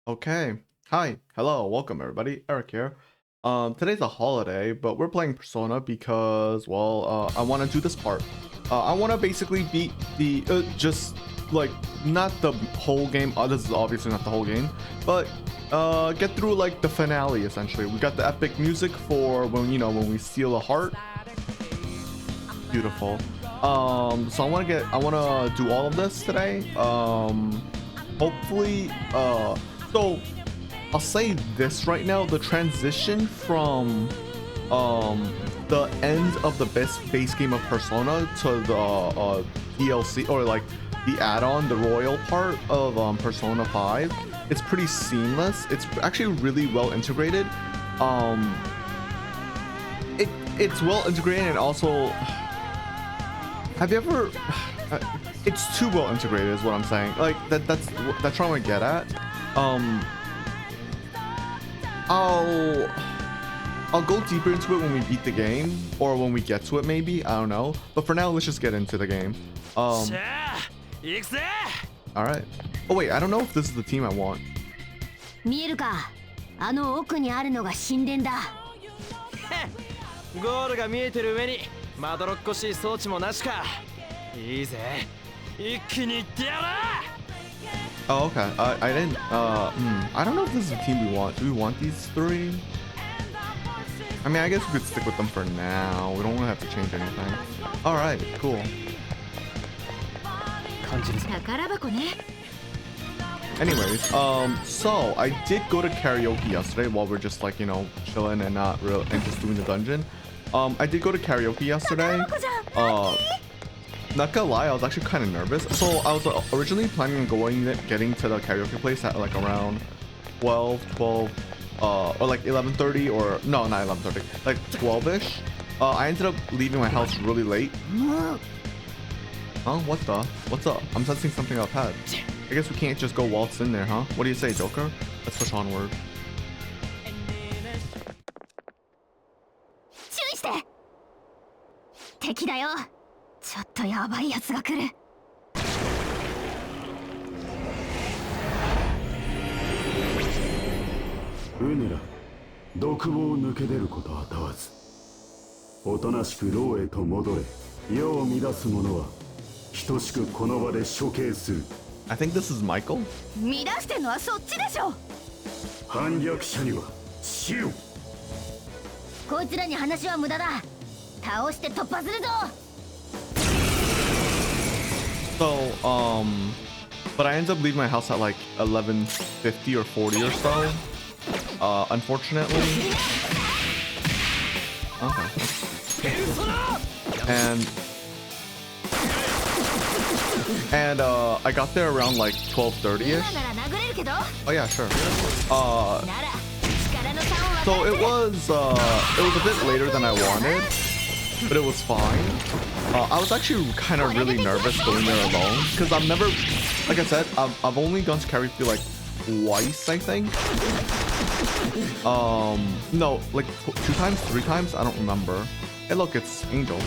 Okay. Hi. Hello. Welcome everybody. Eric here. Today's a holiday, but we're playing Persona because, well, I want to do this part. I want to basically beat the, just like not the whole game. This is obviously not the whole game, but get through like the finale essentially. We got the epic music for when we steal a heart. Beautiful. So I want to do all of this today. Hopefully, so I'll say this right now, the transition from the end of the base game of Persona to the DLC, or like the add-on, the royal part of Persona 5, it's pretty seamless. It's actually really well integrated. It's well integrated, and also, have you ever it's too well integrated is what I'm saying. Like that's what I'm gonna get at. I'll go deeper into it when we beat the game, or when we get to it maybe, I don't know. But for now, let's just get into the game. All right. Oh wait, I don't know if this is the team I want. 見えるか、あの奥にあるのが神殿だ。ゴールが見えてる上にまどろっこしい装置もなしか。いいぜ、一気に行ってやら。 Oh, okay. I didn't. I don't know if this is the team we want. Do we want these three? I mean, I guess we could stick with them for now. We don't want to have to change anything. All right, cool. 宝箱ね。 Anyways, so I did go to karaoke yesterday while we're just like, chilling and not real and just doing the dungeon. I did go to karaoke yesterday. Not gonna lie, I was actually kind of nervous. So I was originally planning on getting to the karaoke place at like around 12, or like 11:30, or no, not 11:30, like 12ish. I ended up leaving my house really late. Huh? What's up? I'm sensing something up ahead. I guess we can't just go waltz in there, huh? What do you say, Joker? Let's push onward. 注意して。敵だよ。ちょっとやばいやつが来る。うぬら、独房を抜け出ることは問わず、おとなしく牢へと戻れ。世を乱す者は等しくこの場で処刑する。 I think this is Michael. 乱してんのはそっちでしょ。反逆者には死を。こいつらに話は無駄だ。倒して突破するぞ。 So, but I ended up leaving my house at like 11:50 or 40 or so. Unfortunately. Okay. And I got there around like 12:30ish. Oh yeah, sure. So it was a bit later than I wanted, but it was fine. I was actually kind of really nervous going there alone, because I've never, like I said, I've only gone to karaoke like twice, I think. No, like 2 times, 3 times, I don't remember. Hey look, it's Angel.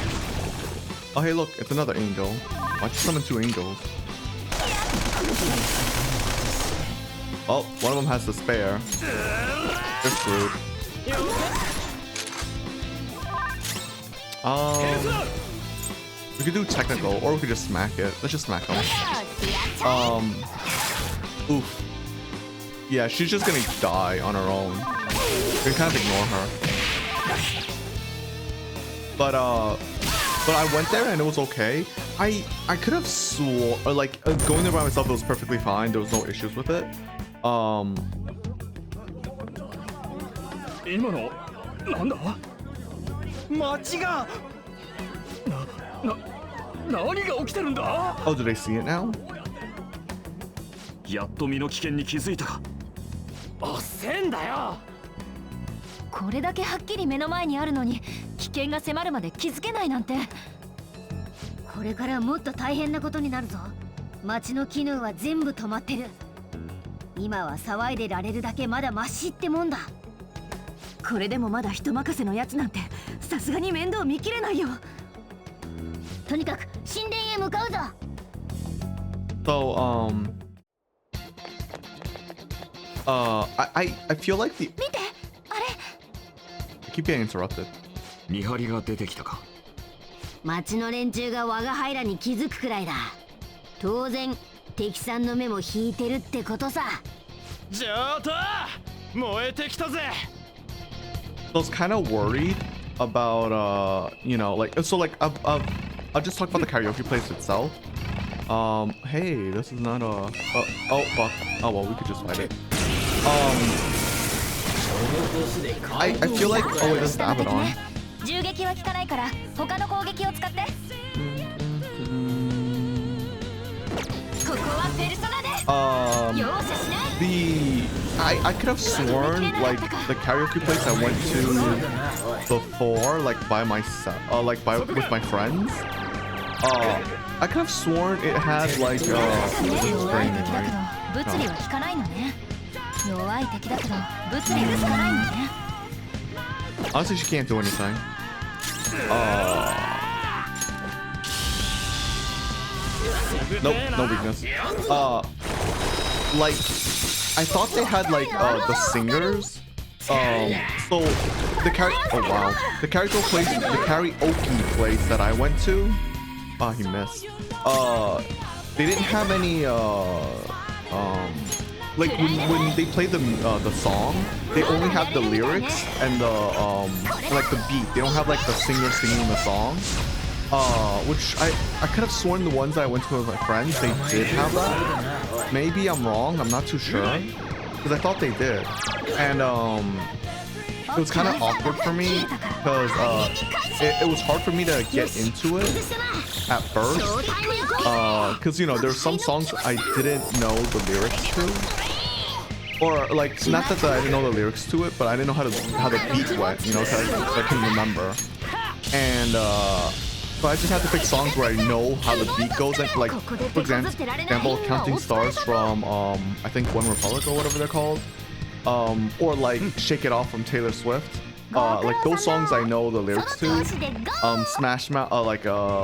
Oh hey look, it's another Angel. Why'd you summon 2 angels? Oh, one of them has to spare. They're screwed. We could do technical, or we could just smack it. Let's just smack them. Oof. Yeah, she's just gonna die on her own. We can kind of ignore her. But I went there and it was okay. I could have swore, or like going there by myself, it was perfectly fine. There was no issues with it. Oh, do they see it now? やっと身の危険に気づいたか。遅えんだよ。これだけはっきり目の前にあるのに危険が迫るまで気づけないなんて。これからもっと大変なことになるぞ。街の機能は全部止まってる。今は騒いでられるだけまだマシってもんだ。これでもまだ人任せのやつなんてさすがに面倒見きれないよ。とにかく神殿へ向かうぞ。So I feel like the 見てあれ I keep getting interrupted. 見張りが出てきたか。町の連中が我が輩らに気づくくらいだ。当然敵さんの目も引いてるってことさ。上等燃えてきたぜ。 I was kind of worried about you know, like so like I'll just talk about the karaoke place itself. Hey, this is not a oh fuck. Oh well, we could just fight it. I feel like oh wait, this is Abaddon. 銃撃は効かないから他の攻撃を使って。ここはペルソナで。容赦しない。 I could have sworn like the karaoke place I went to before, like by myself, with my friends. I could have sworn it had like it's raining, right? 物理は効かないのね。弱い敵だけど物理が効かないのね。 Honestly, she can't do anything. Nope, no weakness. Like I thought they had like the singers. So the karaoke place that I went to. Ah, he missed. They didn't have any like when they play the song, they only have the lyrics and the like the beat. They don't have like the singer singing the song. Which I could have sworn the ones that I went to with my friends, they did have that. Maybe I'm wrong, I'm not too sure. Because I thought they did. And it was kind of awkward for me because it was hard for me to get into it at first. Because you know, there's some songs I didn't know the lyrics to. Or like, not that I didn't know the lyrics to it, but I didn't know how the beat went, you know, so I couldn't remember. And so I just had to pick songs where I know how the beat goes. And like, for example, Counting Stars from I think One Republic or whatever they're called. Or like Shake It Off from Taylor Swift. Like those songs I know the lyrics to. Smash Mouth, like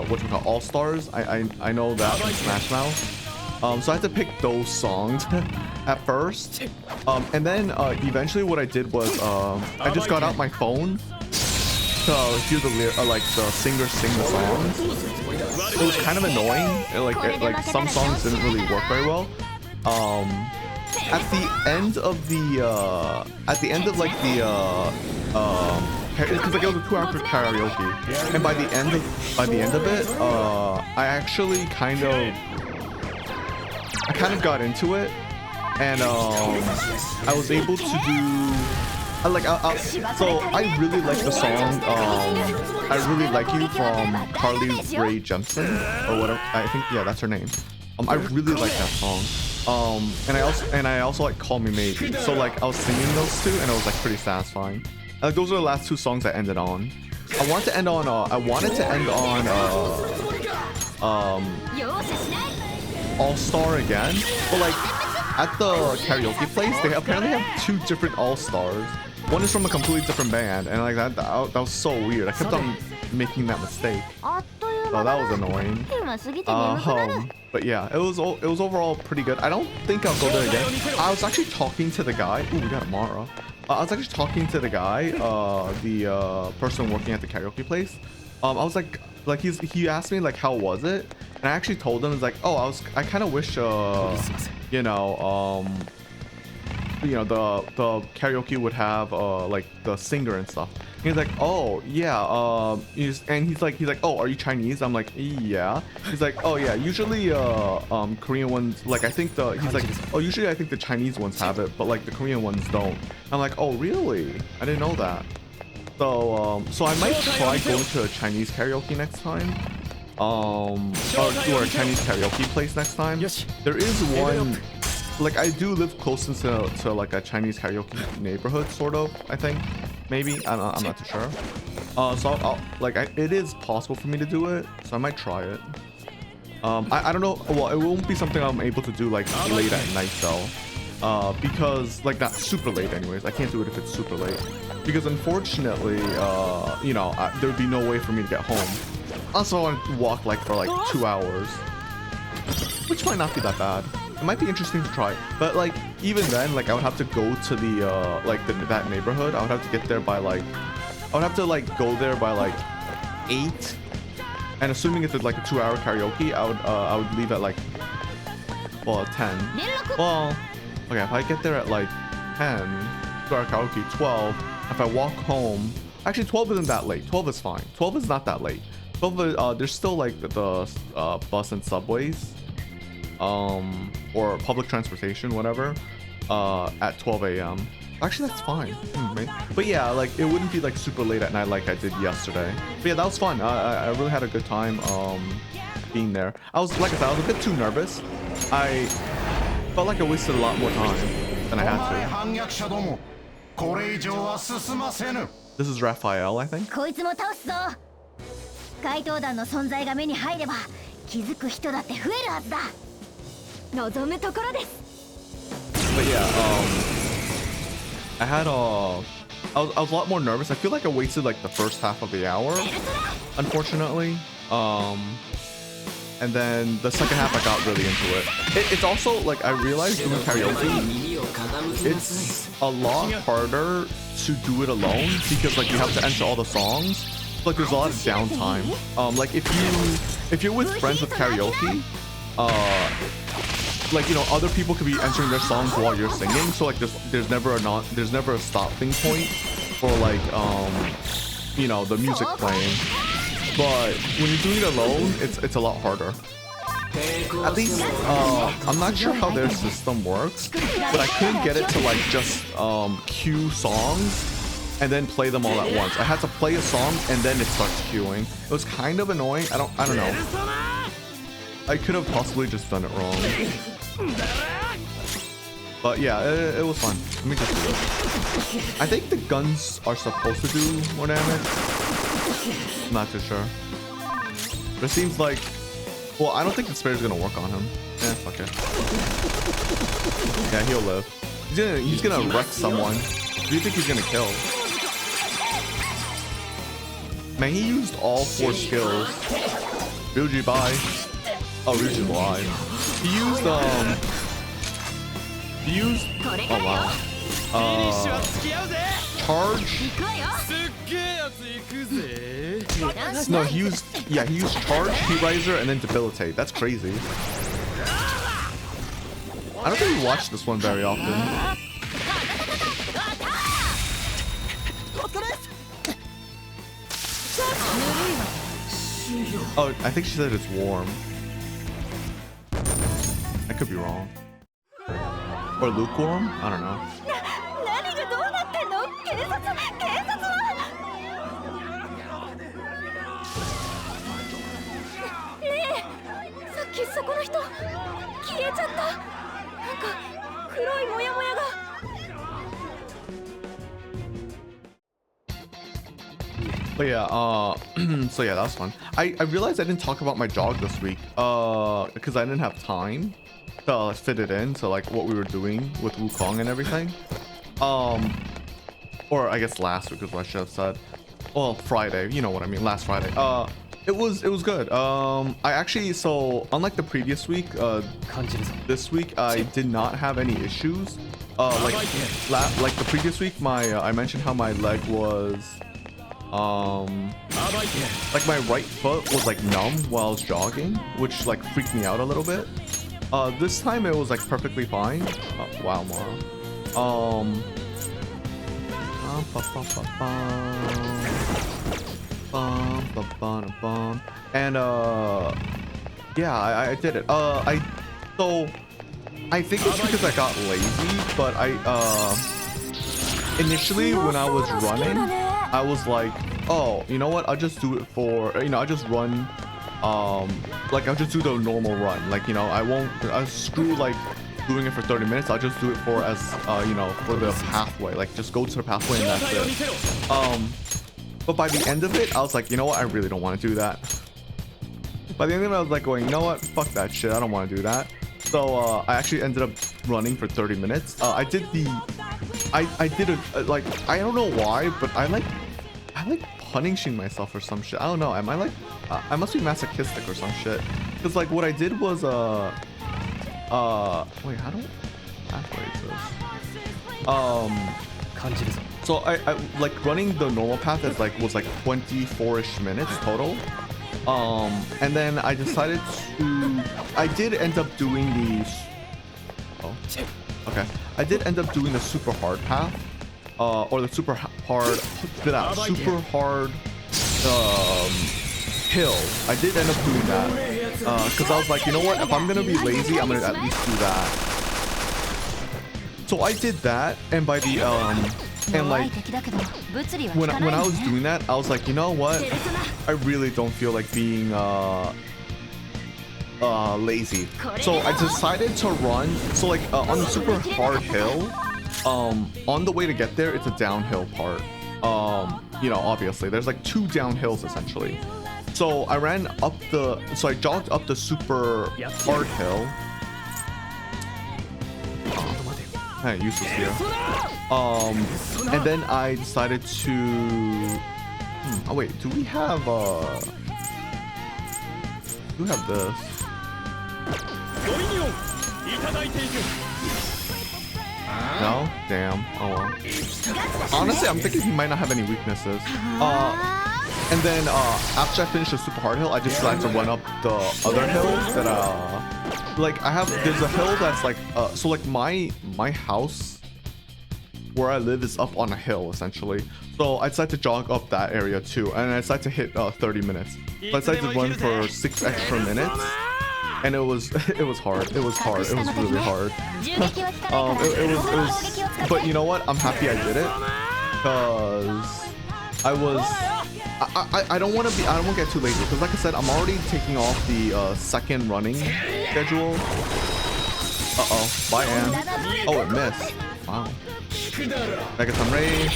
what you call All Stars. I know that from Smash Mouth. So I had to pick those songs at first. And then eventually what I did was I just got out my phone to hear like the singer sing the songs. It was kind of annoying. Like some songs didn't really work very well. At the end of like the because like it was a 2-hour karaoke, and by the end of it, I actually kind of got into it, and I was able to do. So I really like the song I Really Like You from Carly Rae Jepsen or whatever, I think, yeah, that's her name. I really like that song. And I also like Call Me Maybe. So like I was singing those two and it was like pretty satisfying. Like those are the last two songs I ended on. I wanted to end on All Star again, but like at the karaoke place they apparently have two different All Stars. One is from a completely different band, and like that was so weird. I kept on making that mistake. So that was annoying. But yeah, it was overall pretty good. I don't think I'll go there again. I was actually talking to the guy. Ooh, we got a Mara. I was actually talking to the guy, the person working at the karaoke place. I was like he asked me like how was it, and I actually told him, it's like, oh, I kind of wish you know the karaoke would have like the singer and stuff. He's like, oh yeah, he's like, oh, are you Chinese? I'm like, yeah. He's like, oh yeah, usually Korean ones, like I think he's like, oh, usually I think the Chinese ones have it, but like the Korean ones don't. I'm like, oh really? I didn't know that. So I might try going to a Chinese karaoke next time. Or a Chinese karaoke place next time. There is one. Like I do live close to like a Chinese karaoke neighborhood, sort of. I think, maybe. I'm not too sure. So it is possible for me to do it, so I might try it. I don't know. Well, it won't be something I'm able to do like late at night though, because like not super late. Anyways, I can't do it if it's super late, because unfortunately, you know, there would be no way for me to get home. Also, I want to walk like for like 2 hours, which might not be that bad. it might be interesting to try. But like even then, like I would have to go to the that neighborhood. I would have to get there by like I would have to like go there by like 8. And assuming it's like a 2-hour karaoke, I would leave at like 10. Well, okay, if I get there at like 10, 2-hour karaoke, 12. If I walk home, actually 12 isn't that late. 12 is fine. 12 is not that late. 12 there's still like the bus and subways, or public transportation, whatever, at 12 a.m. Actually, that's fine. But yeah, like it wouldn't be like super late at night like I did yesterday. But yeah, that was fun. I really had a good time being there. I was, like I said, I was a bit too nervous. I felt like I wasted a lot more time than I had to. This is Raphael, I think. こいつも倒すぞ。怪盗団の存在が目に入れば気づく人だって増えるはずだ。望むところです。 But yeah, I had I was a lot more nervous. I feel like I wasted like the first half of the hour, unfortunately. And then the second half I got really into it. It's also like I realized doing karaoke, it's a lot harder to do it alone because like you have to enter all the songs. Like there's a lot of downtime. Like if you're with friends with karaoke, like, you know, other people could be entering their songs while you're singing, so like there's never a stopping point for like you know, the music playing. But when you're doing it alone, it's a lot harder. At least I'm not sure how their system works, but I couldn't get it to like just cue songs and then play them all at once. I had to play a song and then it starts queuing. It was kind of annoying. I don't know. I could have possibly just done it wrong. But yeah, it was fun. Let me just do this. I think the guns are supposed to do more damage. I'm not too sure. But it seems like, well, I don't think the spear's gonna work on him. Eh, fuck it. Yeah, he'll live. He's gonna wreck someone. Who do you think he's gonna kill? Man, he used all 4 skills. Ryuji, bye. Oh, Ryuji's alive. He used, oh wow. Charge? No, he used charge, heat riser, and then debilitate. That's crazy. I don't think we watch this one very often. Oh, I think she said it's warm. I could be wrong. Or lukewarm? I don't know. 何がどうなってんの？警察は？ねえ、さっきそこの人消えちゃった。なんか黒いモヤモヤが。But yeah, so yeah, that was fun. I realized I didn't talk about my jog this week, because I didn't have time to fit it in. So like what we were doing with Wukong and everything, or I guess last week is what I should have said. Well, Friday, you know what I mean, last Friday. It was good. I actually, so unlike the previous week, this week I did not have any issues. Like the previous week, I mentioned how my leg was. Like my right foot was like numb while I was jogging, which like freaked me out a little bit. This time it was like perfectly fine. Wow, Mara. And yeah, I did it. So I think it's because I got lazy, but initially when I was running, I was like, oh, you know what, I'll just do it for, you know, I just run, like I'll just do the normal run, like, you know, I'll screw like doing it for 30 minutes. I'll just do it for as you know, for the pathway, like just go to the pathway and that's it. But by the end of it, I was like, you know what, I really don't want to do that. By the end of it, I was like going, you know what, fuck that shit, I don't want to do that. So I actually ended up running for 30 minutes. I did like, I don't know why, but I like punishing myself or some shit. I don't know. Am I like, I must be masochistic or some shit. Because like what I did was, wait, how do halfway is this? 感じるぞ So I like running the normal path is like was like 24ish minutes total. And then I decided to I did end up doing these. Oh, okay. I did end up doing the super hard path, or the super hard hill. I did end up doing that because I was like, you know what? If I'm gonna be lazy, I'm gonna at least do that. So I did that, and by the and like when I was doing that, I was like, you know what? I really don't feel like being lazy. So I decided to run. So like on the super hard hill, on the way to get there, it's a downhill part. You know, obviously there's like 2 downhills essentially. So I jogged up the super hard hill. Kind of useless here. And then I decided to. Oh wait, do we have this? No? Damn. Oh well. Honestly, I'm thinking he might not have any weaknesses. And then after I finished the super hard hill, I just decided to run up the other hill that like there's a hill that's like so like my house where I live is up on a hill essentially. So I decided to jog up that area too, and I decided to hit 30 minutes. So I decided to run for 6 extra minutes, and it was hard. It was hard. It was really hard. It was. But you know what? I'm happy I did it because I don't want to get too lazy because like I said, I'm already taking off the second running schedule. Uh-oh. Bye, Anne. Oh, it missed. Wow. Megaton Ray.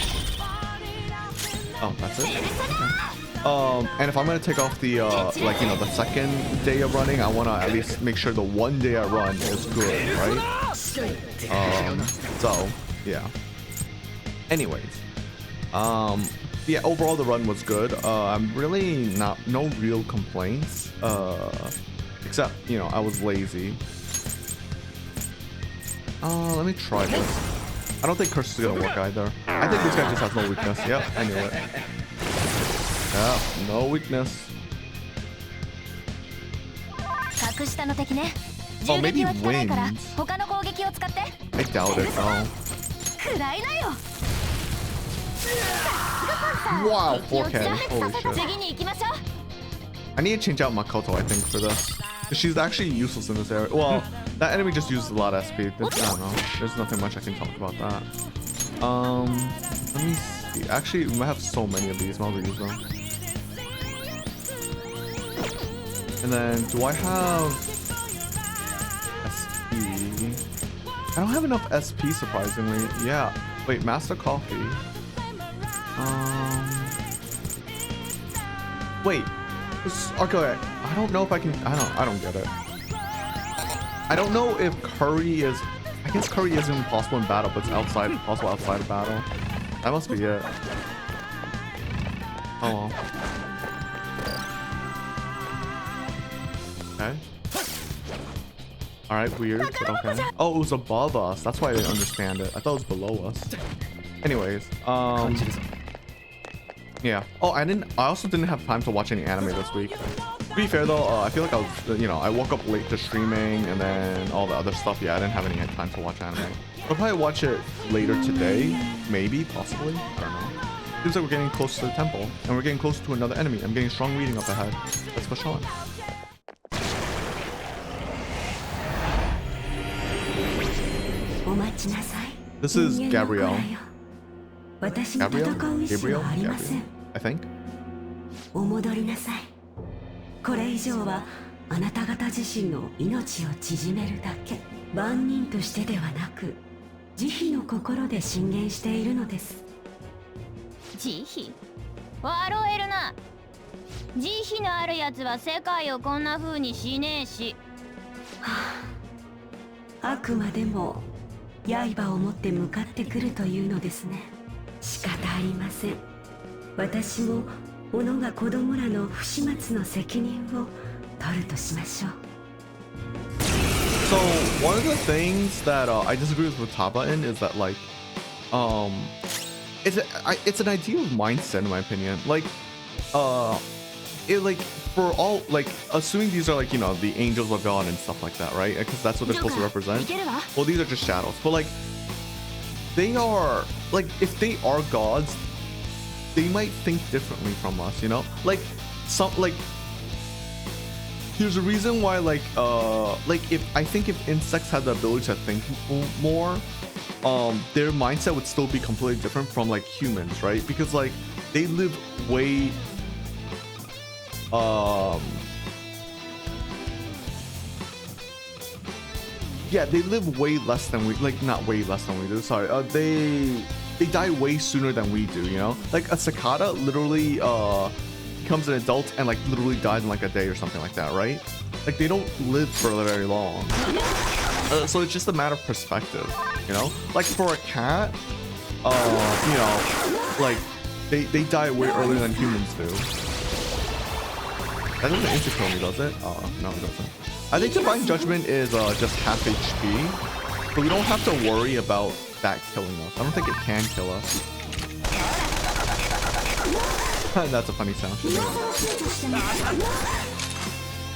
Oh, that's it? Okay. And if I'm gonna take off the like, you know, the second day of running, I wanna at least make sure the one day I run is good, right? So yeah. Anyways. Yeah, overall the run was good. I'm really no real complaints. Except, you know, I was lazy. Let me try this. I don't think curse is gonna work either. I think this guy just has no weakness. Yep, I knew it. Yeah, no weakness. Oh, maybe wind. I doubt it though. Wow, 4K. Holy shit. I need to change out Makoto, I think, for this. She's actually useless in this area. Well, that enemy just uses a lot of SP. I don't know. There's nothing much I can talk about that. Let me see. Actually, we might have so many of these. Might as well use them. And then, do I have SP? I don't have enough SP, surprisingly. Yeah. Wait, Master Coffee. Wait. Okay, I don't know if I can. I don't get it. I don't know if curry is. I guess curry isn't possible in battle, but it's possible outside of battle. That must be it. Oh well. Okay. All right, weird, but okay. Oh, it was above us. That's why I didn't understand it. I thought it was below us. Anyways, yeah. Oh, I also didn't have time to watch any anime this week. To be fair though, I feel like I was, you know, I woke up late to streaming and then all the other stuff. Yeah, I didn't have any time to watch anime. I'll probably watch it later today, maybe, possibly. I don't know. Seems like we're getting close to the temple, and we're getting close to another enemy. I'm getting strong reading up ahead. Let's push on. This is Gabrielle. Gabriel? I think. お戻りなさい。これ以上はあなた方自身の命を縮めるだけ。万人としてではなく、慈悲の心で進言しているのです。慈悲？笑えるな。慈悲のあるやつは世界をこんな風にしねえし。はあ、あくまでも刃を持って向かってくるというのですね。仕方ありません。私も己が子供らの不始末の責任を取るとしましょう。So one of the things that I disagree with Taba in is that like, it's an idea of mindset in my opinion. Like, it like for all like assuming these are like, you know, the angels of God and stuff like that, right? Because that's what they're supposed to represent. Well, these are just shadows, but like they are like, if they are gods, they might think differently from us, you know? Like some like there's a reason why like if I think if insects had the ability to think more, their mindset would still be completely different from like humans, right? Because like they live way yeah, they live way less than we, like not way less than we do, sorry. They die way sooner than we do, you know? Like a cicada literally becomes an adult and like literally dies in like a day or something like that, right? Like they don't live for very long. So it's just a matter of perspective, you know? Like for a cat, you know, like they die way earlier than humans do. That doesn't insta-kill me, does it? Oh, no, it doesn't. I think Divine Judgment is just half HP, but we don't have to worry about that killing us. I don't think it can kill us. That's a funny sound.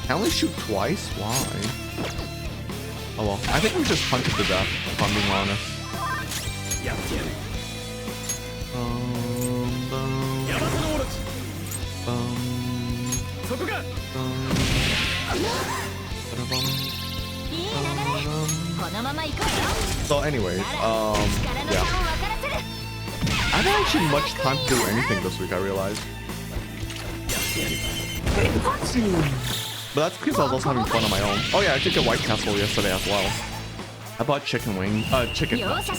Can only shoot twice? Why? Oh well, I think we just punch it to death, if I'm being honest. So anyways, yeah. I haven't actually much time to do anything this week, I realized. But that's because I was also having fun on my own. Oh yeah, I did get White Castle yesterday as well. I bought chicken wings, chicken rings.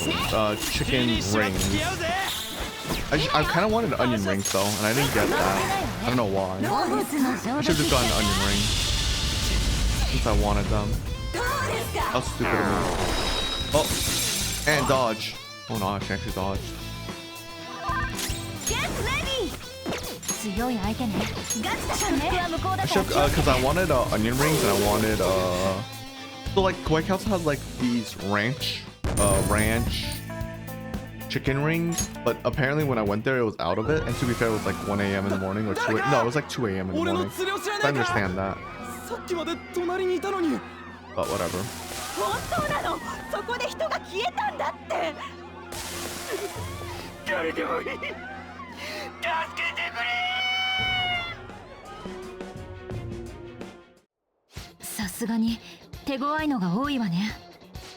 I kind of wanted onion rings though, and I didn't get that. I don't know why. I should have just gotten onion rings since I wanted them. How stupid of me. Oh, and dodge. Oh no, I actually dodged. I should, because I wanted onion rings and I wanted so like White Castle has like these ranch chicken rings, but apparently when I went there it was out of it, and to be fair it was like 1 a.m. in the morning or 2 no, it was like 2 a.m. in the morning. I understand that, but whatever.「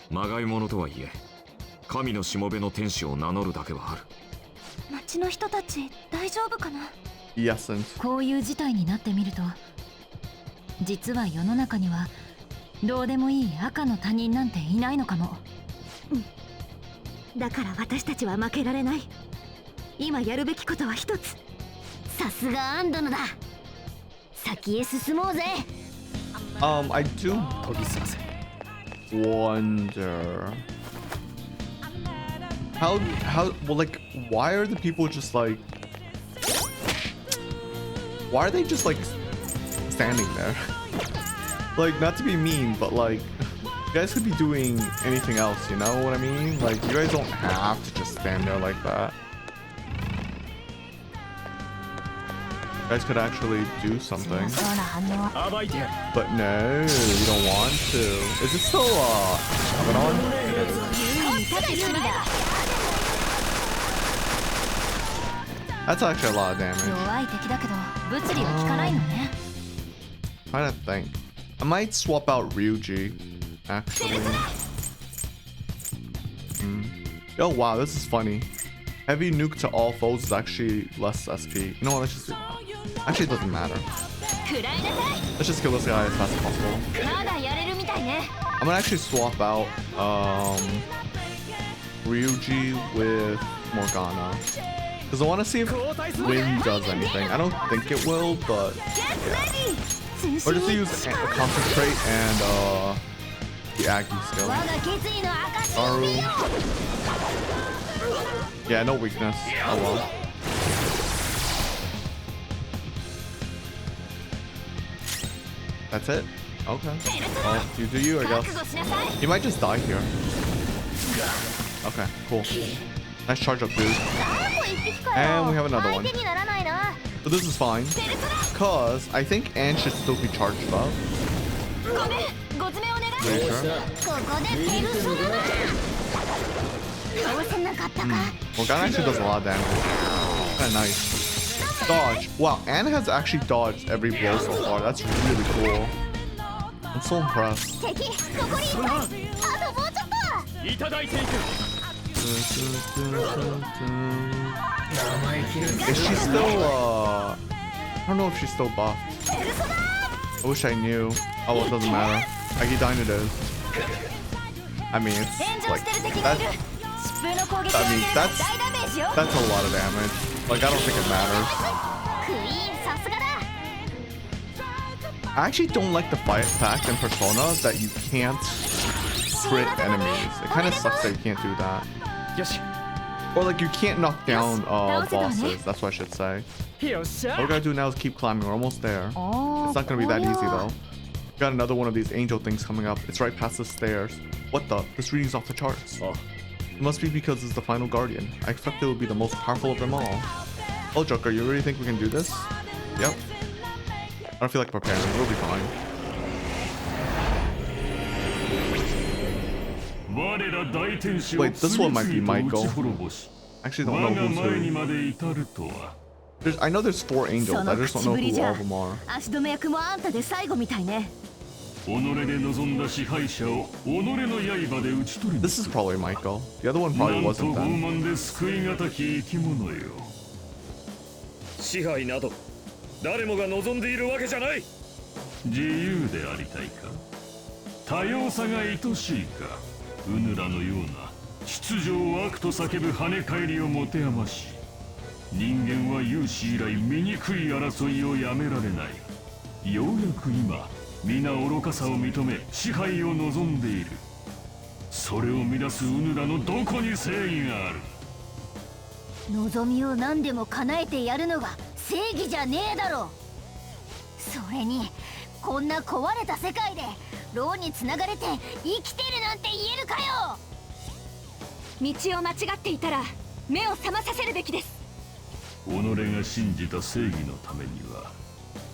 まがいものとはいえ神のしもべの天使を名乗るだけはある」町の人たち大丈夫かな。 Yes. こういう事態になってみると、実は世の中にはどうでもいい赤の他人なんていないのかも。だから私たちは負けられない。今やるべきことは一つ。さすがアンドのだ。先へ進もうぜ。I do wonder how well, like, why are the people just like, why are they just like standing there? Like, not to be mean, but like, you guys could be doing anything else, you know what I mean? Like, you guys don't have to just stand there like that. You guys could actually do something. But no, you don't want to. Is it still coming on? That's actually a lot of damage. Trying to think. I might swap out Ryuji, actually. Oh wow, this is funny. Heavy nuke to all foes is actually less SP. You know what, let's just do that. Actually, it doesn't matter. Let's just kill this guy as fast as possible. I'm gonna actually swap out Ryuji with Morgana, because I want to see if Wind does anything. I don't think it will, but yeah. Or just to use Concentrate and the Aggie skill. Aru. Yeah, no weakness. Oh well. That's it. Okay. Well, you do you, I guess. You might just die here. Okay, cool. Nice charge up, dude. And we have another one. So this is fine. Because I think Anne should still be charged up. Pretty sure. Morgana actually does a lot of damage. Kinda nice. Dodge. Wow, Anne has actually dodged every blow so far. That's really cool. I'm so impressed. Is she still, I don't know if she's still buffed. I wish I knew. Oh, well, it doesn't matter. Agidine it is. I mean, it's like, that's a lot of damage. Like, I don't think it matters. I actually don't like the fact in Persona that you can't crit enemies. It kind of sucks that you can't do that. Or like you can't knock down bosses, that's what I should say. All we gotta do now is keep climbing, we're almost there. It's not gonna be that easy though. Got another one of these angel things coming up. It's right past the stairs. What the? This reading's off the charts. It must be because it's the final guardian. I expect it will be the most powerful of them all. Oh, Joker, you really think we can do this? Yep. I don't feel like preparing. We'll be fine. Wait, this one might be Michael. Actually, don't know who's who. I know there's 4 angels. I just don't know who all of them are. This is probably Michael. The other one probably wasn't then. 支配など誰もが望んでいるわけじゃない。自由でありたいか、多様さが愛しいか、うぬらのような秩序を悪と叫ぶ跳ね返りを持て余し、人間は有史以来醜い争いをやめられない。ようやく今皆愚かさを認め支配を望んでいる。それを乱すうぬらのどこに正義がある。望みを何でも叶えてやるのが正義じゃねえだろ。それにこんな壊れた世界で牢に繋がれて生きてるなんて言えるかよ。道を間違っていたら目を覚まさせるべきです。己が信じた正義のためには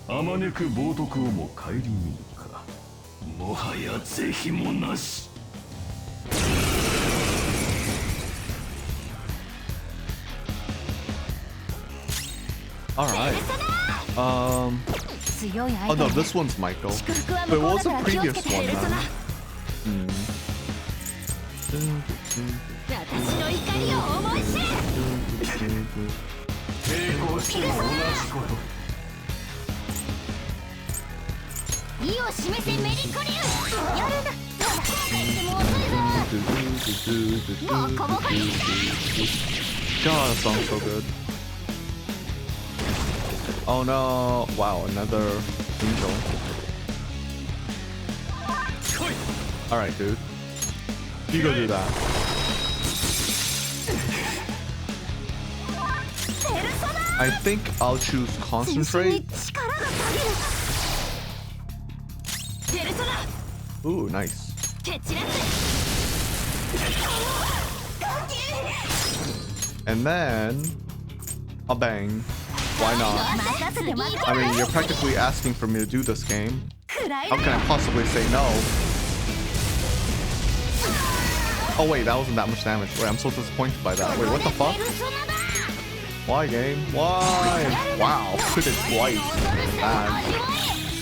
あまねく冒涜をも顧みるか。もはや是非もなし。Alright. Oh no, this one's Michael. But what was the previous one then? God, that sounds so good. Oh no! Wow, another angel. Alright, dude. You go do that. I think I'll choose concentrate. Ooh, nice. And then a bang. Why not? I mean, you're practically asking for me to do this game. How can I possibly say no? Oh wait, that wasn't that much damage. Wait, I'm so disappointed by that. Wait, what the fuck? Why, game? Why? Wow, crit it twice. Bad.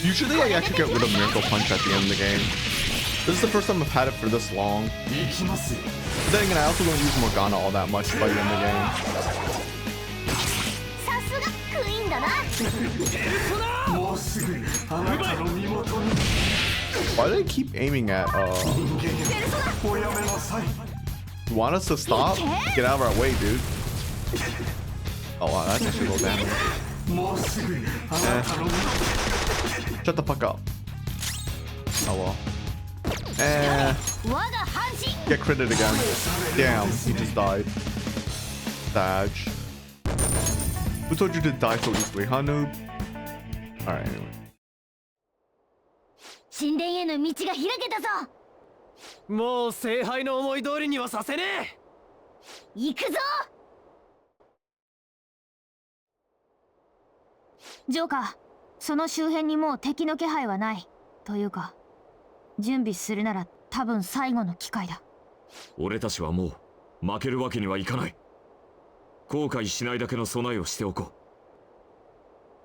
Usually I actually get rid of Miracle Punch at the end of the game. This is the first time I've had it for this long. But then again, I also don't use Morgana all that much by the end of the game. Why do they keep aiming at You want us to stop? Get out of our way, dude. Oh wow, that's actually low damage. Shut the fuck up. Oh well. Get critted again. Damn, he just died. Dodge. Who told you to die so easily, huh, noob? Alright, anyway. 神殿への道が開けたぞ。もう聖杯の思い通りにはさせねえ。行くぞ。ジョーカー、その周辺にもう敵の気配はない。というか、準備するなら多分最後の機会だ。俺たちはもう負けるわけにはいかない。後悔しないだけの備えをしておこう。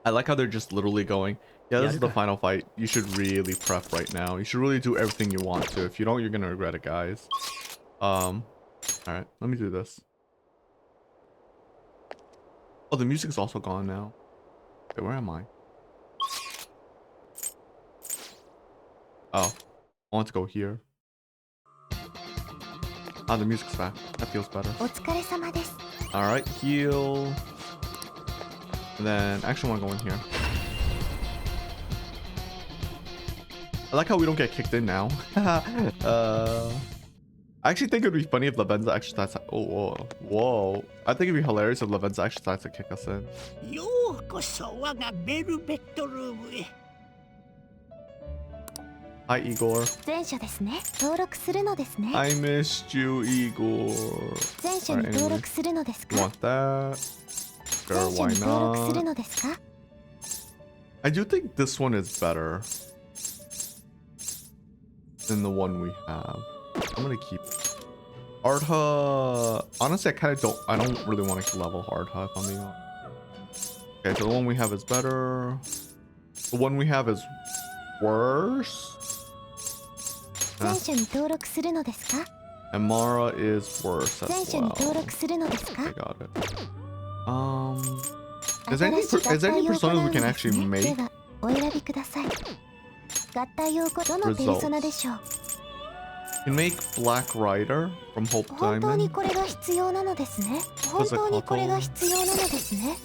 I like how they're just literally going, yeah, this is the final fight. You should really prep right now. You should really do everything you want to. If you don't, you're gonna regret it, guys. All right, let me do this. Oh, the music's also gone now. Okay, where am I? Oh, I want to go here. Ah, the music's back. That feels better. お疲れ様です。 All right, heal. And then, actually, I want to go in here. I like how we don't get kicked in now. I actually think it would be funny if Lavenza actually starts to... Oh, whoa. Whoa. I think it'd be hilarious if Lavenza actually starts to kick us in. ようこそ我がベルベットルームへ。 Hi, Igor. 前書ですね。登録するのですね。 I missed you, Igor. 前書に登録するのですか。 You want that? 前 Sure, 書 why に登録する not? のですか。 I do think this one is better than the one we have. I'm gonna keep it. Ardha. Honestly, I don't really want to level Ardha if I'm being honest. Okay, so the one we have is better. The one we have is worse. 前書に登録するのですか。 And Mara is worse 前 as 書に well. 登録するのですか。 I got it. Is there any personas we can actually で make? はお選びください。合体をどのペルソナでしょう。 Can make Black Rider from Hope 本当に Diamond. これが必要なのですね。本当にこれが必要なのですね。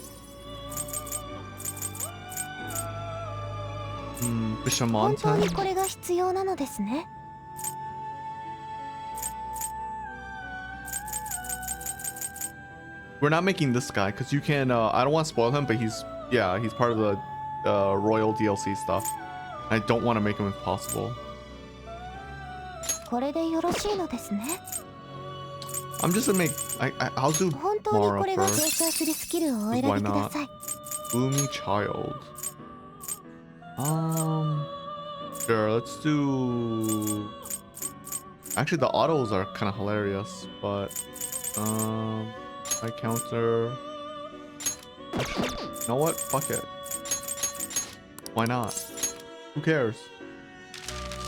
本 Bishamon 当に time. これが必要なのですね。 We're not making this guy because you can. I don't want to spoil him, but he's part of the Royal DLC stuff. I don't want to make him if possible. これでよろしいのですね。 I'm just gonna make. I'll do 本当にこ Mara れが継 first. 承するスキルをお選びください。 Gloomy Child. Sure. Let's do. Actually, the autos are kind of hilarious, but I counter. Actually, you know what? Fuck it. Why not? Who cares?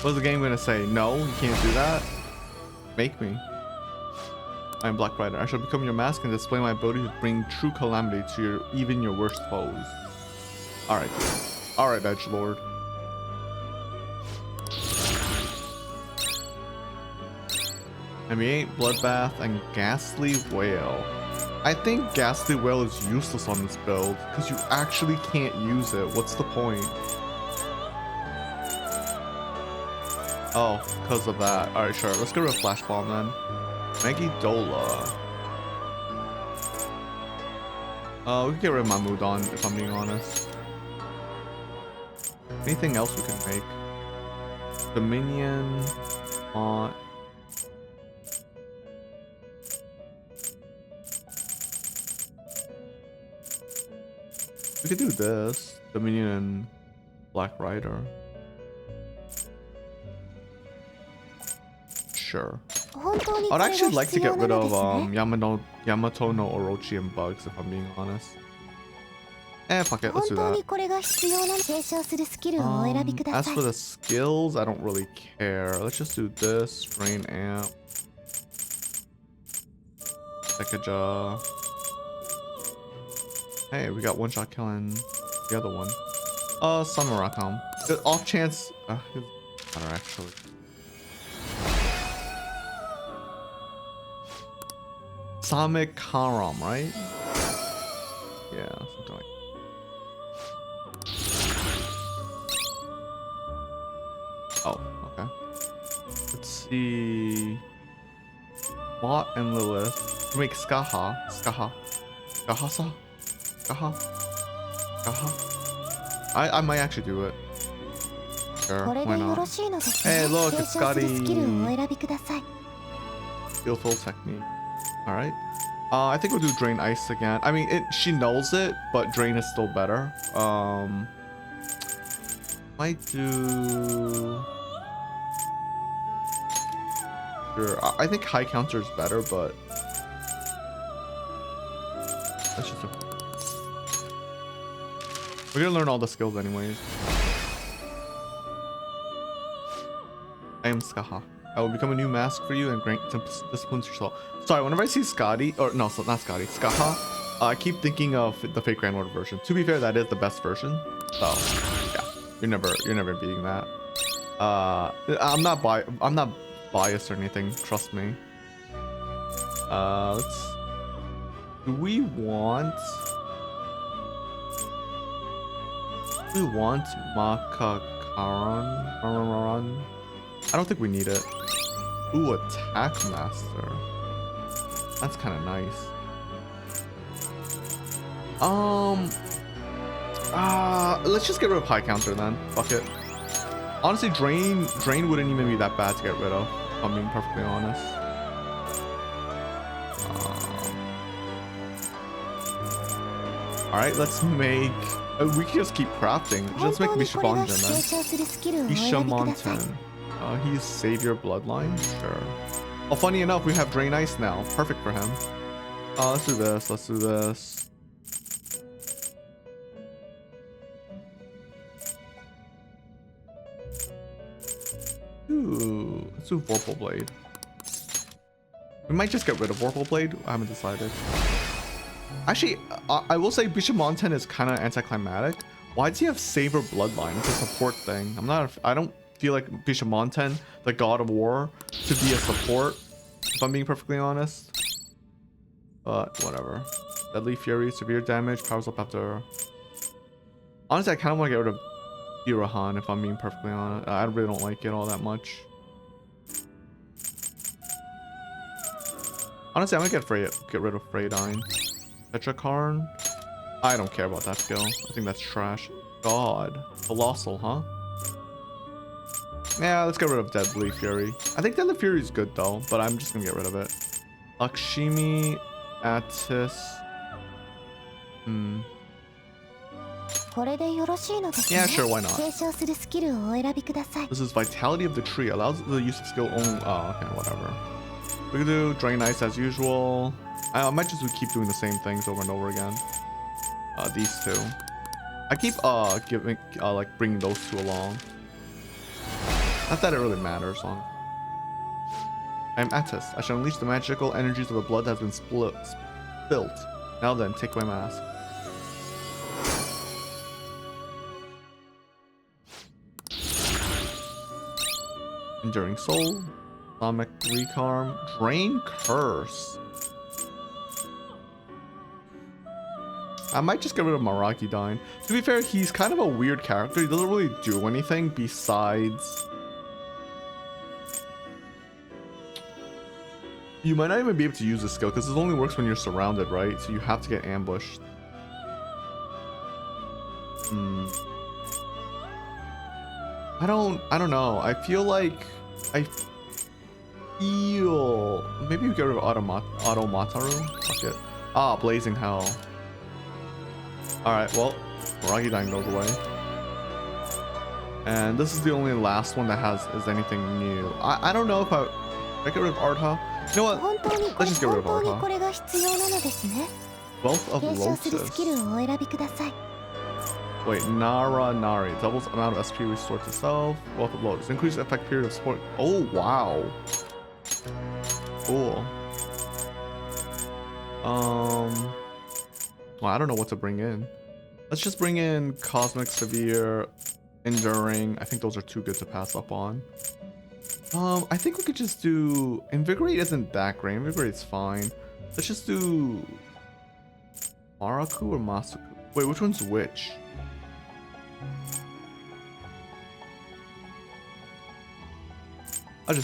What's the game gonna say? No, you can't do that. Make me. I am Black Rider. I shall become your mask and display my ability to bring true calamity to even your worst foes. Alright. Alright, Edgelord. ME8, Bloodbath, and Ghastly Whale. I think Ghastly Whale is useless on this build, because you actually can't use it. What's the point? Oh, because of that. Alright, sure. Let's get rid of Flash Bomb then. Megidola. We can get rid of Mamudon, if I'm being honest. Anything else we can make? Dominion. We could do this. Dominion and Black Rider. Sure. I'd actually like to get rid of Yamato no Orochi and Bugs, if I'm being honest. Fuck it, let's do that. As for the skills, I don't really care. Let's just do this. Rain Amp. Sekaja. Hey, we got one shot killing the other one. Summerakam. Off chance. Better actually. Samic Karam, right? Yeah, something like. Oh, okay. Let's see. Mott and Lilith. To make Skaha. Skahasa? Skaha? I might actually do it. Sure, これ why でよろ not? しいのですね。 Hey, look, 継 it's 承するスキルをお Scotty. 選びください。 Skillful technique. All right. I think we'll do Drain Ice again. I mean, she knows it, but Drain is still better. Might do. Sure. I think High Counter is better, but let's just. We're gonna learn all the skills anyways. I am Skaha. I will become a new mask for you and grant disciplines your soul. Sorry, whenever I see Scotty, or no, not Scotty, Skaha, I keep thinking of the fake Grand Lord version. To be fair, that is the best version. So yeah, you're never beating that. I'm not biased or anything. Trust me. Do we want Makakaran? I don't think we need it. Ooh, Attack Master. That's kind of nice. Let's just get rid of High Counter then. Fuck it. Honestly, Drain wouldn't even be that bad to get rid of, if I'm being perfectly honest. Alright, let's make... we can just keep crafting. Let's make Bishamonten then. Bishamonten. He's Savior Bloodline? Sure. Oh, funny enough, we have Drain Ice now. Perfect for him. Let's do this. Let's do this. Ooh, let's do Vorpal Blade. We might just get rid of Vorpal Blade. I haven't decided. Actually, I will say Bishamonten is kind of anticlimactic. Why does he have Savior Bloodline? It's a support thing. I don't feel like Bishamonten, the God of War, should be a support, if I'm being perfectly honest. But whatever. Deadly Fury, severe damage, powers up after. Honestly, I kind of want to get rid of Irahan, if I'm being perfectly honest. I really don't like it all that much. Honestly, I'm gonna get rid of Freydine. Petrakarn. I don't care about that skill. I think that's trash. God. Colossal, huh? Yeah, let's get rid of Deadly Fury. I think Deadly Fury is good though, but I'm just gonna get rid of it. Lakshmi, Attis. Yeah, sure, why not? This is Vitality of the Tree. Allows the use of skill only. Oh, okay, whatever. We can do Drain Ice as usual. I might just keep doing the same things over and over again. These two. I keep bringing those two along. Not that it really matters. I am Attis. I shall unleash the magical energies of the blood that has been spilt. Now then, take my mask. Enduring Soul. Atomic Recarm. Drain Curse. I might just get rid of Maragidine. To be fair, he's kind of a weird character. He doesn't really do anything besides... You might not even be able to use this skill because it only works when you're surrounded, right? So you have to get ambushed. I don't know. I feel like... Maybe we get rid of Automataru? Fuck it. Ah, Blazing Hell. Alright, well, Maragidine goes away. And this is the only last one that is anything new. I don't know if I get rid of Artha. You know what? Let's just get rid of Artha. Wealth of Lotus. Wait, Nari. Doubles amount of SP restored to self. Wealth of Lotus. Increase effect period of support. Oh, wow. Cool. Well, I don't know what to bring in. Let's just bring in Cosmic, Severe, Enduring. I think those are too good to pass up on. I think we could just do... Invigorate isn't that great. Invigorate's fine. Let's just do... Maraku or Masuku? Wait, which one's which? It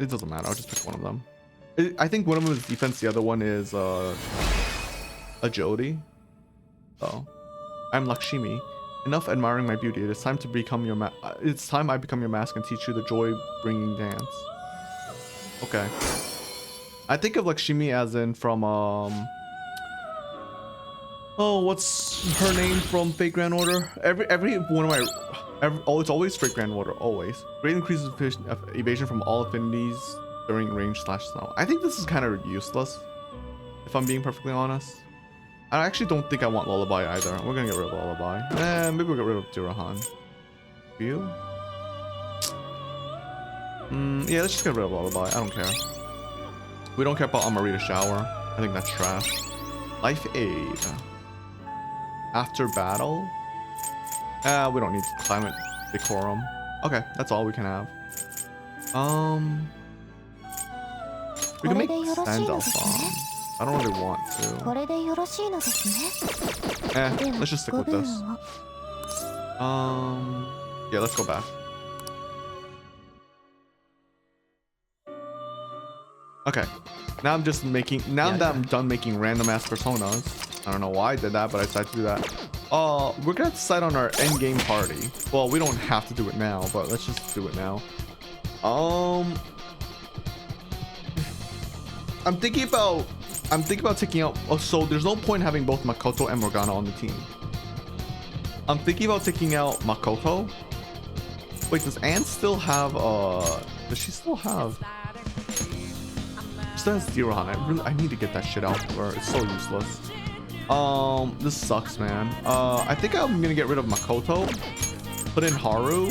doesn't matter. I'll just pick one of them. I think one of them is defense. The other one is agility. Oh, I'm Lakshmi. Enough admiring my beauty. It is time to become your it's time I become your mask and teach you the joy-bringing dance. Okay. I think of Lakshmi as in from oh, what's her name from Fate Grand Order? Every one of my oh, it's always Fate Grand Order, always. Great increases evasion from all affinities during range / snow. I think this is kind of useless, if I'm being perfectly honest. I actually don't think I want Lullaby either. We're gonna get rid of Lullaby. Maybe we'll get rid of Durahan. Feel? Yeah, let's just get rid of Lullaby. I don't care. We don't care about Amarita Shower. I think that's trash. Life Aid. After battle? We don't need Climate Decorum. Okay, that's all we can have. We can make Sandal Farm. I don't really want to. Let's just stick with this. Yeah, let's go back. Okay. Now I'm just making, that I'm done making random ass personas. I don't know why I did that, but I decided to do that. We're gonna decide on our end game party. Well, we don't have to do it now, but let's just do it now. I'm thinking about taking out, so there's no point having both Makoto and Morgana on the team. I'm thinking about taking out Makoto. Wait, does Anne still have does she still have, she still has Dirahan. I need to get that shit out for her. It's so useless. This sucks, man. I think I'm gonna get rid of Makoto, put in Haru.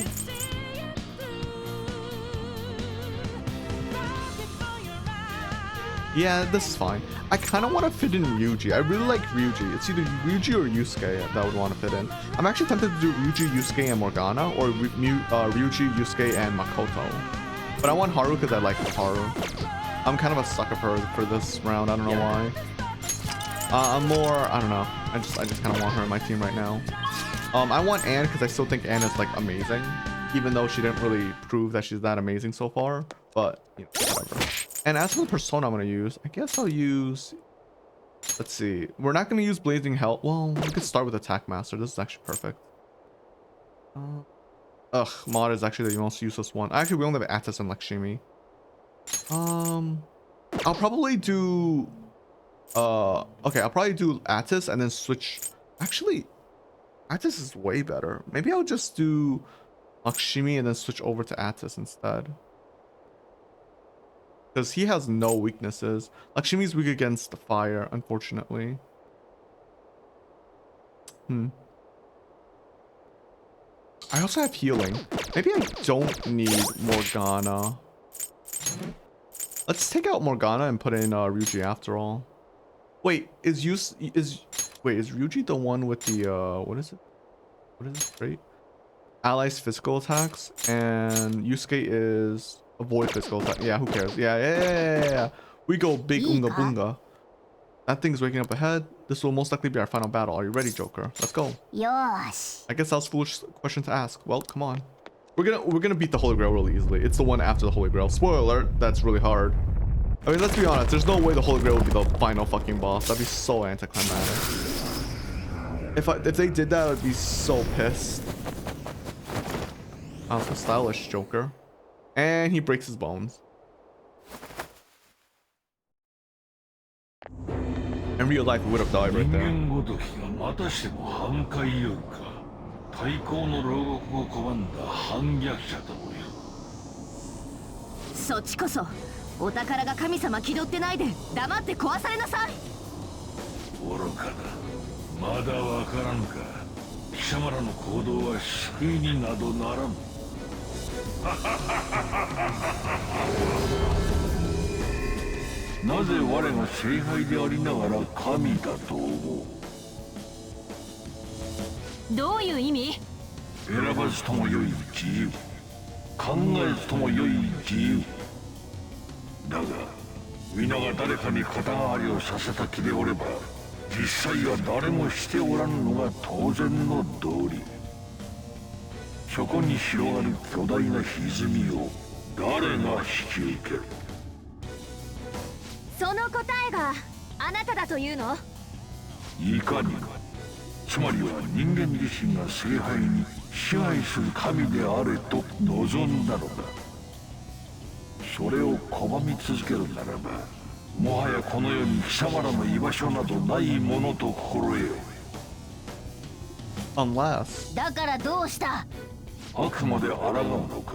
Yeah, this is fine. I kind of want to fit in Ryuji. I really like Ryuji. It's either Ryuji or Yusuke that I would want to fit in. I'm actually tempted to do Ryuji, Yusuke, and Morgana, or Ryuji, Yusuke, and Makoto. But I want Haru because I like Haru. I'm kind of a sucker for this round. I don't know why. I'm more, I don't know. I just kind of want her in my team right now. I want Anne because I still think Anne is like amazing, even though she didn't really prove that she's that amazing so far. But you know, whatever. And as for the persona I'm gonna use, I guess I'll use, let's see, we're not gonna use Blazing Hell. Well, we could start with Attack Master. This is actually perfect. Mod is actually the most useless one. Actually, we only have Atis and Lakshmi. I'll probably do okay, I'll probably do Atis and then switch. Actually, Atis is way better. Maybe I'll just do Lakshmi and then switch over to Atis instead, because he has no weaknesses. Lakshmi's weak against the fire, unfortunately. I also have healing. Maybe I don't need Morgana. Let's take out Morgana and put in Ryuji after all. Wait, is Ryuji the one with the what is it? Right? Allies physical attacks, and Yusuke is avoid physical attack. Yeah, who cares? Yeah. We go big unga bunga. That thing's waking up ahead. This will most likely be our final battle. Are you ready, Joker? Let's go. Yosh. I guess that was a foolish question to ask. Well, come on. We're gonna beat the Holy Grail really easily. It's the one after the Holy Grail. Spoiler alert, that's really hard. I mean, let's be honest, there's no way the Holy Grail would be the final fucking boss. That'd be so anticlimactic. If they did that, I'd be so pissed. Oh, so stylish, Joker. And he breaks his bones. In real life, we would have died right there. そっちこそお宝が神様気取ってないで黙って壊されなさい。愚かだ。まだわからぬか。貴様らの行動は救いになどならん。なぜ我が聖杯でありながら神だと思う。どういう意味？選ばずともよい自由、考えずともよい自由だが、皆が誰かに肩代わりをさせた気でおれば、実際は誰もしておらぬのが当然の道理。そこに広がる巨大な歪みを誰が引き受ける。その答えがあなただというの？いかにも。つまりは人間自身が聖杯に支配する神であれと望んだのだ。それを拒み続けるならば、もはやこの世に貴様らの居場所などないものと心得よ。 Unless だからどうした？あくまで抗うのか、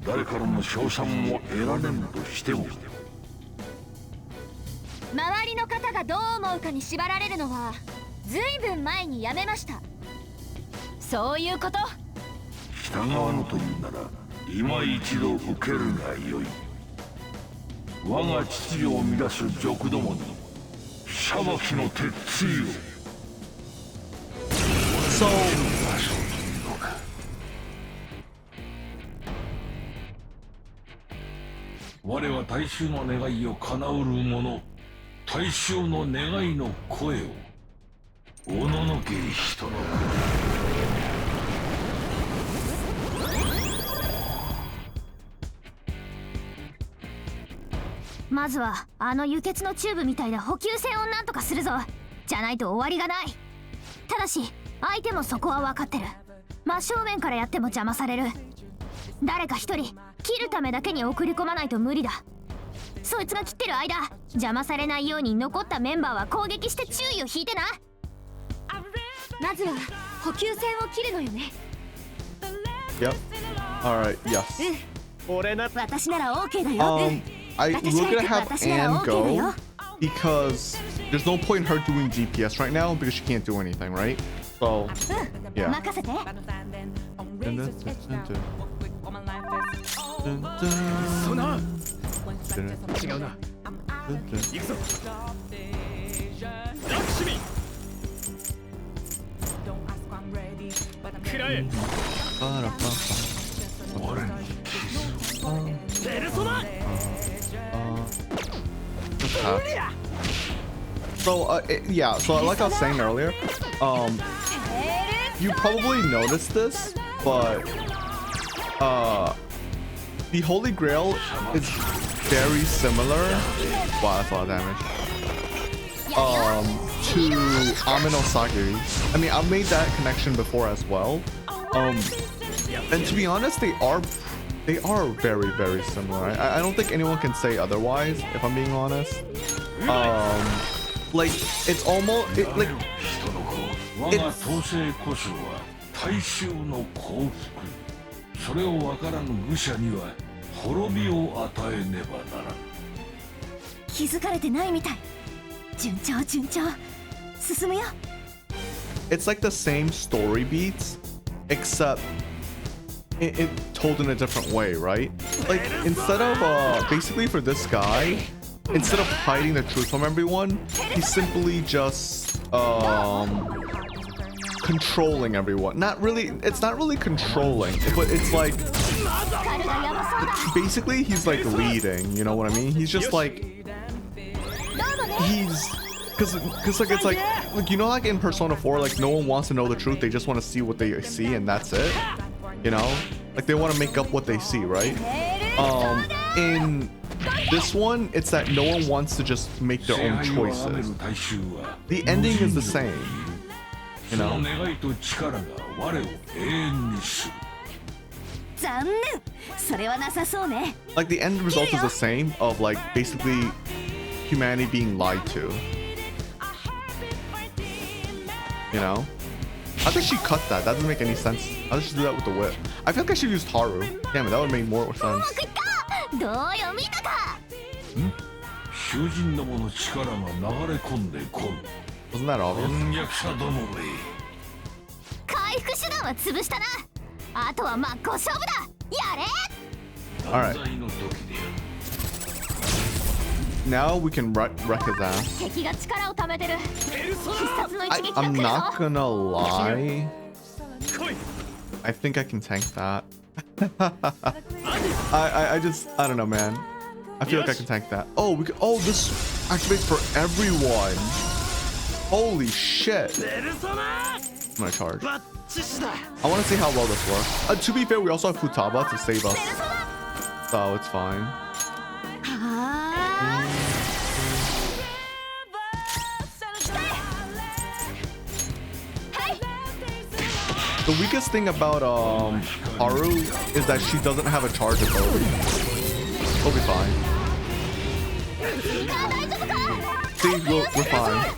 誰からの称賛も得られんとしても。周りの方がどう思うかに縛られるのはずいぶん前にやめました。そういうこと？従わぬというなら今一度受けるがよい。我が秩序を乱す賊どもに裁きの鉄槌を。 so 我は大衆の願いを叶うる者、大衆の願いの声をおののけ人のまずはあの輸血のチューブみたいな補給線をなんとかするぞ。じゃないと終わりがない。ただし相手もそこは分かってる。真正面からやっても邪魔される。誰か一人切るためだけに送り込まないと無理だ。そいつが切ってる間邪魔されないように残ったメンバーは攻撃して注意を引いてな。まずは補給線を切るのよね。 yep. Alright, yes. 俺な私なら OK だよ。 I we're gonna have Anne go because there's no point in her doing DPS right now because she can't do anything, right? So yeah. 任せて。そな違うな。行くぞ。ラクシミ食らえ。ペルソナ。 So yeah, so like I was saying earlier, you probably noticed this, but the Holy Grail is very similar. Wow, that's a lot of damage. To Amino Sagiri. I mean, I've made that connection before as well. And to be honest, they are very, very similar. I don't think anyone can say otherwise, if I'm being honest. Like it's almost like it's 大衆の幸福。それを分からぬ愚者には滅びを与えねばならん。気づかれてないみたい。順調順調。進むよ。 it's like the same story beats, except it told in a different way, right? Like instead of basically for this guy, instead of hiding the truth from everyone, he's simply just controlling everyone. Not really, it's not really controlling, but it's like basically he's like leading, you know what I mean? He's just like he's because like it's like you know, like in Persona 4, like no one wants to know the truth, they just want to see what they see and that's it, you know, like they want to make up what they see, right? In this one, it's that no one wants to just make their own choices. The ending is the same, you know. 残念。それはなさそうね。 Like the end result is the same of like basically humanity being lied to. You know? I think she cut that. That doesn't make any sense. How did she do that with the whip? I feel like I should use Haru. Damn it, that would have made more sense. どうよ見たか。囚人どもの力が流れ込んでこん。 Wasn't that obvious? 反逆者どもめ。回復手段は潰したな。あとは真っ向勝負だ。やれ。 Alright. 犯罪の時である。 Now we can wreck his ass. 敵が力を貯めてる。必殺の一撃だ I'm け not ど。 gonna lie. I think I can tank that. I don't know, man. I feel like I can tank that. Oh, we can, oh, this activates for everyone. Holy shit. I'm gonna charge. I want to see how well this works. To be fair, we also have Futaba to save us, so it's fine. The weakest thing about Haru is that she doesn't have a charge ability. We'll be fine. See, we're fine.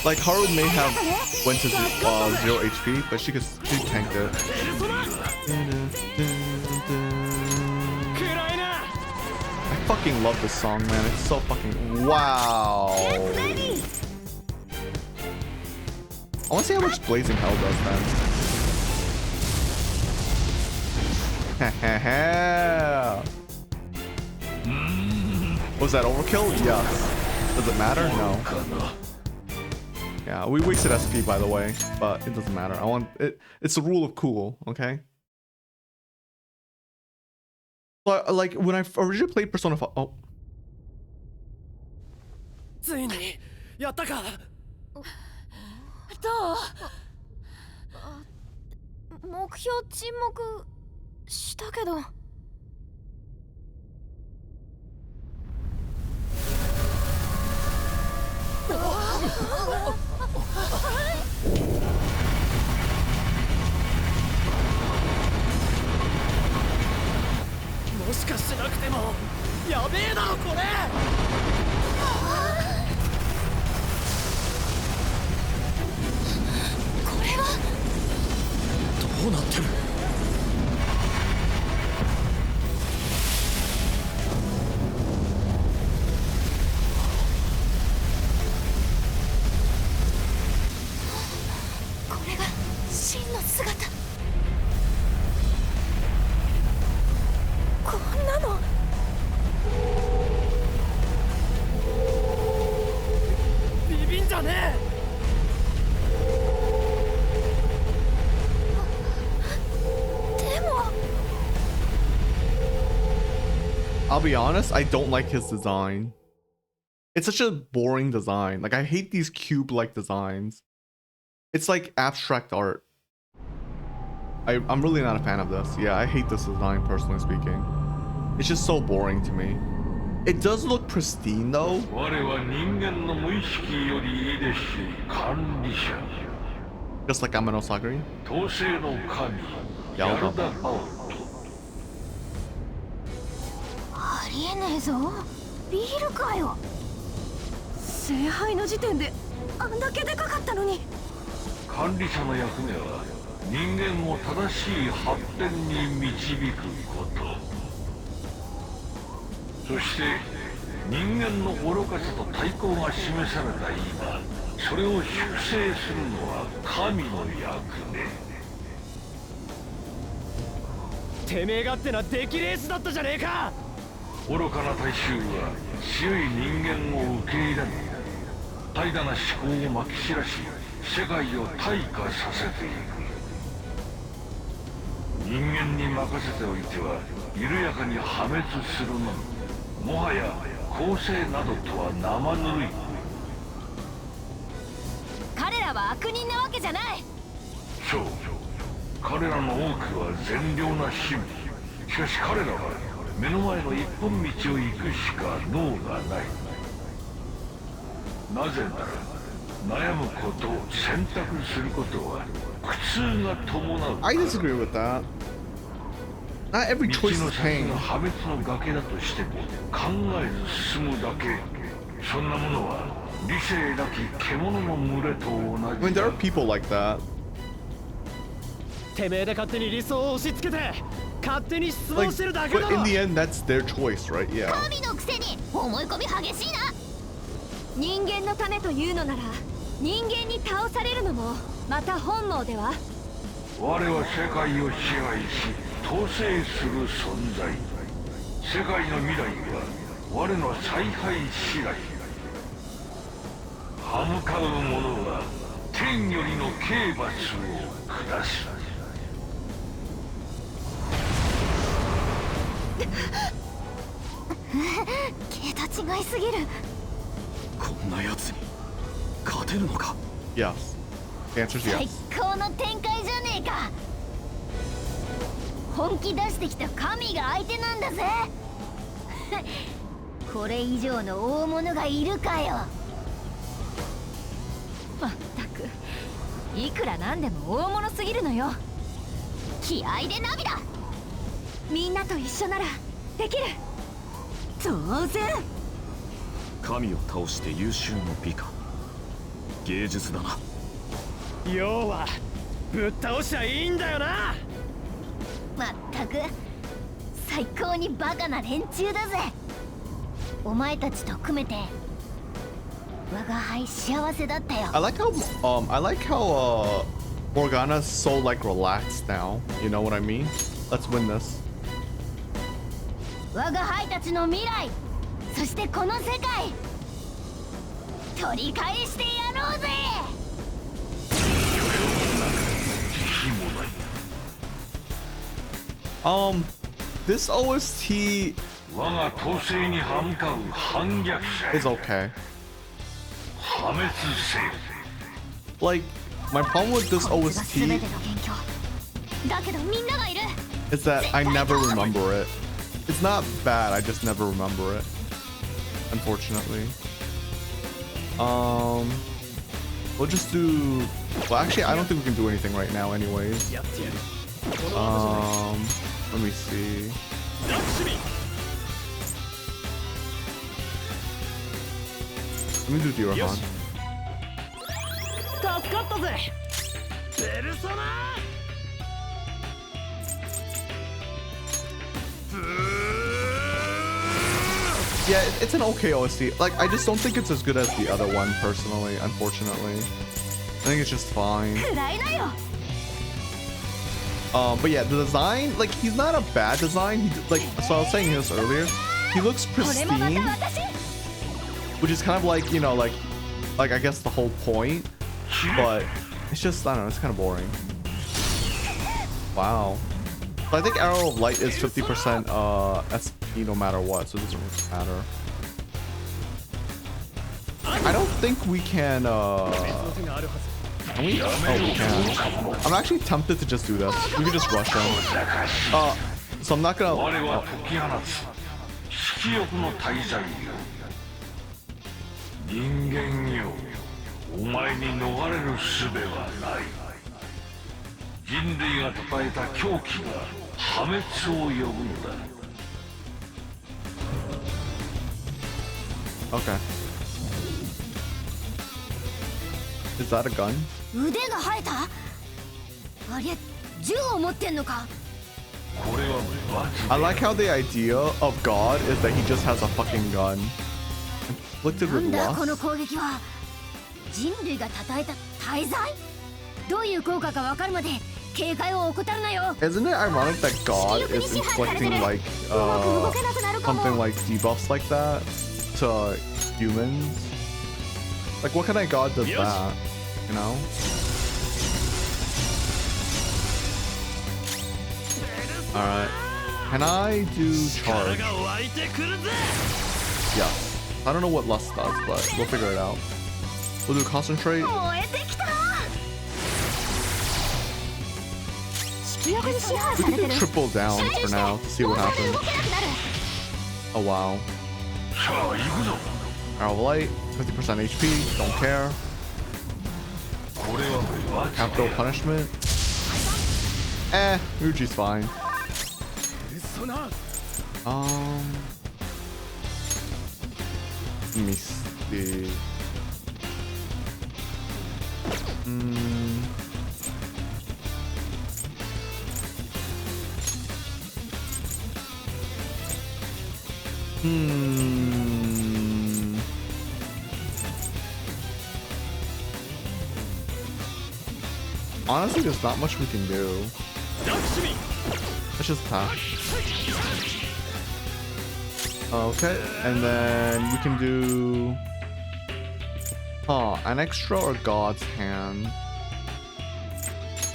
Like Haru may have went to 0 HP, but she tanked it. I fucking love this song, man. It's so fucking wow. I want to see how much Blazing Hell does then. Was that overkill? Yes. Does it matter? No. Yeah, we wasted SP by the way, but it doesn't matter. I want it. It's the rule of cool, okay? But like when I originally played Persona 5, oh. ついにやったか。どう？目標沈黙したけど。もしかしなくてもやべえだろこれ。これはどうなってる。これが真の姿。こんなのビビんじゃねえ。 I'll be honest, I don't like his design. It's such a boring design. Like I hate these cube-like designs. It's like abstract art. I'm really not a fan of this. Yeah, I hate this design personally speaking. It's just so boring to me. It does look pristine though. Just like Amano Sagari. Yaldabaoth. ありえねえぞ。ビールかよ。聖杯の時点であんだけでかかったのに。管理者の役目は人間を正しい発展に導くこと。そして人間の愚かさと対抗が示された今、それを粛清するのは神の役目。てめえがってな出来レースだったじゃねえか。 愚かな大衆は強い人間を受け入れない怠惰な思考をまき散らし世界を退化させていく人間に任せておいては緩やかに破滅するのみもはや公正などとは生ぬるい彼らは悪人なわけじゃない。そう彼らの多くは善良な市民しかし彼らは 目の前の一本道を行くしか能がない。なぜなら悩むことを選択することは苦痛が伴う。I disagree with that. Not every choice is 道の先 pain. が破滅の崖だとしても考えず進むだけ。そんなものは理性なき獣の群れと同 I じ mean, there だ are。people like that. てめえで勝手に理想を押し付けて勝手に質問 Like, してるだけ but だ in ろ。 the end, that's their choice, right? Yeah. 神のくせに思い込み激しいな。人間のためというのなら人間に倒されるのもまた本望では。我は世界を支配し統制する存在。世界の未来は我の采配次第。歯向かう者は天よりの刑罰を下す。桁違いすぎる。こんな奴に勝てるのか。 Yes. The answer is 最 yes. 高の展開じゃねえか。本気出してきた神が相手なんだぜ。これ以上の大物がいるかよ。まったくいくらなんでも大物すぎるのよ。気合で涙。みんなと一緒ならできる。当然。神を倒して優秀の美か。芸術だな。要はぶっ倒しゃいいんだよな。まったく最高にバカな連中だぜ。お前たちと組めて我が輩幸せだったよ。 I like how Morgana's so like relaxed now. You know what I mean? Let's win this. 我が輩たちの未来、そしてこの世界取り返してやろうぜ。This OST 我が統制に歯向かう反逆者 is okay. 破滅せよ。 Like, my problem with this こいつが全て OST の元凶だけどみんながいる。 is that I never remember it. It's not bad, I just never remember it. Unfortunately. We'll just do... Well, actually, I don't think we can do anything right now anyways. やってやる。 Let me see. ラクシミ Let me do Dirahan. 助かったぜ。ペルソナ Yeah, it's an okay OST. Like, I just don't think it's as good as the other one, personally, unfortunately. I think it's just fine. くらいなよ。 But yeah, the design, like, he's not a bad design. He, like, so I was saying this earlier. He looks これもまた pristine, 私。 which is kind of like, you know, like I guess the whole point. But it's just, I don't know, it's kind of boring. Wow. So I think Arrow of Light is 50% SP no matter what, so it doesn't really matter. I don't think we can, 手があるはず。 can we? Oh, we can. I'm actually tempted to just do this. We could just rush him. So I'm not 我 gonna... は解き放つ色欲の大罪よ。人間よ、お前に逃れる術はない。人類が抱えた狂気が破滅を呼ぶのだ。 Okay. Is that a gun? 腕が生えた。ありゃ銃を持ってんのか。 これは罰 I like how the idea of God is that he just has a fucking gun. Inflicted な with んだこの lust? 攻撃は。人類が叩いた大罪。どういう効果かわかるまで警戒を怠るなよ。 Isn't it ironic that God is inflicting like うまく動けなくなるかも。 something like debuffs like that to humans? Like what kind of God does that? You know? Alright. Can I do 力 charge? が湧いてくるぜ。 Yes. I don't know what lust does, but we'll figure it out. We'll do concentrate. 燃えてきた。色欲に支配 We さ can れて do る。 triple down for now to see what 動 happens. けなくなる。 Oh wow. さあ行くぞ。 Arrow of Light, 50% HP, don't care. これは罰 Capital Punishment. Ryuji's fine. ペルソナ Let me see. Honestly, there's not much we can do. ラクシミ Let's just attack. Okay, and then we can do... an extra or God's Hand?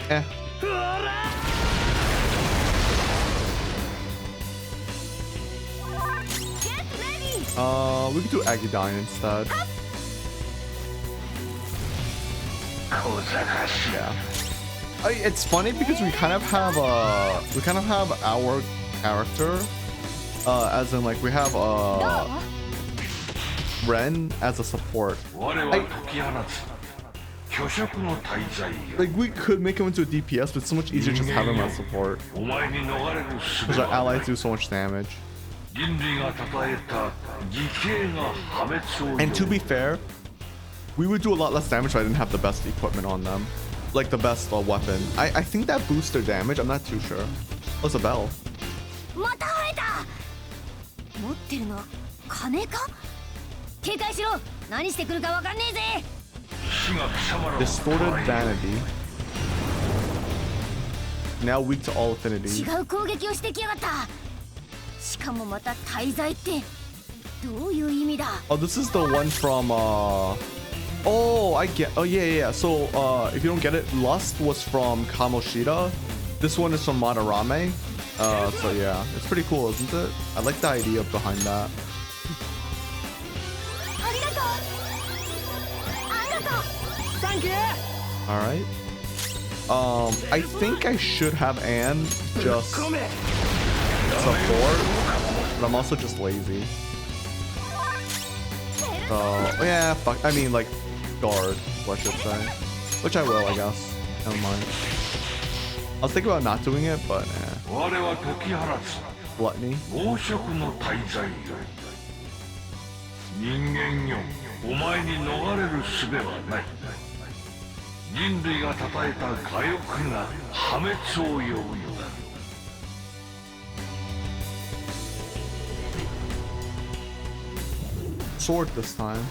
Eh. We could do Agadine instead. Yeah. It's funny because we kind of have our character, as in like we have Ren as a support. Like we could make him into a DPS, but it's so much easier just have him as support. Because our allies do so much damage. And to be fair, we would do a lot less damage if I didn't have the best equipment on them. Like the best weapon. I think that boosts their damage. I'm not too sure. Oh, it's a bell. Distorted vanity. Now weak to all affinity. Oh, this is the one from oh, I get. Oh, yeah. So, if you don't get it, Lust was from Kamoshida. This one is from Madarame. So yeah, it's pretty cool, isn't it? I like the idea behind that. Thank you. All right. I think I should have Anne just support, but I'm also just lazy. Yeah, fuck. I mean, like, guard, what I should say. Which I will, I guess. Never mind. I was thinking about not doing it, but Gluttony. Sword this time.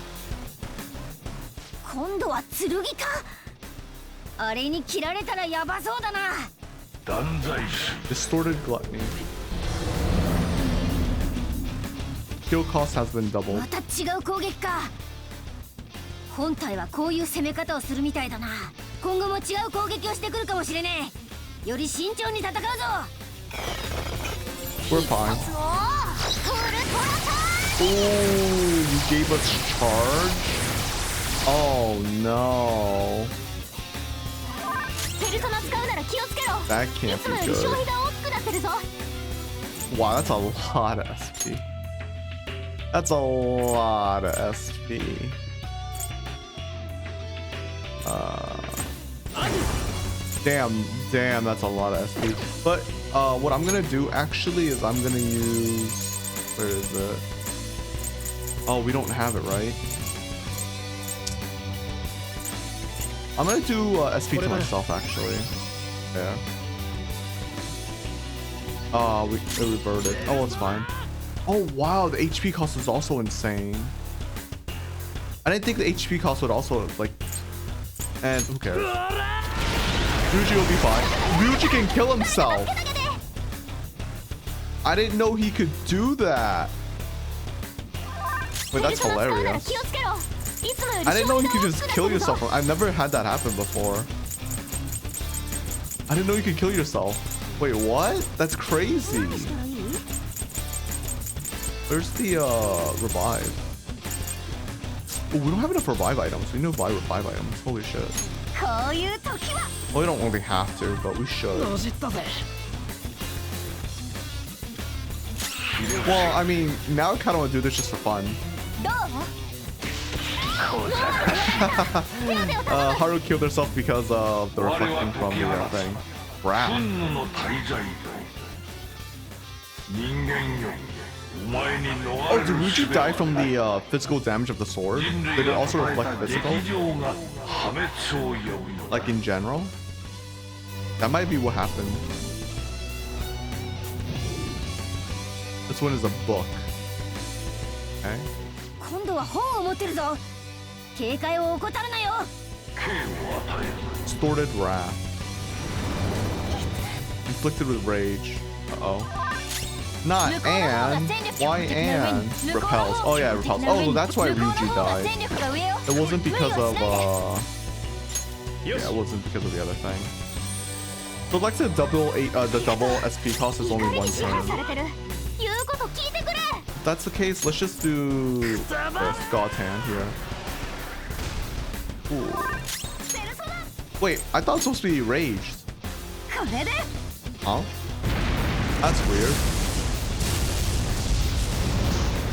Distorted Gluttony. Kill cost has been doubled. 本体はこういう攻め方をするみたいだな。今後も違う攻撃をしてくるかもしれねえ。より慎重に戦うぞ。We're fine. Oh, you gave us charge? Oh no. That can't be good. Wow, that's a lot of SP. That's a lot of SP. Damn, that's a lot of SP. But what I'm gonna do actually is I'm gonna use, where is it? Oh, we don't have it, right? I'm gonna do SP to myself actually. Yeah. Oh, it reverted. Oh, it's fine. Oh wow, the HP cost is also insane. I didn't think the HP cost would also like. And who cares? Ryuji will be fine. Ryuji can kill himself. I didn't know he could do that. Wait, that's hilarious. I didn't know you could just kill yourself. I've never had that happen before. I didn't know you could kill yourself. Wait, what? That's crazy. Where's the revive? Oh, we don't have enough revive items. We need to buy revive items. Holy shit. Well, we don't really have to, but we should. Well, I mean, now I kind of want to do this just for fun. Haru killed herself because of the reflecting from the thing. Crap. Oh, did Ryuji die from the physical damage of the sword? Did it also reflect physical? Like in general? That might be what happened. This one is a book. Okay. Distorted wrath. Inflicted with rage. Uh-oh. Not Anne. Why Anne? Repels. Oh yeah, repels. Oh, that's why Ryuji died. It wasn't because of yeah, it wasn't because of the other thing. So like the double SP cost is only one turn. If that's the case, let's just do this God's Hand here. Ooh. Wait, I thought it was supposed to be raged. Huh? That's weird.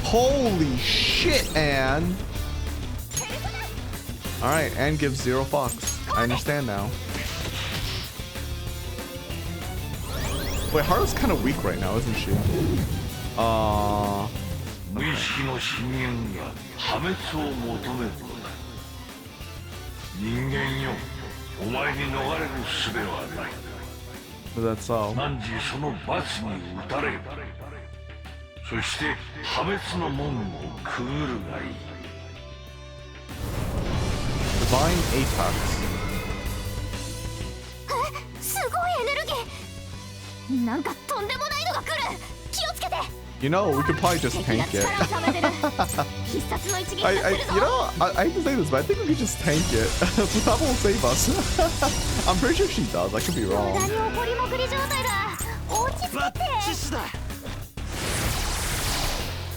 Holy shit, Anne. Alright, Anne gives 0 fucks. I understand now. Wait, Haru's kind of weak right now, isn't she? 無意識の深淵が破滅を求めるのだ。人間よ、お前に逃れる術はない。 That's so. 汝その罰に打たれよ。そして破滅の門をくぐるがいい。 Divine Apex. すごいエネルギー。なんかとんでもないのが来る。気をつけて。 You know, we could probably just tank it. You know, I hate to say this, but I think we could just tank it. Futaba will save us. I'm pretty sure she does. I could be wrong.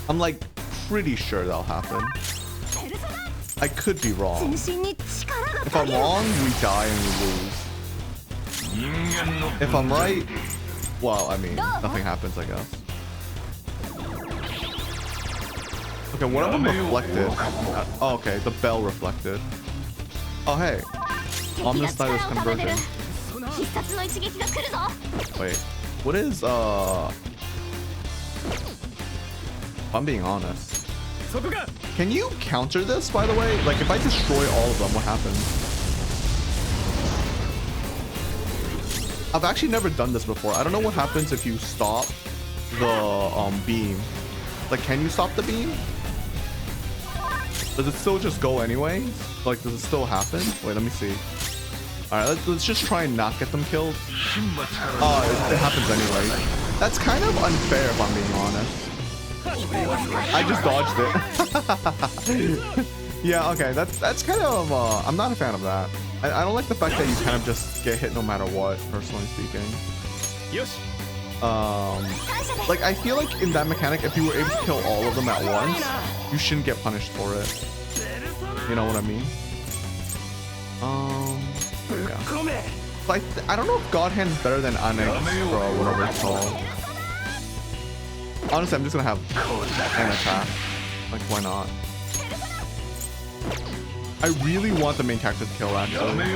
I'm like pretty sure that'll happen. I could be wrong. If I'm wrong, we die and we lose. If I'm right, well, I mean, nothing happens, I guess. Okay, one of them reflected. Oh, okay, the bell reflected. Oh, hey. Ominous Snyder's conversion. Wait, what is, if I'm being honest. Can you counter this, by the way? Like, if I destroy all of them, what happens? I've actually never done this before. I don't know what happens if you stop the beam. Like, can you stop the beam? Does it still just go anyway? Like, does it still happen? Wait, let me see. Alright, let's just try and not get them killed. Oh, it happens anyway. That's kind of unfair if I'm being honest. I just dodged it. Yeah, okay, that's kind of, I'm not a fan of that. I don't like the fact that you kind of just get hit no matter what, personally speaking. Like, I feel like in that mechanic, if you were able to kill all of them at once, you shouldn't get punished for it. You know what I mean? Yeah. So I don't know if God Hand is better than Onyx or whatever it's called. Honestly, I'm just gonna have an attack. Like, why not? I really want the main character to kill, actually.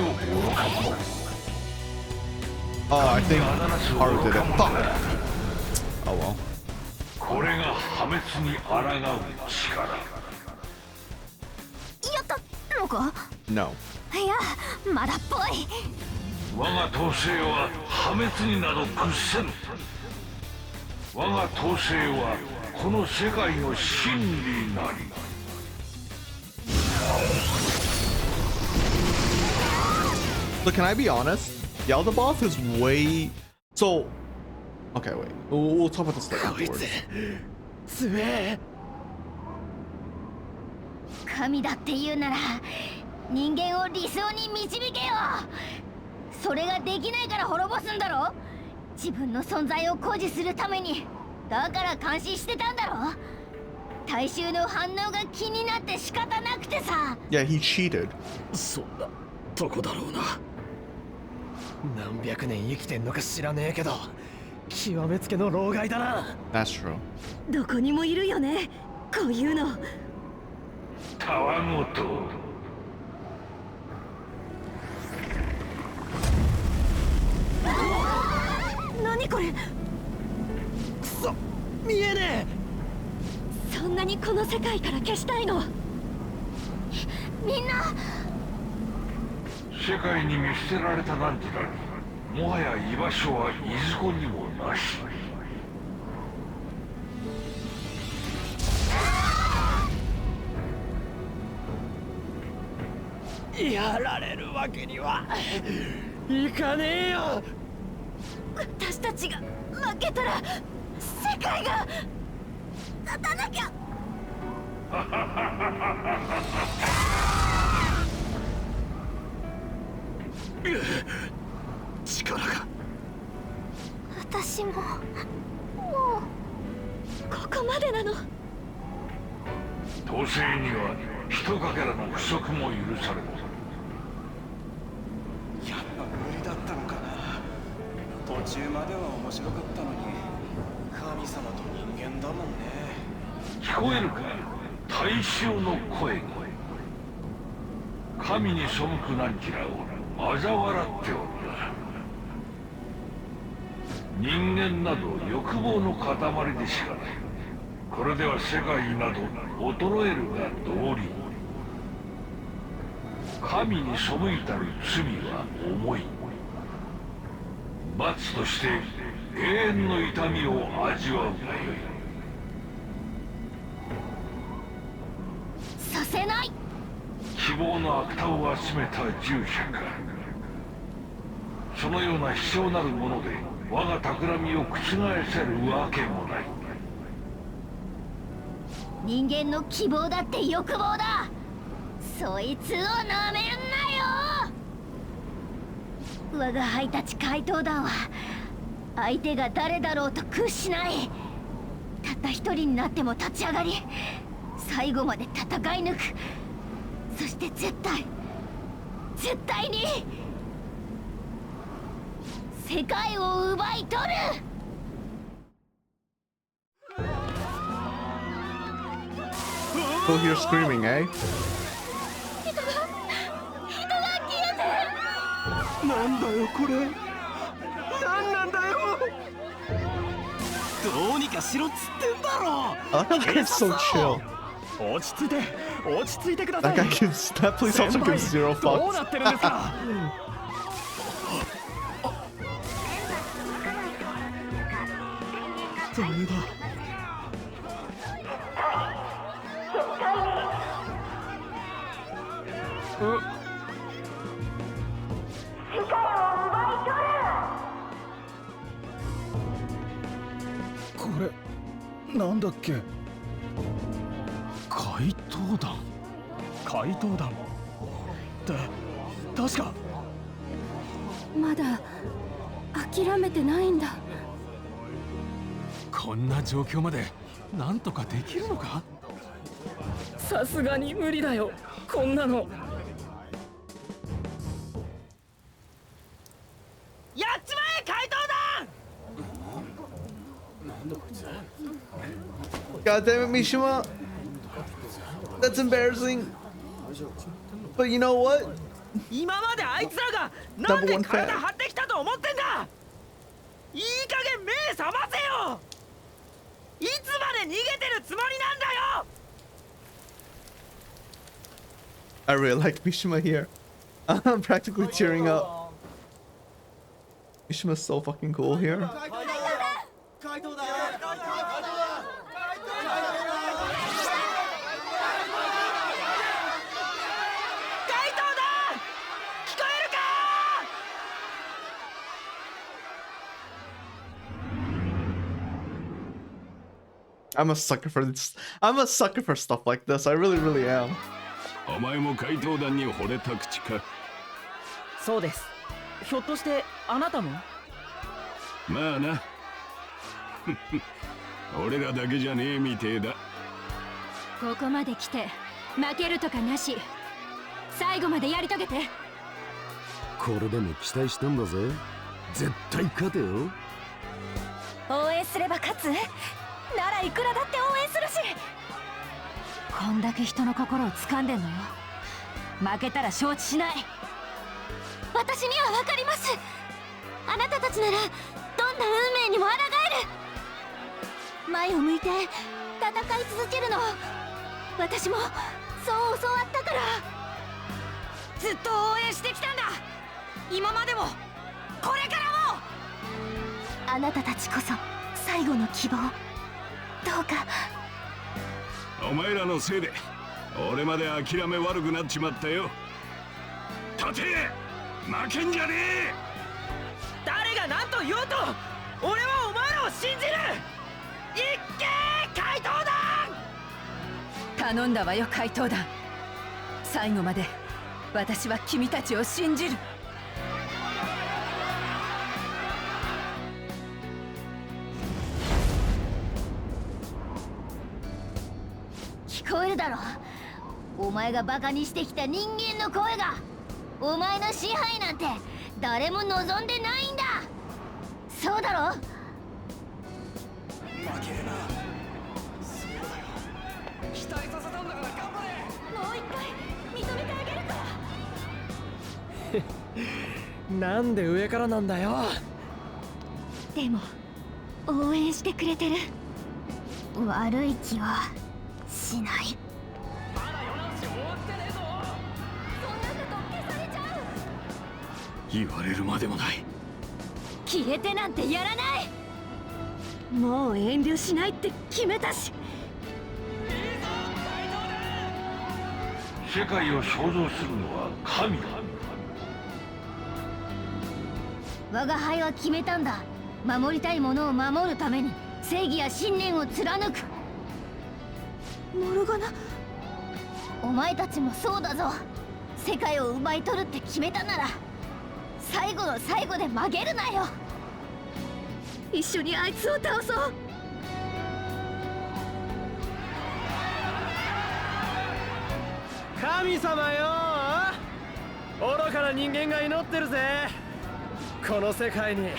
Oh, I think Haru did it. Fuck! Oh well. No. まだっぽい。我が統制は破滅になど屈せぬ。我が統制はこの世界の真理なり。So can I be honest? Yaldabaoth is way... So... Okay, wait. We'll talk about this afterwards. 神だって言うなら人間を理想に導けよ。それができないから滅ぼすんだろ。自分の存在を誇示するために。だから監視してたんだろ。大衆の反応が気になって仕方なくてさ。Yeah, he cheated. そんなとこだろうな。何百年生きてんのか知らねえけど、極めつけの老害だな。That's true. どこにもいるよね、こういうの。たわごと。何これ。くそ、見えねえ。そんなにこの世界から消したいの。みんな。世界に見捨てられたなんてだに、もはや居場所はいずこにもなし。やられるわけにはいかねえよ。私たちが負けたら世界が立たなきゃ。力が。私ももうここまでなの。統制には一かけらの不足も許される。やっぱ無理だったのかな。途中までは面白かったのに、神様と人間だもんね。聞こえるか、大衆の声が。神に背く汝らを嘲笑っておる。人間など欲望の塊でしかない。これでは世界など衰えるが道理。神に背いたる罪は重い。罰として永遠の痛みを味わうがよい。させない。希望の悪態を集めた従者か。そのような卑怯なるもので我が企みを覆せるわけもない。人間の希望だって欲望だ。そいつをなめんなよ。我が輩たち怪盗団は相手が誰だろうと屈しない。たった一人になっても立ち上がり、最後まで戦い抜く。そして絶対に世界を奪い取る。Go here screaming, eh? なんだよこれ。なんなんだよ。どうにかしろっつってんだろ。 I like that guy's so chill. 落ち着いてくださ That い。 guy gives, that police officer gives zero どう fucks. なってるんですか。ダメだ。これなんだっけ。怪盗団って確か。まだ諦めてないんだ。こんな状況までなんとかできるのか。さすがに無理だよこんなの。やっちまえ怪盗団。 God damn it, Mishima. That's embarrassing. But you know what? 今まであいつらがなん Number で one 体 fan. 張ってきたと思ってんだ。いい加減目覚ませよ。いつまで逃げてるつもりなんだよ。 I really like Mishima here. I'm practically tearing up. Mishima's so fucking cool here. 怪盗団聞こえるか。 I'm a sucker for this. I'm a sucker for stuff like this. I really, really am. お前も怪盗団に惚れた口か。そうです。ひょっとしてあなたも。まあな。俺らだけじゃねえみてえだ。ここまで来て負けるとかなし。最後までやり遂げて。これでも期待したんだぜ。絶対勝てよ。応援すれば勝つならいくらだって応援するし。こんだけ人の心を掴んでんのよ。負けたら承知しない。私には分かります。あなたたちならどんな運命にも抗える。前を向いて戦い続けるの。私もそう教わったから。ずっと応援してきたんだ。今までもこれからも。あなたたちこそ最後の希望。どうか。お前らのせいで俺まで諦め悪くなっちまったよ。立て、負けんじゃねえ。誰が何と言おうと俺はお前らを信じる。いっけ怪盗団。頼んだわよ怪盗団。最後まで私は君たちを信じる。聞こえるだろ。お前がバカにしてきた人間の声が。お前の支配なんて誰も望んでないんだ。そうだろ。負けるな。そうだよ。期待させたんだから頑張れ。もう一回認めてあげるから。なんで上からなんだよ。でも応援してくれてる。悪い気はしない。まだ世直し終わってねえぞ。そんなんだと消されちゃ言われるまでもない。う。消えてなんてやらない。もう遠慮しないって決めたし。世界を創造するのは神だ。我が輩は決めたんだ。守りたいものを守るために正義や信念を貫く。モルガナ、お前たちもそうだぞ。世界を奪い取るって決めたなら最後の最後で曲げるなよ。一緒にあいつを倒そう。神様よ、愚かな人間が祈ってるぜ。この世界に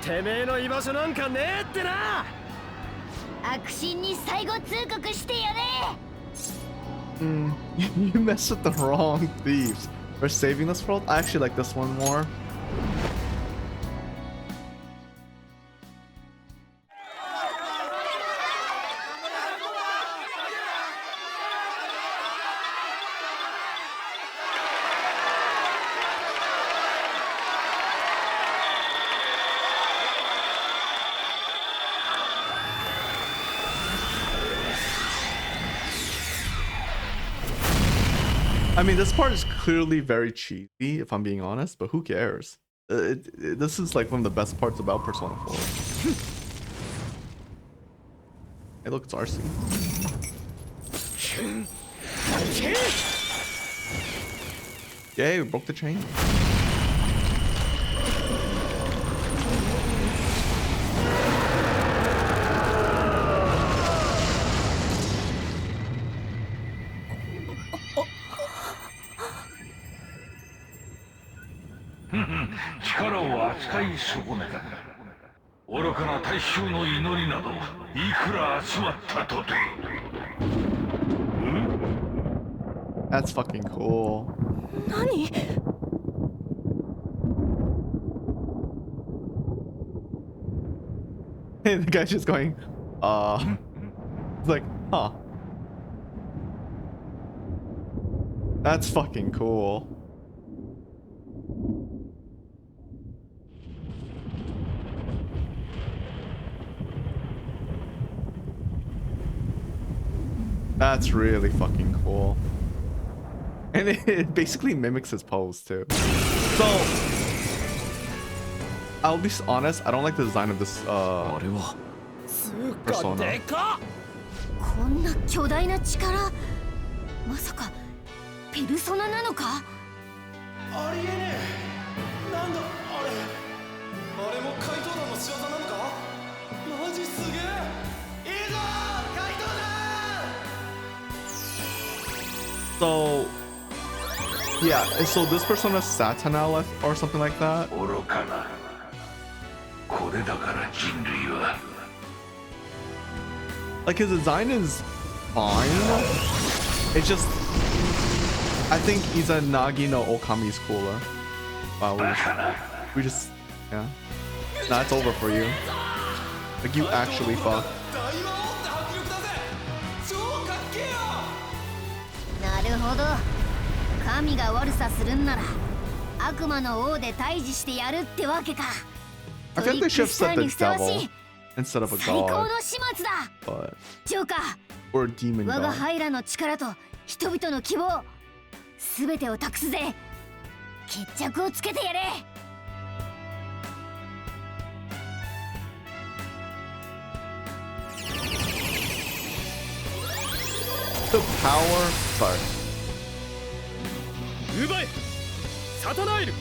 てめえの居場所なんかねえってな。悪心に最後通告してやれ。You messed with the wrong thieves. We're saving this world. I actually like this one more. I mean, this part is clearly very cheesy, if I'm being honest, but who cares? This is like one of the best parts about Persona 4. Hey, look, it's RC. Yay, we broke the chain. That's fucking cool. 何？ Hey, the guy's just going, it's like, huh. That's fucking cool. That's really fucking cool. And it basically mimics his pose too. So, I'll be honest, I don't like the design of this persona. こんな巨大な力、まさかペルソナなのか？ありえねえ。なんだあれ。あれも怪盗団の仕業なのか。マジすげえ。いいぞ怪盗団。 So, yeah, so this persona is Satana or something like that. Like his design is fine. It's just, I think Izanagi no Okami is cooler. Wow, we just, yeah. Nah, it's over for you. Like you actually fucked. なるほど。神が悪さするんなら悪魔の王で退治してやるってわけか。 I feel like they should have said the devil instead of a 最高の god. 始末だ。 But ジョーカー、 or a demon 我が god. ハイラの力と人々の希望、すべてを託すぜ。決着をつけてやれ。The power. Sorry. 奪え、サタナイル。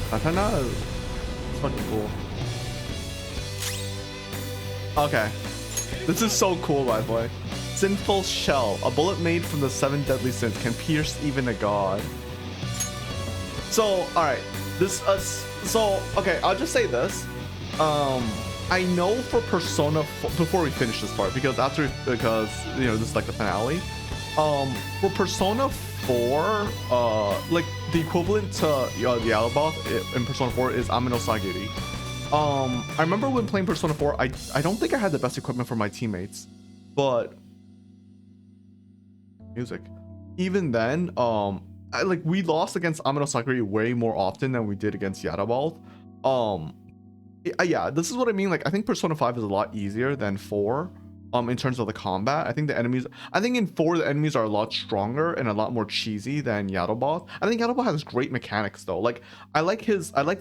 Katana is fucking cool. Okay. This is so cool, by the way. Sinful Shell. A bullet made from the 7 deadly sins can pierce even a god. So, alright. This, so, okay, I'll just say this. I know for Persona before we finish this part, because you know, this is like the finale. For Persona 4, like the equivalent to the Yaldabaoth in Persona 4 is Amino Sagiri. I remember when playing Persona 4, I don't think I had the best equipment for my teammates, but music. Even then, we lost against Amino Sagiri way more often than we did against Yaldabaoth. Yeah, this is what I mean. Like, I think Persona 5 is a lot easier than 4. In terms of the combat, I think in 4 the enemies are a lot stronger and a lot more cheesy than Yaldabaoth. I think Yaldabaoth has great mechanics though. Like, I like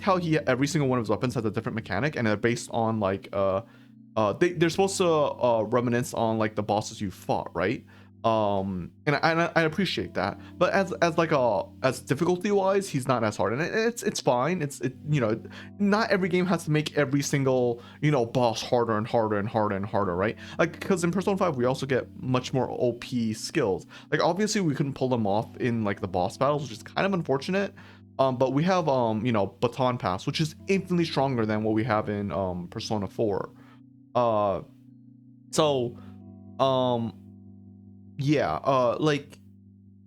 how every single one of his weapons has a different mechanic, and they're based on like they're supposed to reminisce on like the bosses you fought, right? And I appreciate that, but as difficulty wise, he's not as hard, and it's fine. You know, not every game has to make every single, you know, boss harder and harder and harder and harder, right? Like, because in Persona 5 we also get much more OP skills. Like, obviously we couldn't pull them off in like the boss battles, which is kind of unfortunate. But we have you know, Baton Pass, which is infinitely stronger than what we have in Persona 4. So yeah, like,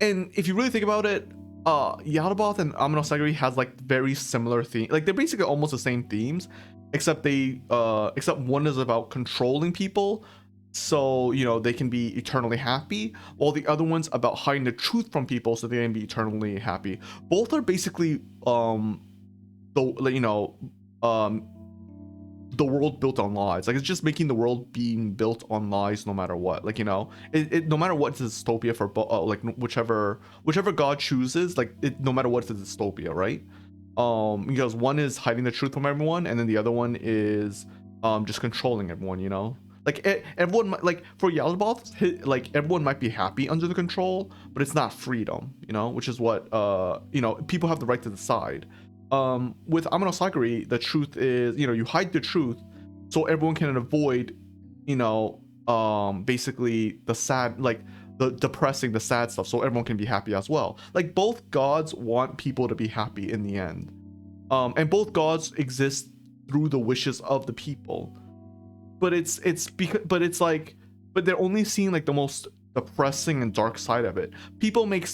and if you really think about it, Yaldabaoth and Amino Sagiri has like very similar themes. Like, they're basically almost the same themes, except one is about controlling people, so you know they can be eternally happy, while the other one's about hiding the truth from people so they can be eternally happy. Both are basically the world built on lies. Like, it's just making the world being built on lies no matter what. Like, you know, no matter what, it's a dystopia for like whichever god chooses. Like, no matter what, it's a dystopia, right? Because one is hiding the truth from everyone, and then the other one is just controlling everyone, you know. Like, everyone, like, for Yaldabaoth, like, everyone might be happy under the control, but it's not freedom, you know, which is what you know, people have the right to decide. With Amino Sagiri, the truth is, you know, you hide the truth so everyone can avoid, you know, basically the sad, like the depressing, the sad stuff, so everyone can be happy as well. Like, both gods want people to be happy in the end, and both gods exist through the wishes of the people. But but they're only seeing like the most depressing and dark side of it. People make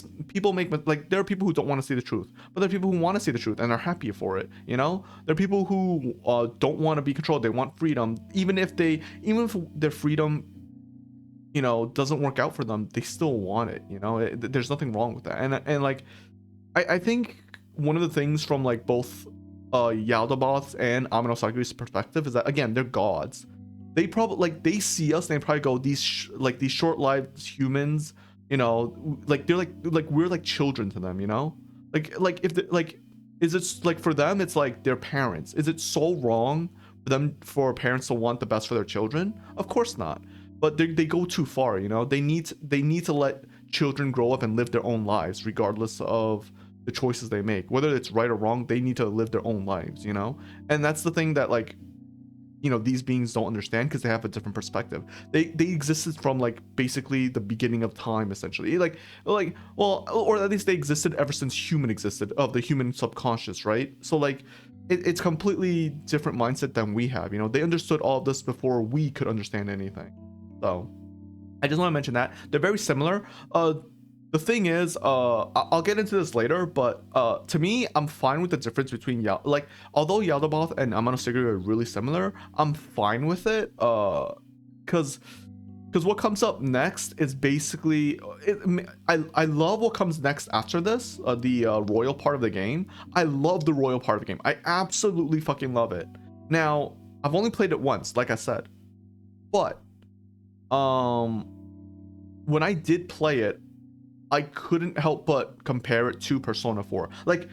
like, there are people who don't want to see the truth, but there are people who want to see the truth and are happy for it, you know. There are people who don't want to be controlled. They want freedom, even if their freedom, you know, doesn't work out for them, they still want it, you know. There's nothing wrong with that. And like, I think one of the things from like both Yaldabaoth's and Amino Sagiri's perspective is that, again, they're gods. They probably, like, they see us and they probably go, these short-lived humans, you know, like, they're like we're like children to them, you know. Like if like, is it like, for them it's like their parents? Is it so wrong for parents to want the best for their children? Of course not. But they go too far, you know. They need to let children grow up and live their own lives regardless of the choices they make, whether it's right or wrong. They need to live their own lives, you know. And that's the thing that, like, you know, these beings don't understand, because they have a different perspective. They existed from like basically the beginning of time, essentially. Like well, or at least they existed ever since human existed, of the human subconscious, right? So like, it's completely different mindset than we have, you know. They understood all of this before we could understand anything. So I just want to mention that they're very similar. The thing is, I'll get into this later, but to me, I'm fine with the difference between although Yaldabaoth and Amano Sagiri are really similar, I'm fine with it, because what comes up next is basically, I love what comes next after this, the royal part of the game. I love the royal part of the game. I absolutely fucking love it. Now, I've only played it once, like I said, but when I did play it, I couldn't help but compare it to Persona 4. Like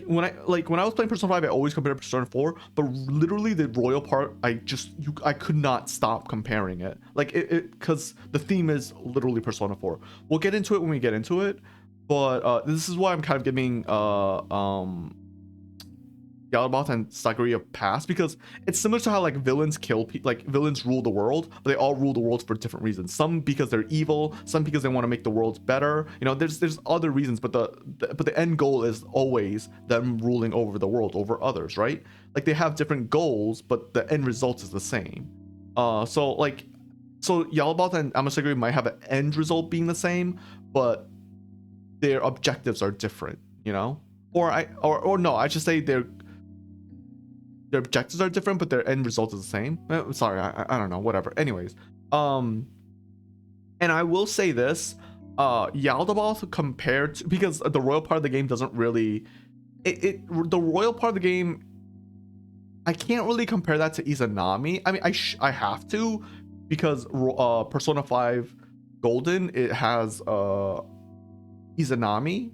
when I was playing Persona 5, I always compared it to Persona 4, but literally the royal part, I could not stop comparing it. Like, because the theme is literally Persona 4. We'll get into it when we get into it, but this is why I'm kind of giving Yaldabaoth and Sakurai pass, because it's similar to how like villains like villains rule the world, but they all rule the world for different reasons. Some because they're evil, some because they want to make the world better. You know, there's other reasons, but the end goal is always them ruling over the world over others, right? Like they have different goals, but the end result is the same. So Yaldabaoth and Amasaguri might have an end result being the same, but their objectives are different, you know? Or no, I should say their objectives are different, but their end result is the same. Sorry, I don't know, whatever. Anyways, and I will say this, Yaldabaoth compared to, because the royal part of the game doesn't really, the royal part of the game, I can't really compare that to Izanami. I mean, I have to, because Persona 5 Golden, it has Izanami,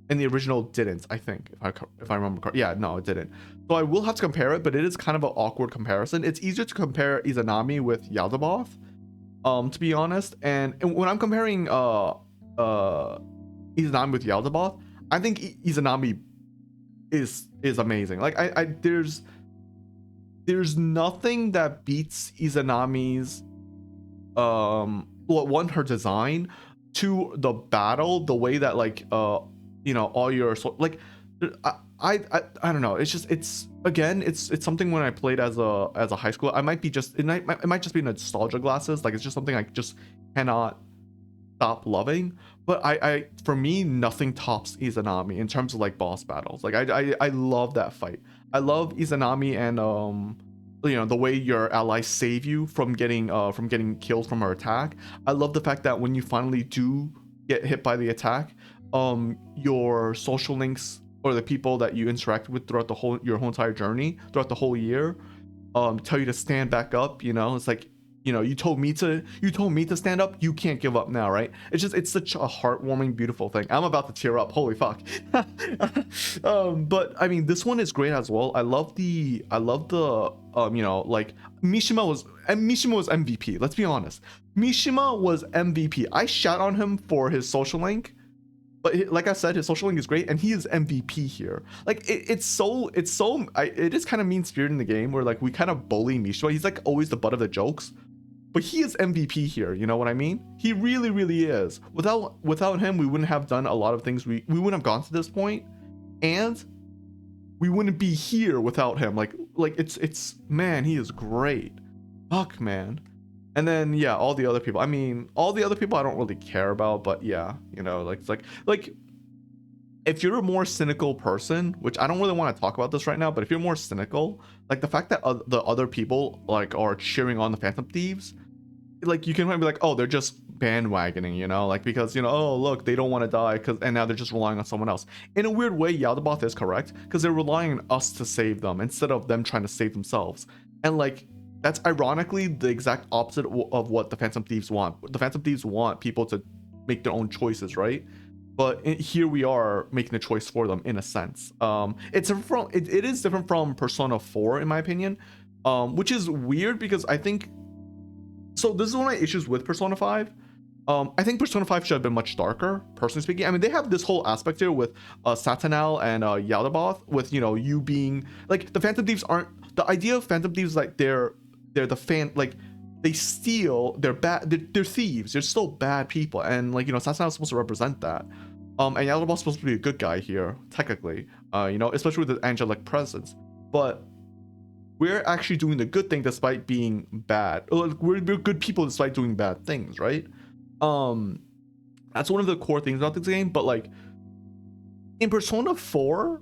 and the original didn't, I think, if I remember correctly. Yeah, no, it didn't. So I will have to compare it, but it is kind of an awkward comparison. It's easier to compare Izanami with Yaldabaoth, to be honest. And when I'm comparing Izanami with Yaldabaoth, I think Izanami is amazing. Like there's nothing that beats Izanami's one, her design, two, the battle, the way that like you know, all your like I don't know, it's just, it's something when I played as a high school, I might be just, it might just be nostalgia glasses, like it's just something I just cannot stop loving. But I for me, nothing tops Izanami in terms of like boss battles. Like I love that fight. I love Izanami, and you know, the way your allies save you from getting killed from her attack. I love the fact that when you finally do get hit by the attack, your social links, or the people that you interact with throughout your whole entire journey, throughout the whole year, tell you to stand back up. You know, it's like, you know, you told me to stand up, you can't give up now, right? It's such a heartwarming, beautiful thing. I'm about to tear up, holy fuck. But I mean, this one is great as well. I love the you know, like Mishima was MVP. Let's be honest, Mishima was MVP. I shout on him for his social link, but like I said, his social link is great, and he is MVP here. Like it is kind of mean-spirited in the game, where like we kind of bully Mishima. He's like always the butt of the jokes, but he is MVP here. You know what I mean? He really, really is. Without him, we wouldn't have done a lot of things. We wouldn't have gone to this point, and we wouldn't be here without him. Like it's man, he is great. Fuck, man. And then yeah, all the other people. I mean, all the other people I don't really care about, but yeah, you know, like it's like if you're a more cynical person, which I don't really want to talk about this right now, but if you're more cynical, like the fact that the other people like are cheering on the Phantom Thieves, like you can be like, oh, they're just bandwagoning, you know, like because, you know, oh look, they don't want to die, and now they're just relying on someone else. In a weird way, Yaldabaoth is correct, because they're relying on us to save them instead of them trying to save themselves. And like, that's ironically the exact opposite of what the Phantom Thieves want. The Phantom Thieves want people to make their own choices, right? But here we are making a choice for them, in a sense. It is different from Persona 4, in my opinion, which is weird, because I think, so this is one of my issues with Persona 5. I think Persona 5 should have been much darker, personally speaking. I mean, they have this whole aspect here with Satanel and Yaldabaoth, with, you know, you being like, the Phantom Thieves aren't, the idea of Phantom Thieves, like they're the fan, like they steal, they're bad, they're thieves, they're still bad people, and like, you know, Satanel is supposed to represent that. And Yaldabaoth's supposed to be a good guy here, technically, you know, especially with the angelic presence. But we're actually doing the good thing despite being bad. We're good people despite doing bad things, right? That's one of the core things about this game. But like in Persona 4,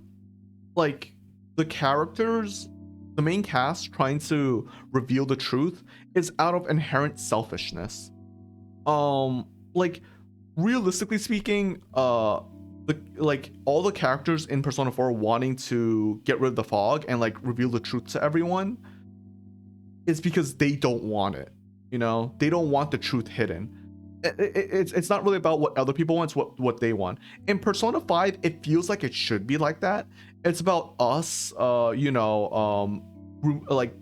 like the characters, the main cast trying to reveal the truth is out of inherent selfishness. Like realistically speaking, like all the characters in Persona 4 wanting to get rid of the fog and like reveal the truth to everyone is because they don't want it. You know, they don't want the truth hidden. It's not really about what other people want, it's what they want. In Persona 5, it feels like it should be like that. It's about us, you know, like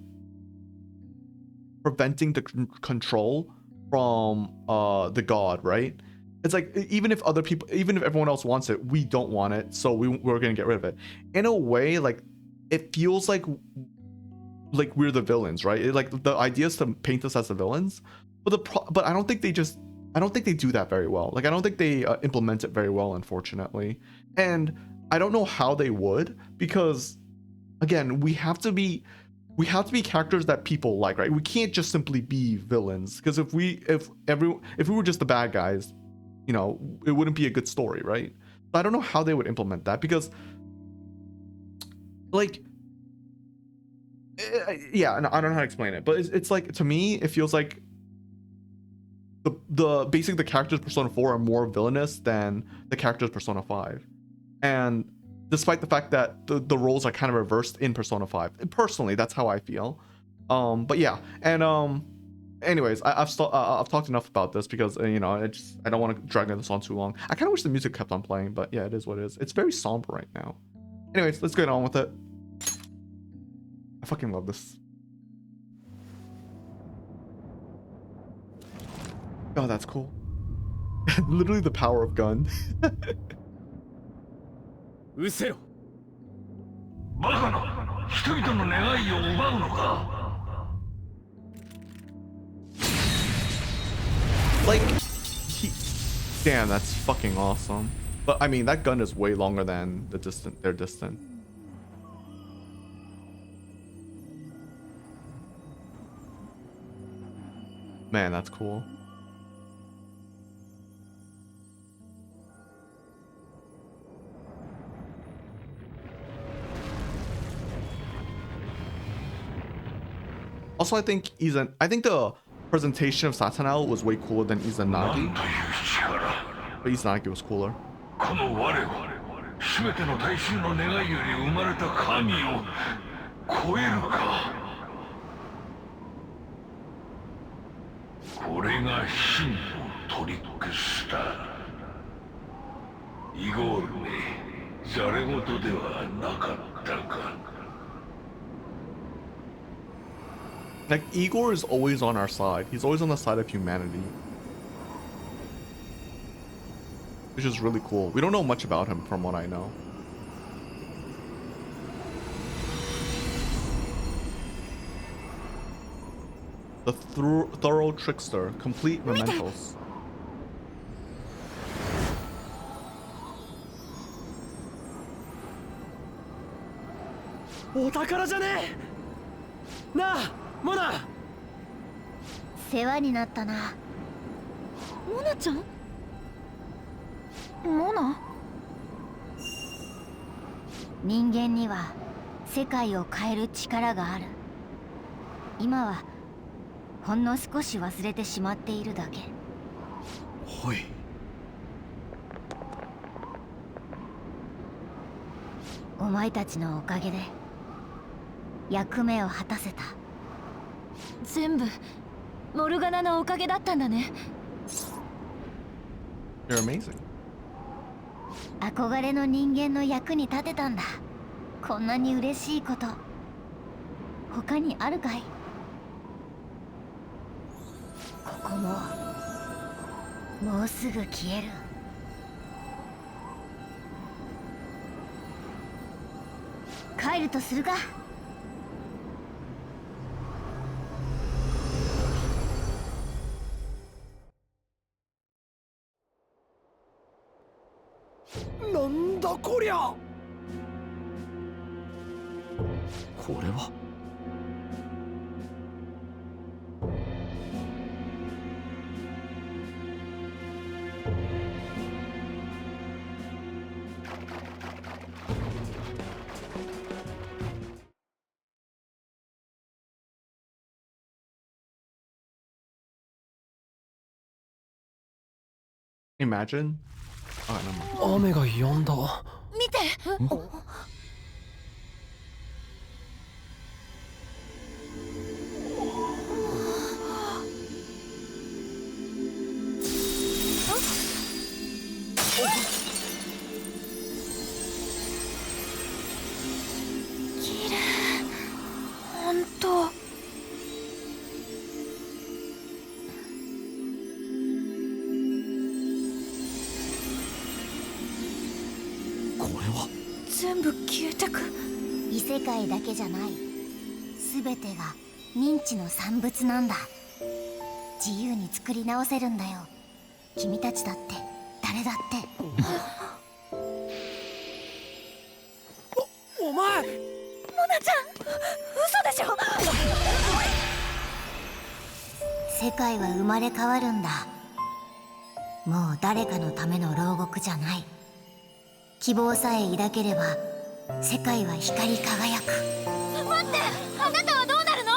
preventing the control from the god, right? It's like, even if everyone else wants it, we don't want it, so we're gonna get rid of it. In a way, like it feels like we're the villains, right? Like the idea is to paint us as the villains, but I don't think they do that very well. Like I don't think they implement it very well, unfortunately. And I don't know how they would, because again, we have to be characters that people like, right? We can't just simply be villains, because if we were just the bad guys, you know, it wouldn't be a good story, right? But I don't know how they would implement that, because like yeah, no, I don't know how to explain it, but it's like, to me it feels like the characters Persona 4 are more villainous than the characters Persona 5. And despite the fact that the roles are kind of reversed in Persona 5, and personally that's how I feel. But yeah, and anyways, I've talked enough about this, because you know, I don't want to drag this on too long. I kind of wish the music kept on playing, but yeah, it is what it is. It's very somber right now. Anyways, let's get on with it. I fucking love this. Oh, that's cool. Literally the power of gun. 失せろ。バカな、人々の願いを奪うのか。Like, damn, that's fucking awesome. But I mean, that gun is way longer than their distant. Man, that's cool. Also, I think the presentation of Satanel was way cooler than Izanagi. But Izanagi was cooler. この我は全ての大衆の願いより生まれた神を超えるか。これが真のトリックスター。イゴールめ、ざれ言ではなかったか。 Like, Igor is always on our side. He's always on the side of humanity. Which is really cool. We don't know much about him from what I know. The thorough trickster, complete mementos. お宝じゃねえ。なあ、モナ。世話になったな。モナちゃん？モナ？人間には世界を変える力がある。今はほんの少し忘れてしまっているだけ。はい。お前たちのおかげで役目を果たせた。全部モルガナのおかげだったんだね。You're amazing. 憧れの人間の役に立てたんだ。こんなに嬉しいこと他にあるかい？ここももうすぐ消える。帰るとするか。なんだこりゃ。これは。Imagine. Oh, no more. 雨が止んだ。見て。綺麗。本当。全部消えてく。遺世界だけじゃない。全てが認知の産物なんだ。自由に作り直せるんだよ。君たちだって誰だって。お前。モナちゃん、嘘でしょ。世界は生まれ変わるんだ。もう誰かのための牢獄じゃない。希望さえ抱ければ世界は光り輝く。待って、あなたはどうなるの？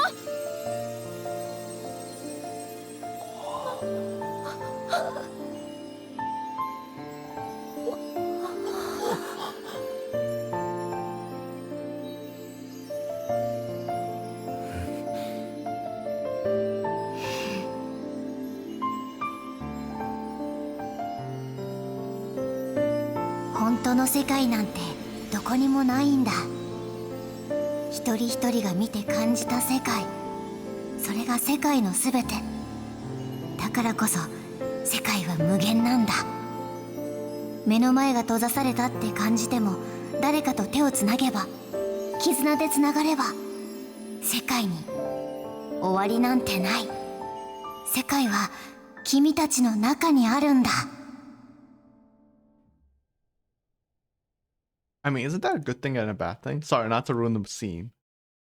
本当の世界なんてどこにもないんだ。一人一人が見て感じた世界、それが世界のすべてだからこそ世界は無限なんだ。目の前が閉ざされたって感じても、誰かと手をつなげば、絆でつながれば、世界に終わりなんてない。世界は君たちの中にあるんだ。I mean, isn't that a good thing and a bad thing? Sorry, not to ruin the scene.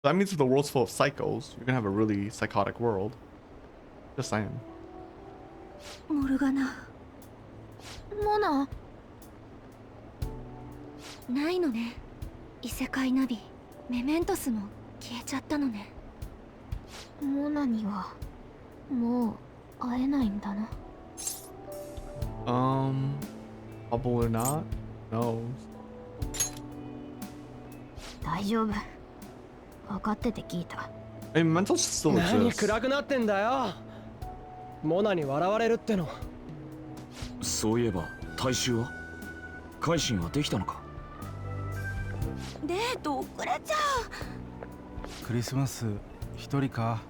That means if the world's full of psychos, you're gonna have a really psychotic world. Just saying. モルガナ、モナ。ないのね。異世界ナビ、メメントスも消えちゃったのね。モナにはもう会えないんだな。Probably not. No. 大丈夫。分かってて聞いた。I mean, mental still 何 exists. 暗くなってんだよ。モナに笑われるっての。そういえば大衆は改心はできたのか。デート遅れちゃクリスマス一人か。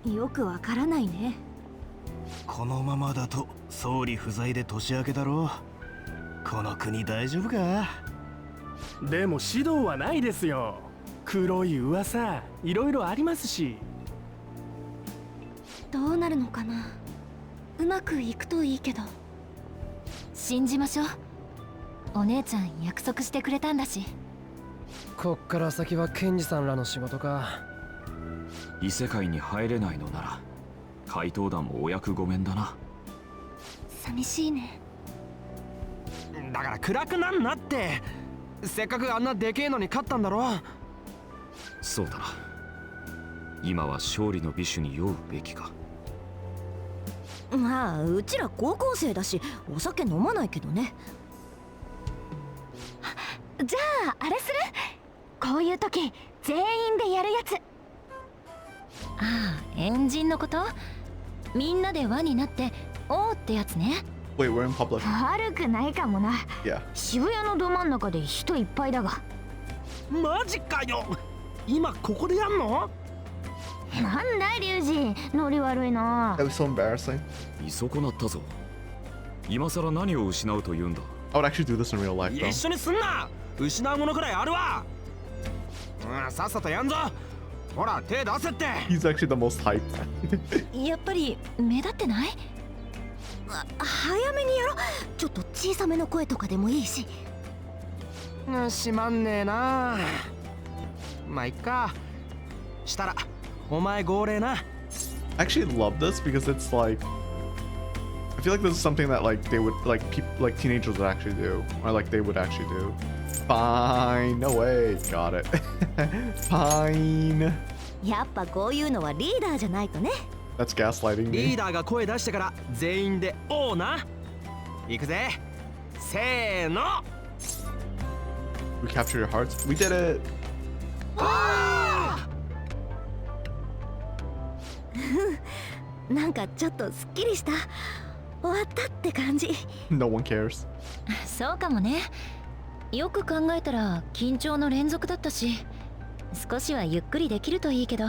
う。よくわからないね。このままだと総理不在で年明けだろう。この国大丈夫か。でも指導はないですよ。黒い噂いろいろありますし。どうなるのかな。うまくいくといいけど。信じましょう。お姉ちゃん約束してくれたんだし。こっから先はケンジさんらの仕事か。異世界に入れないのなら怪盗団もお役御免だな。寂しいね。だから暗くなんなって。せっかくあんなでけえのに勝ったんだろ。そうだな。今は勝利の美酒に酔うべきか。まあうちら高校生だしお酒飲まないけどね。じゃああれする？こういう時全員でやるやつ。ああ、エンジンのこと？みんなで輪になっておーってやつね。Wait, we're in public. 悪くないかもな。Yeah. 渋谷のど真ん中で人いっぱいだが。マジかよ。今ここでやんの？なんだいリュウジ、ノリ悪いな。 That was so embarrassing. 見損なったぞ。今さら何を失うと言うんだ。I would actually do this in real life 一 though. 緒にすんな。失うものくらいあるわ。さっさとやんぞ。ほら手出せって。 He's actually the most hyped. やっぱり目立ってない？早めにやろ。ちょっと小さめの声とかでもいいし。しまんねえな。まあいっか。したらお前号令な。I actually love this because it's like I feel like this is something that like they would like people like teenagers would actually do or like they would actually do. Fine, no way, got it. Fine. やっぱこういうのはリーダーじゃないとね。That's gaslighting リー me. ダーが声出してから全員でおうな。行くぜ。せーの。 We capture your hearts. We did it. なんかちょっとすっきりした。終わったって感じ。No one cares. そうかもね。よく考えたら緊張の連続だったし、少しはゆっくりできるといいけど。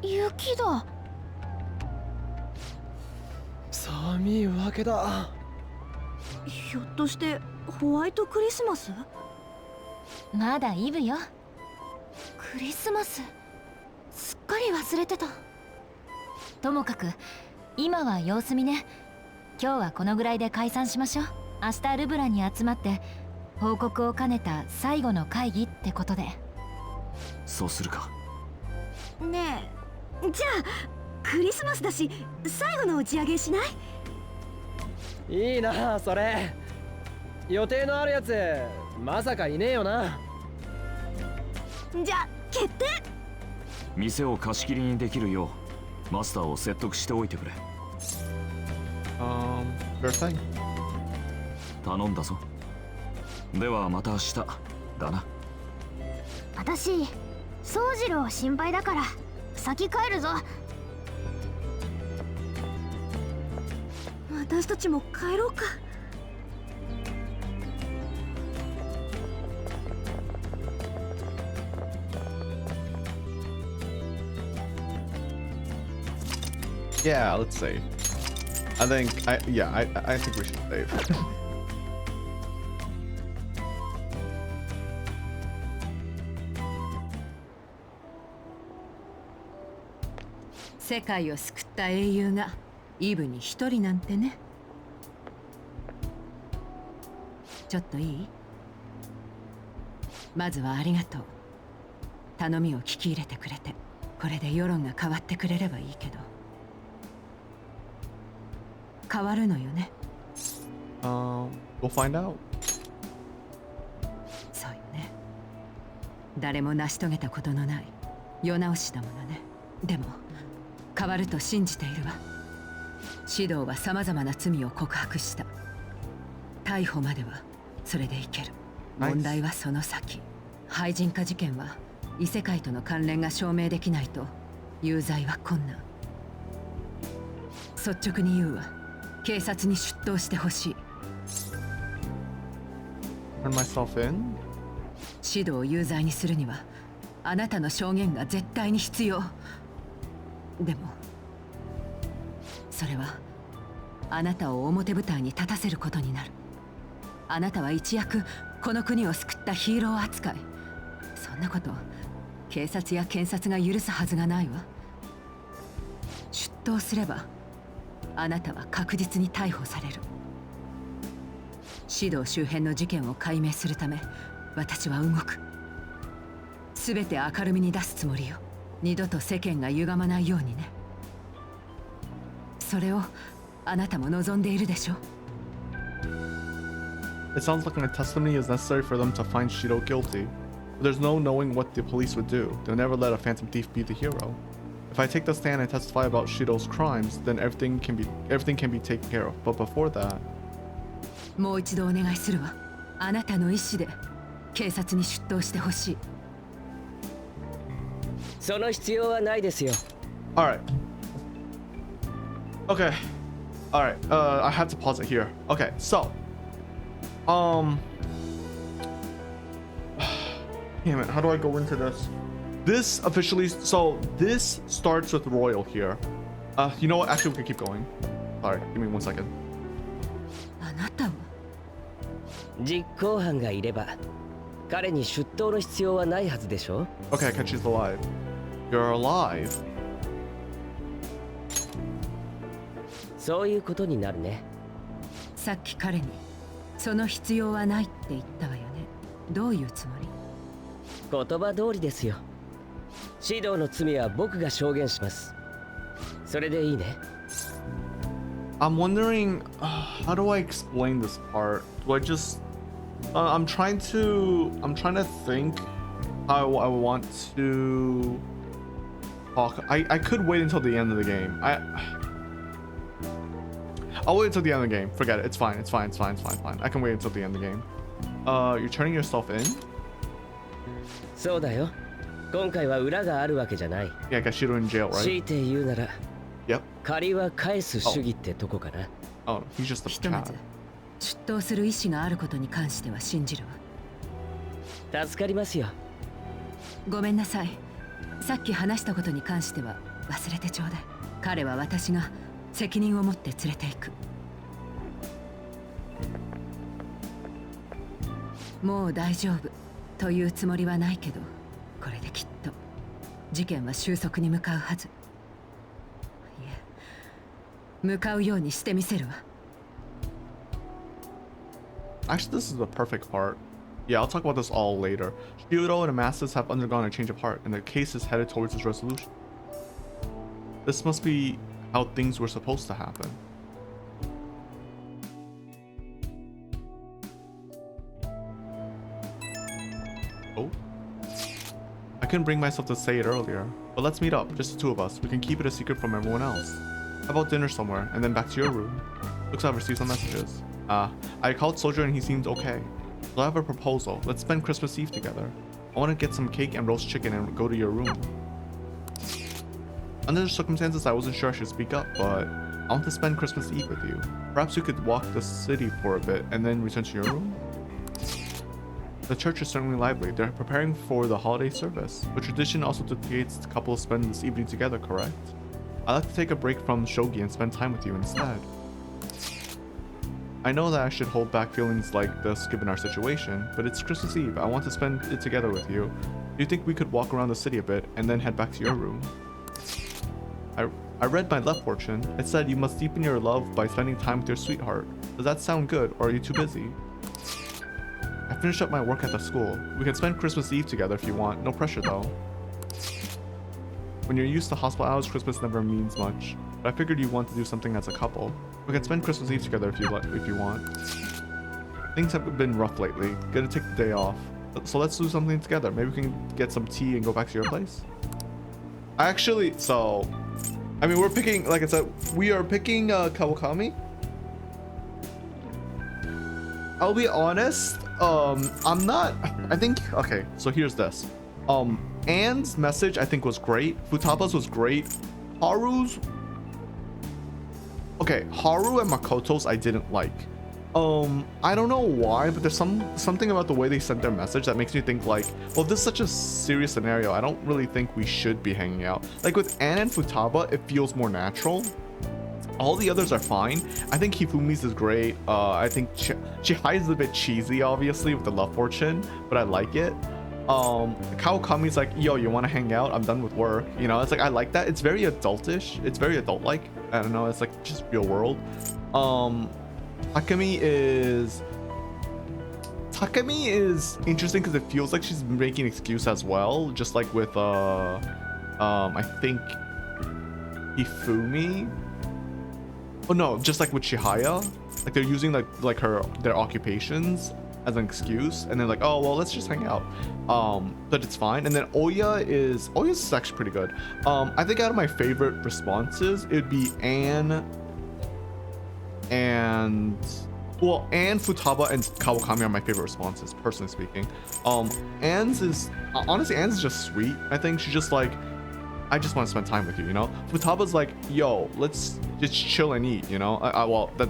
雪だ。寒いわけだ。ひょっとしてホワイトクリスマス？まだイブよ。クリスマスすっかり忘れてた。ともかく今は様子見ね。今日はこのぐらいで解散しましょう。明日ルブランに集まって報告を兼ねた最後の会議ってことで。そうするか。ねえ、じゃあクリスマスだし最後の打ち上げしない？いいなあ、それ。予定のあるやつまさかいねえよな。じゃあ決定。店を貸し切りにできるようマスターを説得しておいてくれ。sure thing. 頼んだぞ。ではまた明日だな。私宗次郎心配だから先帰るぞ。私たちも帰ろうか。Yeah, let's save. I think I think we should save. 世界を救った英雄がイブに一人なんてね。ちょっといい？まずはありがとう。頼みを聞き入れてくれて、これで世論が変わってくれればいいけど。変わるのよね。We'll find out. そうよね。誰も成し遂げたことのない世直しだものね。でも変わると信じているわ。指導は様々な罪を告白した。逮捕まではそれでいける。問題はその先。廃人化事件は異世界との関連が証明できないと有罪は困難。率直に言うわ。警察に出頭してほしい。Turn myself in? 指導を有罪にするにはあなたの証言が絶対に必要。でもそれはあなたを表舞台に立たせることになる。あなたは一躍この国を救ったヒーロー扱い。そんなこと警察や検察が許すはずがないわ。出頭すればあなたは確実に逮捕される。指導周辺の事件を解明するため私は動く。全て明るみに出すつもりよ。二度と世間が歪まないようにね。それをあなたも望んでいるでしょ。 It sounds like my testimony is necessary for them to find Shido guilty. But there's no knowing what the police would do. They'll never let a phantom thief be the hero. If I take the stand and testify about Shido's crimes, then everything can be taken care of. But before that, もう一度お願いするわ。あなたの意思で警察に出頭してほしい。その必要はないですよ。all right. Okay. All right. I have to pause it here. Okay. So, damn it. How do I go into this? This officially. So this starts with Royal here. You know what? Actually, we can keep going. Sorry. Give me 1 second. あなたは実行犯がいれば彼に出頭の必要はないはずでしょ。 Okay, I catch you alive. You're alive. そういうことになるね。さっき彼にその必要はないって言ったわよね。どういうつもり？言葉通りですよ。指導の罪は僕が証言します。それでいいね。I'm wondering, how do I explain this part? Do I just? I'm trying to think how I want to talk. I could wait until the end of the game. I'll wait until the end of the game. Forget it. It's fine. It's fine. I can wait until the end of the game. You're turning yourself in? そうだよ。今回は裏があるわけじゃない。Yeah, I got Shido in jail, right? 強いて言うなら、Yep. 借りは返す主義ってとこかな。Oh, he's just a ひとまず cat. 出頭する意思があることに関しては信じるわ。助かりますよ。ごめんなさい。さっき話したことに関しては忘れてちょうだい。彼は私が責任を持って連れて行く。もう大丈夫というつもりはないけど、これできっと事件は収束に向かうはず。いえ、向かうようにしてみせるわ。Actually, this is the perfect part. Yeah, I'll talk about this all later. Shido and Amasis have undergone a change of heart, and the case is headed towards its resolution. This must be how things were supposed to happen. Oh? I couldn't bring myself to say it earlier, but let's meet up, just the two of us. We can keep it a secret from everyone else. How about dinner somewhere, and then back to your room? Looks like I've received some messages. I called Soldier and he seemed okay. So I have a proposal. Let's spend Christmas Eve together. I want to get some cake and roast chicken and go to your room. Under the circumstances, I wasn't sure I should speak up, but I want to spend Christmas Eve with you. Perhaps you could walk the city for a bit and then return to your room? The church is certainly lively. They're preparing for the holiday service, but tradition also dictates the couple spend this evening together, correct? I'd like to take a break from shogi and spend time with you instead. I know that I should hold back feelings like this given our situation, but it's Christmas Eve. I want to spend it together with you. Do you think we could walk around the city a bit and then head back to your room? I read my love fortune. It said you must deepen your love by spending time with your sweetheart. Does that sound good, or are you too busy? I finished up my work at the school. We can spend Christmas Eve together if you want. No pressure though. When you're used to hospital hours, Christmas never means much. But I figured you want to do something as a couple. We can spend Christmas Eve together if you want. Things have been rough lately. Gonna take the day off. So let's do something together. Maybe we can get some tea and go back to your place. Actually, so I mean, we're picking, like I said, we are picking Kawakami. I'll be honest, I'm not, I think, okay, so here's this. Anne's message I think was great. Futaba's was great. Haru's, okay, Haru and Makoto's I didn't like. I don't know why, but there's something about the way they sent their message that makes me think like, well, this is such a serious scenario, I don't really think we should be hanging out. Like with Anne and Futaba, it feels more natural. All the others are fine. I think Hifumi's is great. I think Chihai's a bit cheesy, obviously, with the love fortune, but I like it. Kawakami's like, yo, you want to hang out? I'm done with work. You know, it's like, I like that. It's very adultish. It's very adult-like. I don't know. It's like just real world. Takemi is interesting because it feels like she's making an excuse as well, just like with I think Hifumi. Oh no, just like with Chihaya, like they're using like their occupations as an excuse, and they're like, oh well, let's just hang out. But it's fine. And then Oya's actually pretty good. I think out of my favorite responses, it'd be Anne and Anne, Futaba, and Kawakami are my favorite responses, personally speaking. Anne's is just sweet. I think she's just like, I just want to spend time with you, you know. Futaba's like, yo, let's just chill and eat, you know. Well, that,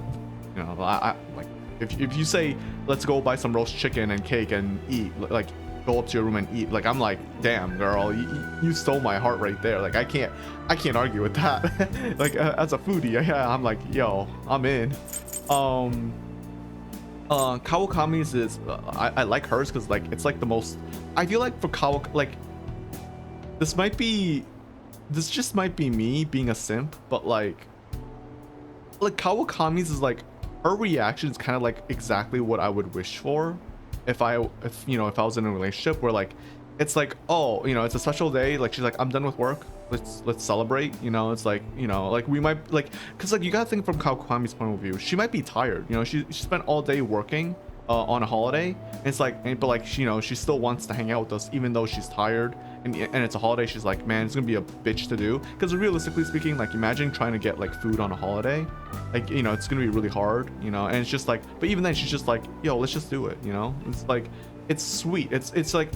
you know, I like if you say let's go buy some roast chicken and cake and eat, like go up to your room and eat, like I'm like, damn girl, you stole my heart right there. Like I can't argue with that. Like as a foodie, yeah, I'm like, yo, I'm in. Kawakami's is I like hers because like it's like the most, I feel like for Kawakami, like this just might be me being a simp, but like Kawakami's is like, her reaction is kind of like exactly what I would wish for if I was in a relationship where like it's like, oh, you know, it's a special day, like she's like, I'm done with work, let's celebrate, you know. It's like, you know, like we might like, because like you gotta think from Kawakami's point of view, she might be tired, you know, she spent all day working on a holiday, and it's like, but like she still wants to hang out with us even though she's tired, and it's a holiday. She's like, man, it's gonna be a bitch to do, because realistically speaking, like imagine trying to get like food on a holiday, like, you know, it's gonna be really hard, you know. And it's just like, but even then she's just like, yo, let's just do it, you know. It's like, it's sweet, it's like,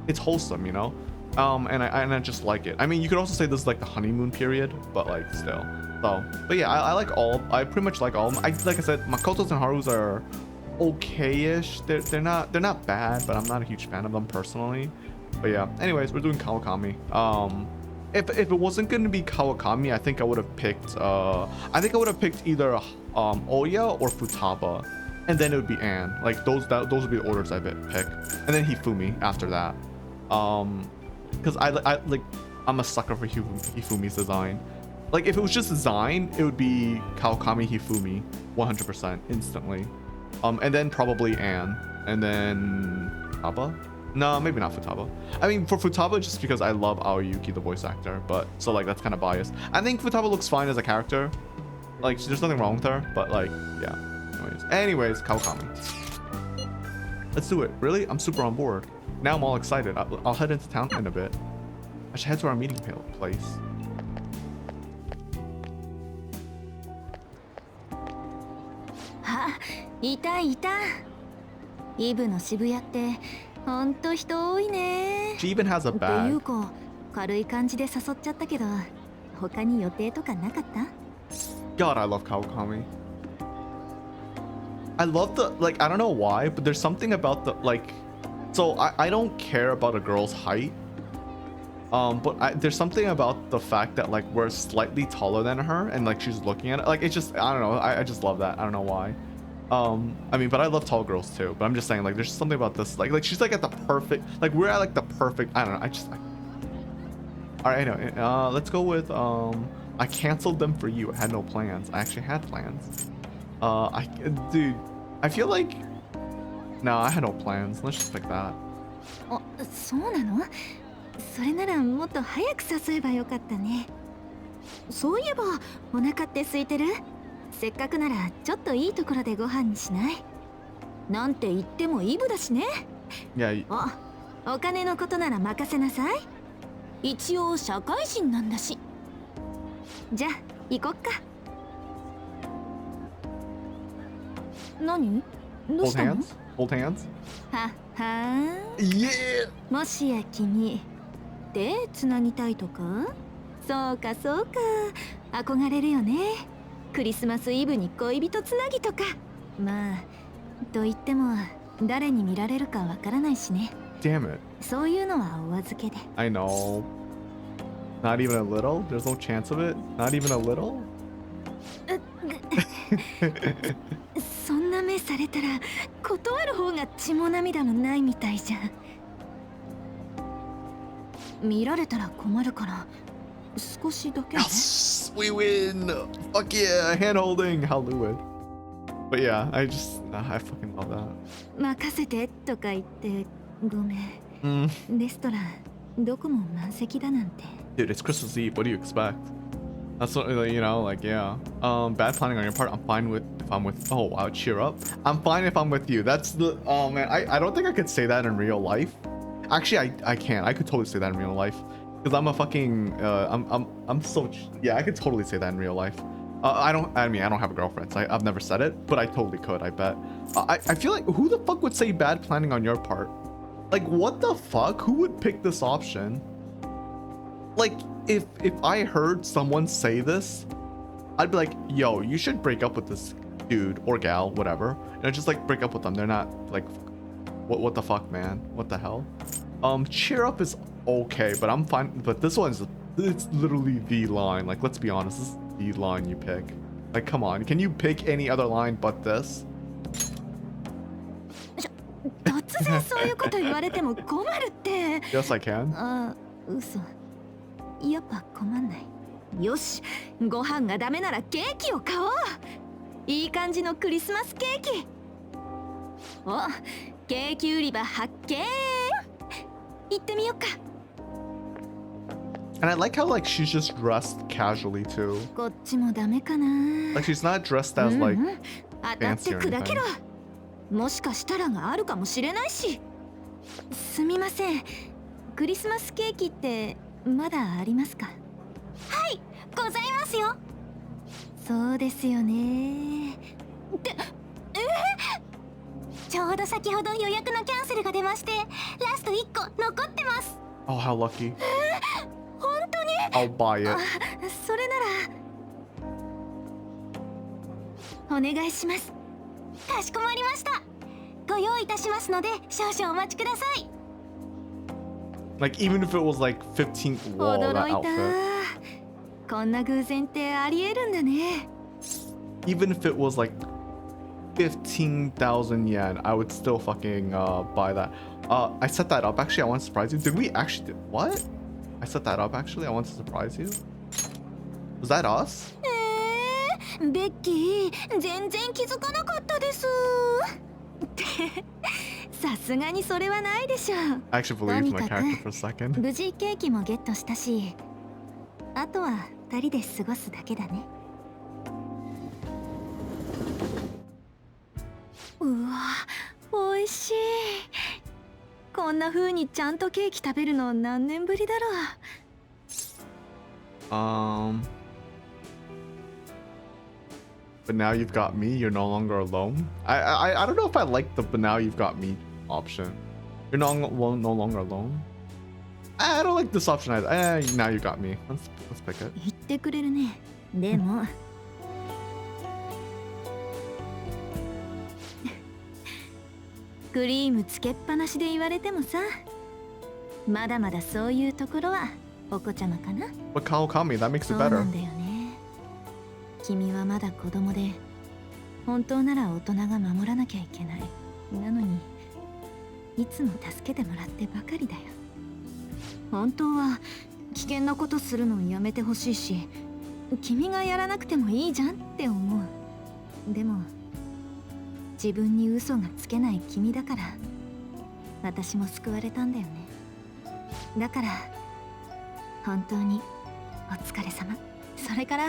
it's wholesome, you know. And I just like it. I mean, you could also say this is like the honeymoon period, but like still. So, but yeah, I pretty much like all of them. Like I said, Makoto's and Haru's are okay-ish. They're not bad, but I'm not a huge fan of them personally. But yeah, anyways, we're doing Kawakami. If it wasn't gonna be Kawakami, I think I would have picked either Oya or Futaba. and then it would be Anne. Like those would be the orders I pick, and then Hifumi after that. Because I'm a sucker for Hifumi's design. Like if it was just design, it would be Kawakami Hifumi 100% instantly. And then probably Anne, and then Futaba. No, maybe not Futaba. I mean, for Futaba, just because I love Aoyuki, the voice actor, but so like that's kind of biased. I think Futaba looks fine as a character. Like there's nothing wrong with her, but like yeah. Anyways, Kawakami. Let's do it. Really, I'm super on board. Now I'm all excited. I'll head into town in a bit. I should head to our meeting place. Ah, いたいた。イブの渋谷ってほんと人多いね。 She even has a って bag. いうか軽い感じで誘っちゃったけど、他に予定とかなかった？ God, I love Kawakami. I love the, like, I don't know why, but there's something about the, like, so I don't care about a girl's height. But there's something about the fact that, like, we're slightly taller than her and, like, she's looking at it. Like, it's just, I don't know. I just love that. I don't know why. I mean, but I love tall girls too. But I'm just saying, like, there's something about this. Like she's, like, at the perfect, like, we're at, like, the perfect, I don't know. All right, anyway, let's go with, I canceled them for you. I had no plans. I actually had plans. Dude, I feel like, no, I had no plans. Let's just pick that. あ、そうなの？それならもっと早く誘えばよかったね。そういえばお腹って空いてる？せっかくならちょっといいところでご飯にしない？なんて言ってもイブだしね。Yeah. お金のことなら任せなさい。一応社会人なんだし。じゃあ行こっか。何？どう Hold したの？ hands? Hold hands? ははー。Yeah! もしや君手つなぎたいとか？そうかそうか、憧れるよね。クリスマスイブに恋人つなぎとか。まあと言っても誰に見られるかわからないしね。 Damn it. そういうのはお預けで。 I know. Not even a little? There's no chance of it? Not even a little? そんな目されたら断る方が血も涙もないみたいじゃん。見られたら困るから少しだけね。 Yes! We win! Fuck yeah! Hand holding! Hallelujah. But yeah, I fucking love that. 任せてとか言ってごめん。レストランどこも満席だなんて。 Dude, it's Christmas Eve. What do you expect? That's what, you know, like, yeah. Bad planning on your part. I'm fine with if I'm with. Oh wow, cheer up. I'm fine if I'm with you. That's the. Oh man, I don't think I could say that in real life. Actually, I can. I could totally say that in real life because I'm a fucking. I'm so. Yeah, I could totally say that in real life. I mean, I don't have a girlfriend, so I've never said it, but I totally could. I bet. I feel like who the fuck would say bad planning on your part? Like, what the fuck? Who would pick this option? Like, if I heard someone say this, I'd be like, yo, you should break up with this dude or gal, whatever. You know, just like break up with them. They're not like, what the fuck, man? What the hell? Cheer up is okay, but I'm fine. But this one's, it's literally the line. Like, let's be honest, this is the line you pick. Like, come on, can you pick any other line but this? 突然そういうこと言われても困るって。 Yes, I can. あ、嘘。やっぱ困んない。よし、ご飯がダメならケーキを買おう。いい感じのクリスマスケーキ。お、ケーキ売り場発見。行ってみようか。 And I like how like she's just dressed casually too. こっちもダメかな。 Like she's not dressed as like 当たって fancy or 砕け anything. ろ。もしかしたらがあるかもしれないし。すみません。クリスマスケーキってまだありますか？はい、ございますよ。そうですよね。って、ちょうど先ほど予約のキャンセルが出まして、ラスト1個残ってます。 Oh, how lucky. 本当に？ I'll buy it. それならお願いします。かしこまりました。ご用意いたしますので少々お待ちください。 Like even if it was like 15, whoa, that 驚い outfit. た。こんな偶然ってありえるんだね。 Even if it was like 15,000 yen, I would still fucking buy that. I set that up. Actually, I want to surprise you. Did we actually do what? I set that up actually. I want to surprise you. Was that us? ベッキー、全然気づかなかったです。ってさすがにそれはないでしょう。I actually believed my character for a second. 無事ケーキもゲットしたし、あとは2人で過ごすだけだね。うわ、美味しい。こんな風にちゃんとケーキ食べるの何年ぶりだろう。But now you've got me, you're no longer alone. I don't know if I like the but now you've got me option. You're no longer alone. I don't like this option either. Now you got me. Let's pick it. 言ってくれるね。でもクリームつけっぱなしで言われてもさ、まだまだそういうところはお子ちゃまかな。But Kawakami, that makes it そう better. なんだよね。君はまだ子供で、本当なら大人が守らなきゃいけない。なのに、いつも助けてもらってばかりだよ。本当は危険なことするのやめてほしいし、君がやらなくてもいいじゃんって思う。でも、自分に嘘がつけない君だから、私も救われたんだよね。だから、本当にお疲れ様。それから、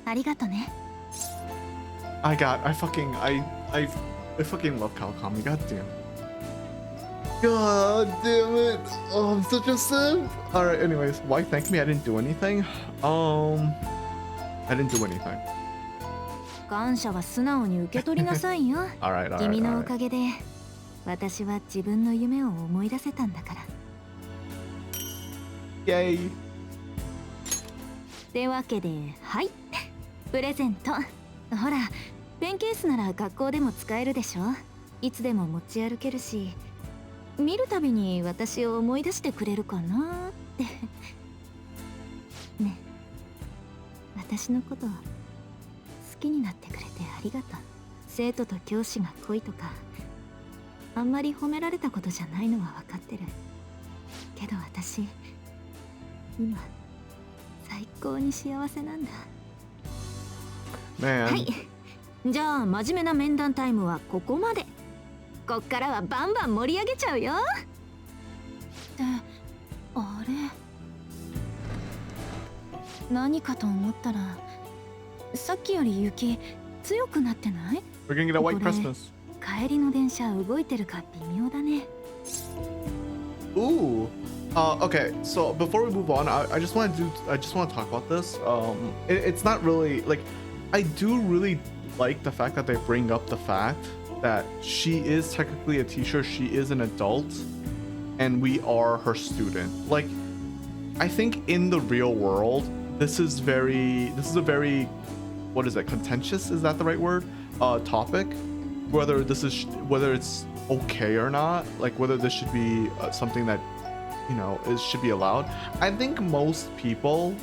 ありがとね。I fucking love Kawakami. God damn. God damn it. Oh, I'm such a simp. Alright, anyways, why thank me? I didn't do anything. I didn't do anything. 感謝は素直に受け取りなさいよ。Alright, 君のおかげで、私は自分の夢を思い出せたんだから。Yay. ってわけで、はい。プレゼント。ほら、ペンケースなら学校でも使えるでしょ。いつでも持ち歩けるし、見るたびに私を思い出してくれるかなって。ね、私のこと好きになってくれてありがとう。生徒と教師が恋とか、あんまり褒められたことじゃないのは分かってる。けど私、今、最高に幸せなんだ。Man. はい。じゃあ真面目な面談タイムはここまで。こっからはバンバン盛り上げちゃうよ。ってあれ、何かと思ったら、さっきより雪強くなってない？ We're gonna get a white Christmas. 帰りの電車動いてるか微妙だね。Ooh. Okay, so before we move on, I just want to talk about this. It's not really like, I do really like the fact that they bring up the fact that she is technically a teacher, she is an adult, and we are her student. Like, I think in the real world, this is a very, what is that, contentious? Is that the right word? Topic. Whether it's okay or not, like whether this should be something that, you know, should be allowed. I think most people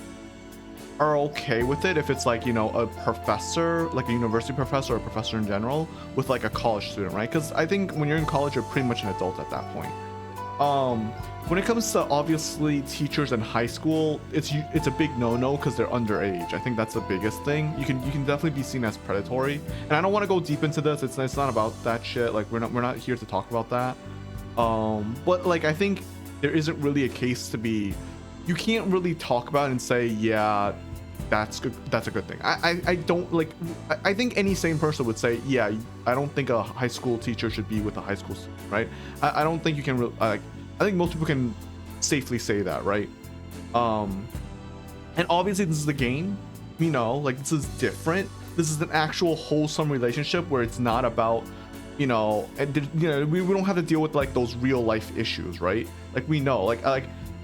are okay with it if it's like, you know, a professor, like a university professor or a professor in general with like a college student, right? Because I think when you're in college, you're pretty much an adult at that point. When it comes to obviously teachers in high school, it's a big no-no because they're underage. I think that's the biggest thing. You can definitely be seen as predatory, and I don't want to go deep into this. It's not about that shit. Like we're not here to talk about that. But like I think there isn't really a case to be. You can't really talk about it and say, yeah, that's good. That's a good thing. I don't like. I think any sane person would say, yeah, I don't think a high school teacher should be with a high school student, right? I don't think you can really like. I think most people can safely say that, right? And obviously this is a game, you know, like this is different. This is an actual wholesome relationship where it's not about, you know, and you know, we don't have to deal with like those real life issues, right? Like we know, like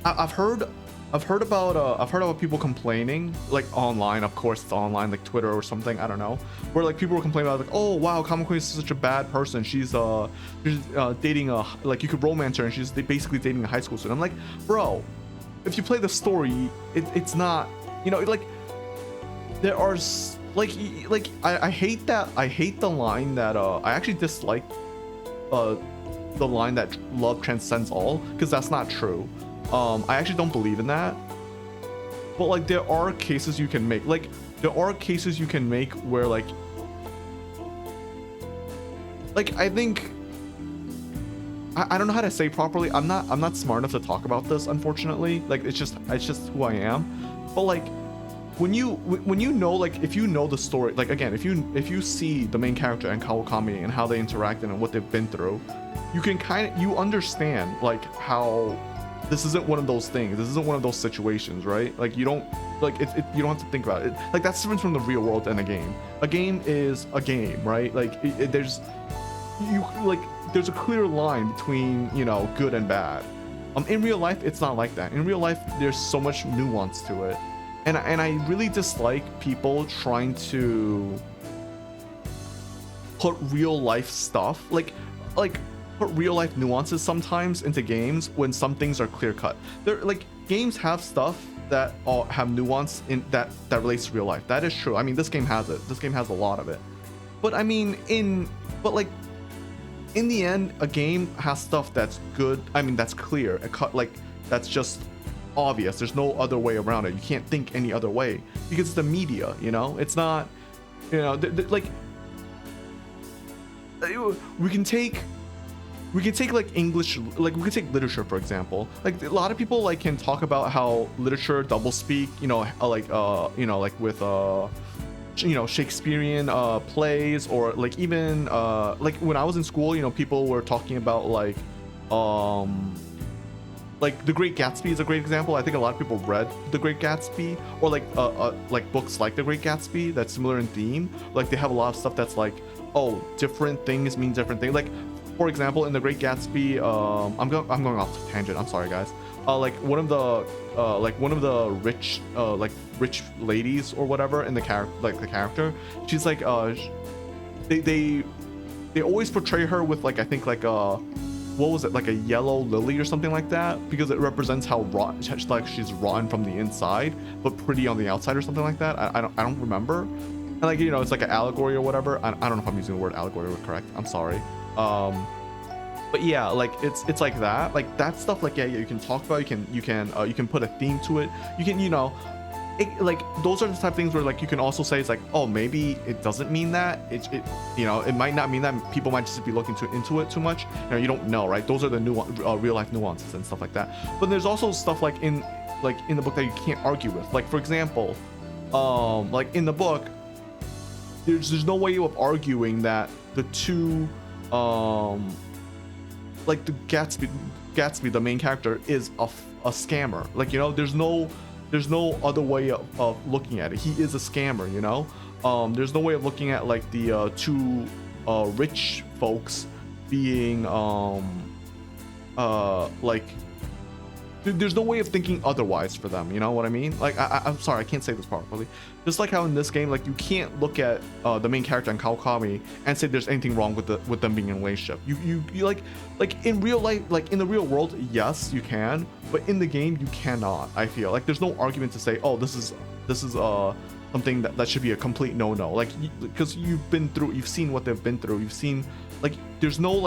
I've heard about people complaining, like online, of course it's online, like Twitter or something, I don't know, where like people were complaining about like, oh wow, Kamakoi is such a bad person. She's dating like you could romance her and she's basically dating a high school student. I'm like, bro, if you play the story, it's not, you know, like there are I hate that. I hate the line that I actually dislike the line that love transcends all, because that's not true. I actually don't believe in that. But like there are cases you can make. Like there are cases you can make where like I think I don't know how to say properly. I'm not smart enough to talk about this, unfortunately. Like it's just who I am. But like when you know, like if you know the story, like again, if you see the main character and Kawakami and how they interacted and what they've been through, you can you understand like how this isn't one of those things. This isn't one of those situations, right? Like you don't like you don't have to think about it. Like that's different from the real world and a game. A game is a game, right? Like there's a clear line between, you know, good and bad. In real life, it's not like that. In real life, there's so much nuance to it, and I really dislike people trying to put real life stuff like put real life nuances sometimes into games when some things are clear cut. They're like games have stuff that have nuance in that relates to real life. That is true. I mean, this game has it. This game has a lot of it. But I mean, in the end, a game has stuff that's good. I mean, that's clear. Like that's just obvious. There's no other way around it. You can't think any other way because it's the media. You know, it's not. You know, like we can take like English, like we can take literature for example. Like a lot of people like can talk about how literature doublespeak. You know, you know, like with you know, Shakespearean plays, or like even like when I was in school, you know, people were talking about like The Great Gatsby is a great example. I think a lot of people read The Great Gatsby, or like books like The Great Gatsby that's similar in theme. Like they have a lot of stuff that's like, oh, different things mean different things. Like for example, in The Great Gatsby, I'm going off tangent. I'm sorry, guys. Like one of the rich ladies or whatever in the character, she's like they always portray her with like I think like what was it, like a yellow lily or something like that, because it represents how rotten, like she's rotten from the inside but pretty on the outside or something like that. I don't remember. And like, you know, it's like an allegory or whatever. I don't know if I'm using the word allegory correct. I'm sorry. But yeah, like it's like that, like that stuff. Like yeah, you can talk about, you can put a theme to it. You can, you know, like those are the type of things where like you can also say it's like, oh, maybe it doesn't mean that. It you know, it might not mean that. People might just be looking into it too much. You know, you don't know, right? Those are the real life nuances and stuff like that. But there's also stuff like in the book that you can't argue with. Like for example, like in the book, there's no way of arguing that the two like the Gatsby, the main character, is a scammer. Like, you know, there's no other way of looking at it. He is a scammer, you know. There's no way of looking at like the two rich folks being like there's no way of thinking otherwise for them, you know what I mean? Like I'm sorry, I can't say this properly. Just like how in this game, like you can't look at the main character and Kawakami and say there's anything wrong with them being in a relationship. You like in real life, like in the real world, yes you can, but in the game you cannot. I feel like there's no argument to say, oh, this is something that should be a complete no, like because you've seen what they've been through, you've seen, like there's no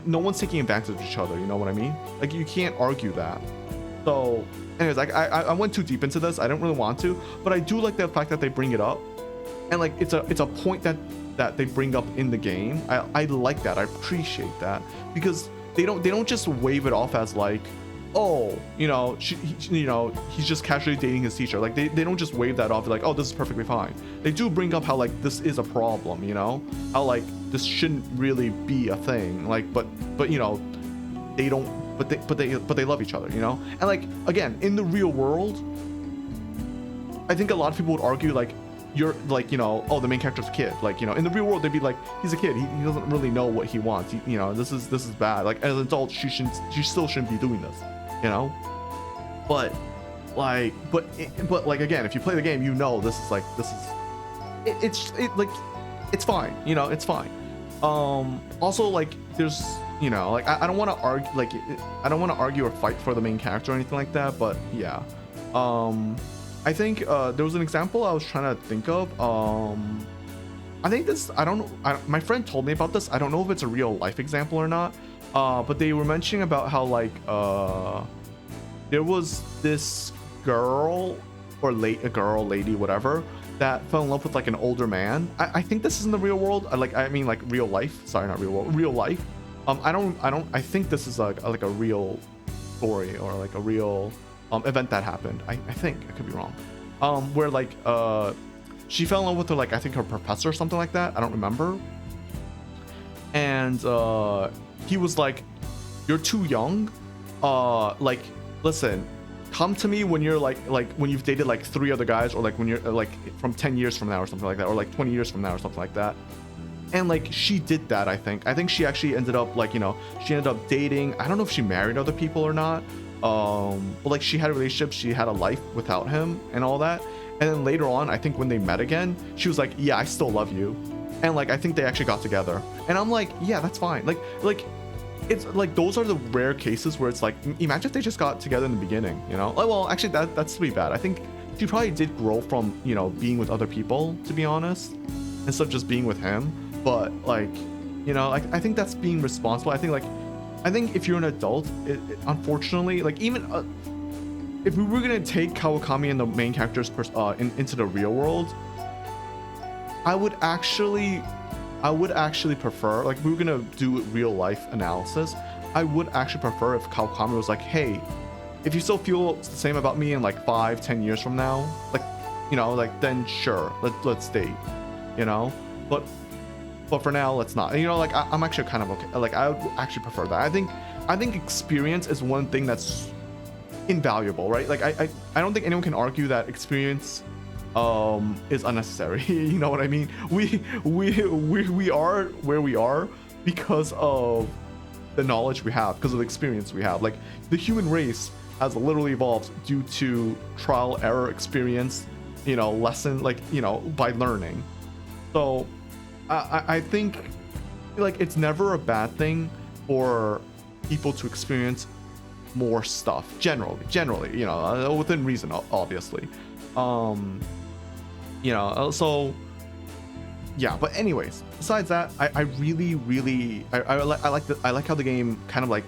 no one's taking advantage of each other, you know what I mean? Like you can't argue that. So anyways, like I went too deep into this. I don't really want to, but I do like the fact that they bring it up, and like it's a point that they bring up in the game. I like that. I appreciate that, because they don't just wave it off as like, oh, you know, he's just casually dating his teacher. Like they don't just wave that off like, oh, this is perfectly fine. They do bring up how like this is a problem, you know, how like this shouldn't really be a thing. Like, but you know, they don't. But they love each other, you know. And like again, in the real world, I think a lot of people would argue like, you're like, you know, oh, the main character's a kid. Like, you know, in the real world they'd be like, he's a kid. He doesn't really know what he wants. You know, this is bad. Like as an adult, she still shouldn't be doing this, you know. But like, but like again, if you play the game, you know it's fine. You know, it's fine. Also like there's, you know, like I don't want to argue, like I don't want to argue or fight for the main character or anything like that, but yeah. I think there was an example I was trying to think of. I think this, I don't know, my friend told me about this. I don't know if it's a real life example or not. But they were mentioning about how like there was this girl or a girl, lady, whatever, that fell in love with like an older man. I think this is in the real world. I mean like real life. Sorry, not real world. Real life. I think this is like a real story or like a real event that happened. I think I could be wrong. Where like she fell in love with her, like I think her professor or something like that. I don't remember. And he was like, "You're too young. Like, listen, come to me when you're like when you've dated like 3 other guys, or like when you're like from 10 years from now or something like that, or like 20 years from now or something like that." And like she did that. I think she actually ended up like, you know, she ended up dating. I don't know if she married other people or not. But like she had a relationship, she had a life without him and all that. And then later on, I think when they met again, she was like, "Yeah, I still love you." And like I think they actually got together. And I'm like, yeah, that's fine. Like it's like those are the rare cases where it's like, imagine if they just got together in the beginning, you know? Like, well, actually that's pretty bad. I think she probably did grow from, you know, being with other people, to be honest, instead of just being with him. But like, you know, like I think that's being responsible. I think if you're an adult, unfortunately, like even if we were gonna take Kawakami and the main characters into the real world, I would actually prefer, like if we were gonna do real life analysis, I would actually prefer if Kawakami was like, "Hey, if you still feel the same about me in like 5-10 years from now, like, you know, like then sure, let's date, you know, but for now let's not." You know, like I'm actually kind of okay. Like I would actually prefer that. I think experience is one thing that's invaluable, right? Like I don't think anyone can argue that experience is unnecessary. You know what I mean? We are where we are because of the knowledge we have, because of the experience we have. Like the human race has literally evolved due to trial error experience, you know, lesson, like, you know, by learning. So I think like it's never a bad thing for people to experience more stuff generally, you know, within reason, obviously. You know, so yeah, but anyways, besides that, I really I like how the game kind of like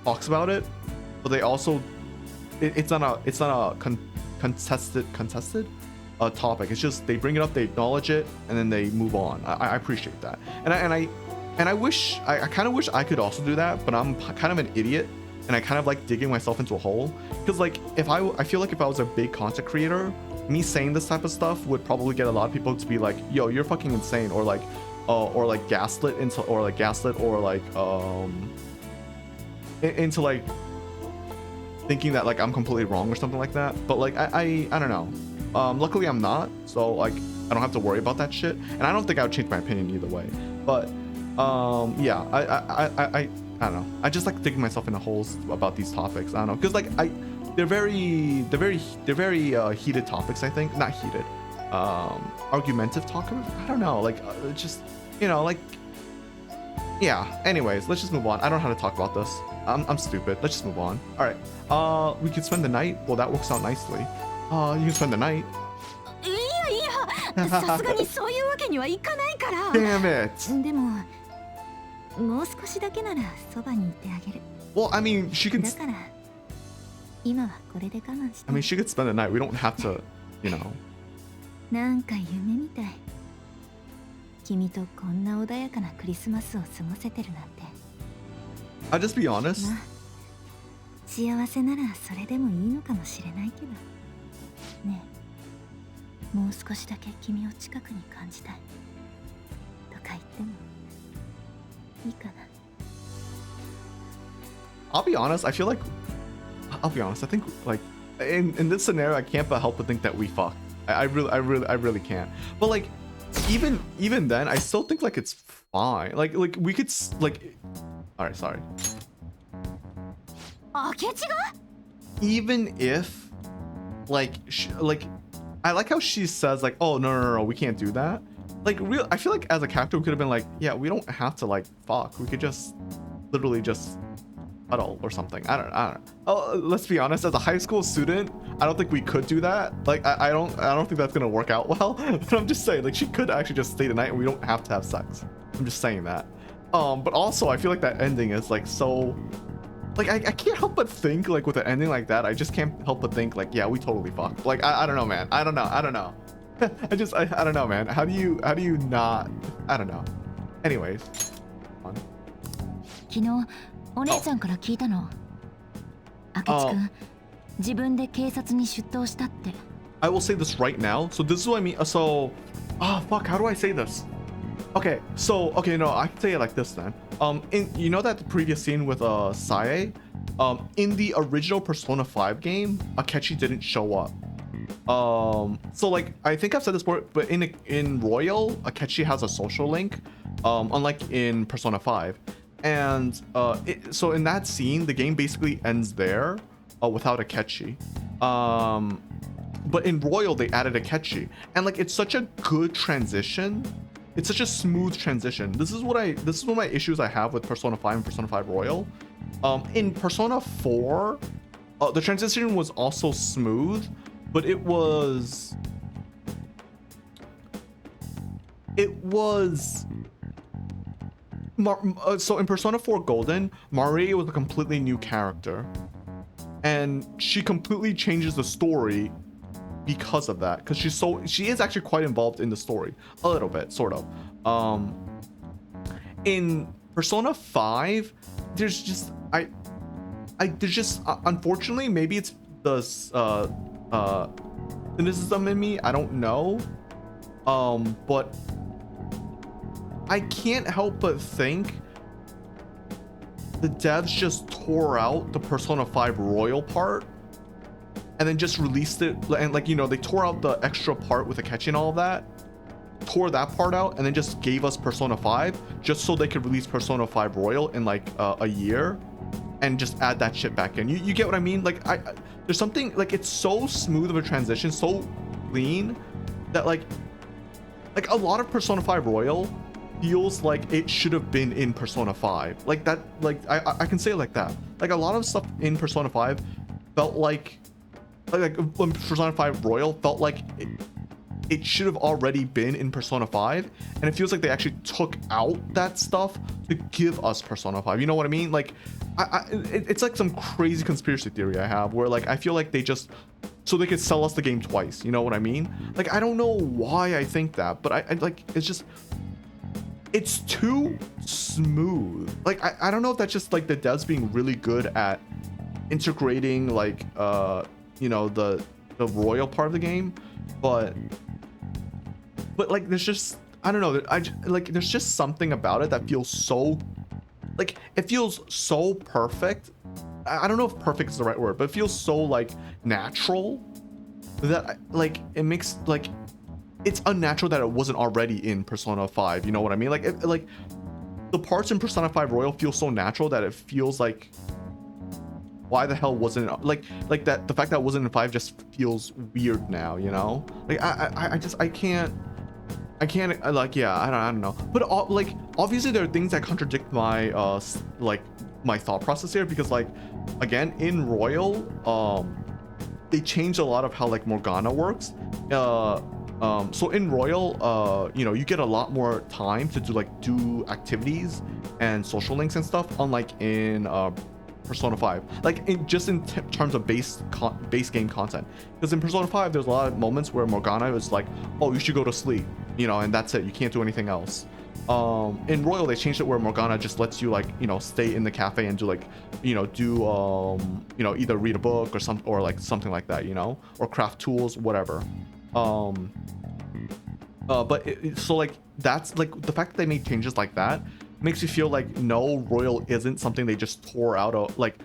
talks about it, but they also it's not a contested topic. It's just they bring it up, they acknowledge it, and then they move on. I appreciate that, and I kind of wish I could also do that, but I'm kind of an idiot, and I kind of like digging myself into a hole, because like I feel like if I was a big content creator, me saying this type of stuff would probably get a lot of people to be like, "Yo, you're fucking insane," or like gaslit into like thinking that like I'm completely wrong or something like that. But like I don't know. Luckily I'm not, so like I don't have to worry about that shit, and I don't think I would change my opinion either way. But yeah, I don't know. I just like digging myself into holes about these topics. I don't know, because like they're very heated topics. I think not heated, argumentative topics. I don't know, like just, you know, like, yeah. Anyways, let's just move on. I don't know how to talk about this. I'm stupid. Let's just move on. All right. We can spend the night. Well, that works out nicely. You can spend the night. Damn it. Well, I mean, she could. I mean, she could spend the night. We don't have to, you know. I'll just be honest. I'll be honest. I feel like, I'll be honest. I think like in this scenario, I can't but help but think that we fucked. I really can't. But like, even then, I still think like it's fine. Like we could like. All right, sorry. Even if like I like how she says like, "Oh no, we can't do that." Like I feel like as a character we could have been like, "Yeah, we don't have to like fuck. We could just literally just cuddle or something." I don't know. Oh, let's be honest, as a high school student, I don't think we could do that. Like I don't think that's gonna work out well. But I'm just saying, like, she could actually just stay the night and we don't have to have sex. I'm just saying that. But also I feel like that ending is like so, like I can't help but think, like, with an ending like that, I just can't help but think like, yeah, we totally fucked. Like I don't know, man. I don't know. I don't know, man. How do you not, I don't know. Anyways. 昨日お姉ちゃんから聞いたの。明智くん、自分で警察に出頭したって。I will say this right now. So this is what I mean. So, fuck, how do I say this? Okay, so no, I can say it like this then. You know that the previous scene with Sae, in the original Persona 5 game, Akechi didn't show up. So like I think I've said this before, but in Royal, Akechi has a social link, unlike in Persona 5. And so in that scene, the game basically ends there, without Akechi. But in Royal, they added Akechi, and like it's such a good transition. It's such a smooth transition. This is one of my issues I have with Persona 5 and Persona 5 Royal. In Persona 4, the transition was also smooth, but it was so in Persona 4 Golden, Maria was a completely new character, and she completely changes the story because of that, because she is actually quite involved in the story a little bit, sort of. In Persona 5, there's just unfortunately, maybe it's the cynicism in me, I don't know, but I can't help but think the devs just tore out the Persona 5 Royal part and then just released it, and like, you know, they tore out the extra part with Akechi and all of that, tore that part out, and then just gave us Persona 5 just so they could release Persona 5 Royal in like a year and just add that shit back in. You get what I mean? Like there's something, like, it's so smooth of a transition, so clean, that like a lot of Persona 5 Royal feels like it should have been in Persona 5. Like that, like I can say it like that. Like a lot of stuff in Persona 5 felt like when Persona 5 Royal felt like it should have already been in Persona 5, and it feels like they actually took out that stuff to give us Persona 5. You know what I mean? Like it's like some crazy conspiracy theory I have, where like I feel like they just, so they could sell us the game twice. You know what I mean? Like I don't know why I think that, but I like, it's just, it's too smooth. Like I don't know if that's just like the devs being really good at integrating like you know, the Royal part of the game, but like there's just, I don't know, like there's just something about it that feels so, like it feels so perfect. I don't know if perfect is the right word, but it feels so like natural that like it makes, like, it's unnatural that it wasn't already in Persona 5. You know what I mean? Like like the parts in Persona 5 Royal feel so natural that it feels like, why the hell wasn't it, like that, the fact that it wasn't in 5 just feels weird now, you know? Like I can't like, yeah, I don't know. But like obviously there are things that contradict my like my thought process here, because like again in Royal they changed a lot of how like Morgana works. So in Royal, you know, you get a lot more time to do activities and social links and stuff, unlike in Persona 5, like in terms of base game content. Because in Persona 5 there's a lot of moments where Morgana is like, oh, you should go to sleep, you know, and that's it, you can't do anything else. In Royal they changed it where Morgana just lets you, like, you know, stay in the cafe and do like, you know, do you know, either read a book or like something like that, you know, or craft tools, whatever. But so like that's like the fact that they made changes like that makes you feel like no, Royal isn't something they just tore out of, like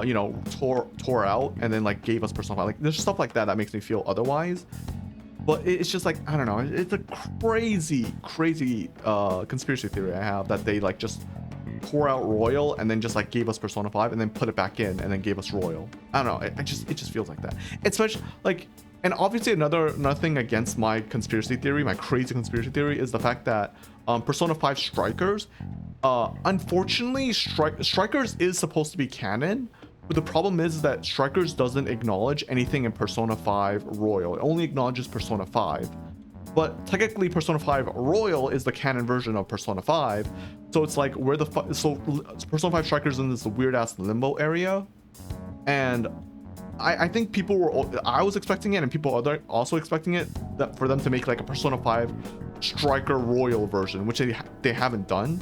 you know, tore out and then like gave us Persona 5. Like there's stuff like that makes me feel otherwise. But it's just like, I don't know, it's a crazy conspiracy theory I have, that they like just tore out Royal and then just like gave us Persona 5 and then put it back in and then gave us Royal. I don't know, it just feels like that. It's such like, and obviously another thing against my conspiracy theory, my crazy conspiracy theory, is the fact that Persona 5 Strikers, unfortunately Strikers is supposed to be canon, But the problem is that Strikers doesn't acknowledge anything in Persona 5 Royal. It only acknowledges Persona 5. But technically Persona 5 Royal is the canon version of Persona 5. So it's like where the so Persona 5 Strikers in this weird ass limbo area. And I think people were, I was expecting it and people are also expecting it, that for them to make like a Persona 5 Striker Royal version, which they haven't done,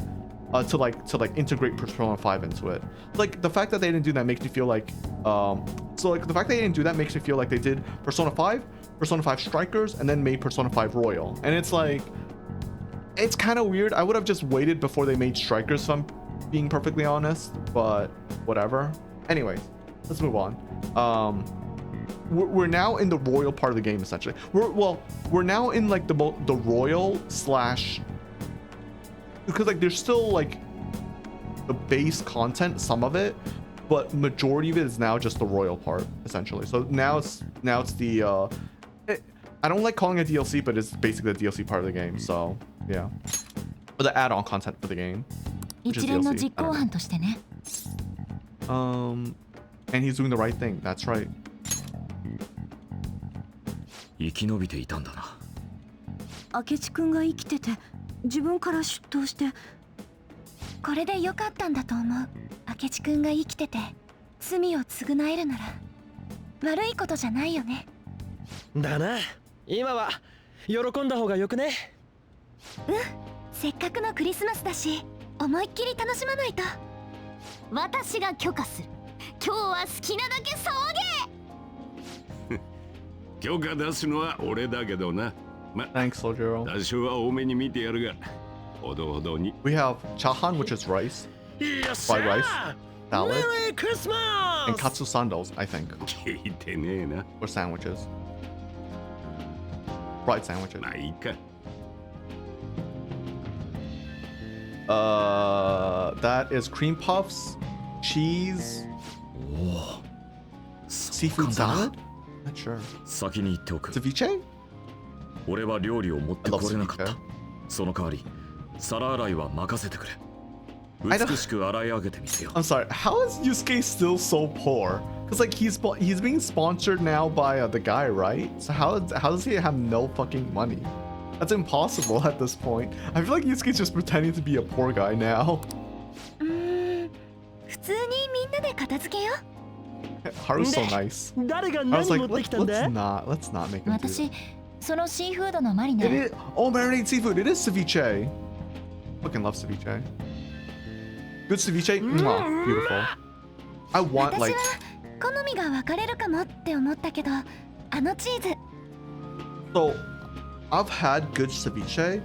to integrate Persona 5 into it. Like the fact that they didn't do that makes me feel like the fact that they didn't do that makes me feel like they did Persona 5 Strikers and then made Persona 5 Royal. And it's like, it's kind of weird. I would have just waited before they made Strikers, if I'm being perfectly honest, but whatever. Anyways, let's move on. We're now in the royal part of the game, essentially. We're now in like the royal slash, because like there's still like the base content, some of it, but majority of it is now just the royal part, essentially. So now it's the I don't like calling it DLC, but it's basically the DLC part of the game. So yeah, or the add-on content for the game, which is DLC. And he's doing the right thing. That's right. 生き延びていたんだな。明智君が生きてて自分から出頭して、これで良かったんだと思う。明智君が生きてて罪を償えるなら悪いことじゃないよね。だな。今は喜んだ方がよくね。うん。せっかくのクリスマスだし、思いっきり楽しまないと。私が許可する。今日は好きなだけ騒げ。許可出すのは俺だけどな。ま、Thanks, Sojiro. 多少は多めに見てやるが、ほどほどに。We have chahan, which is rice, fried rice, salad, Merry Christmas! and katsu sandals, I think. 聞いてねえな。Or sandwiches. Fried sandwiches. まあいいか。That is cream puffs, cheese, seafood salad? Not sure. 先に言っておく。 Ceviche? 俺は料理を持ってこれなかった。その代わり、皿洗いは任せてくれ。美しく洗い上げてみせよ。I'm sorry. How is Yusuke still so poor? Because like he's being sponsored now by the guy, right? So how does he have no fucking money? That's impossible at this point. I feel like Yusuke's just pretending to be a poor guy now. 普通にみんなで片付けよ。Haru's so nice. 誰が I was 何 like, 持ってきたんだ？ let's not make him do that. 私、そのシーフードのマリネ。It is, oh, marinated seafood. It is ceviche. Fucking love ceviche. Good ceviche. Mwah, beautiful. I want like. 好みが分かれるかもって思ったけど、あのチーズ。So, I've had good ceviche,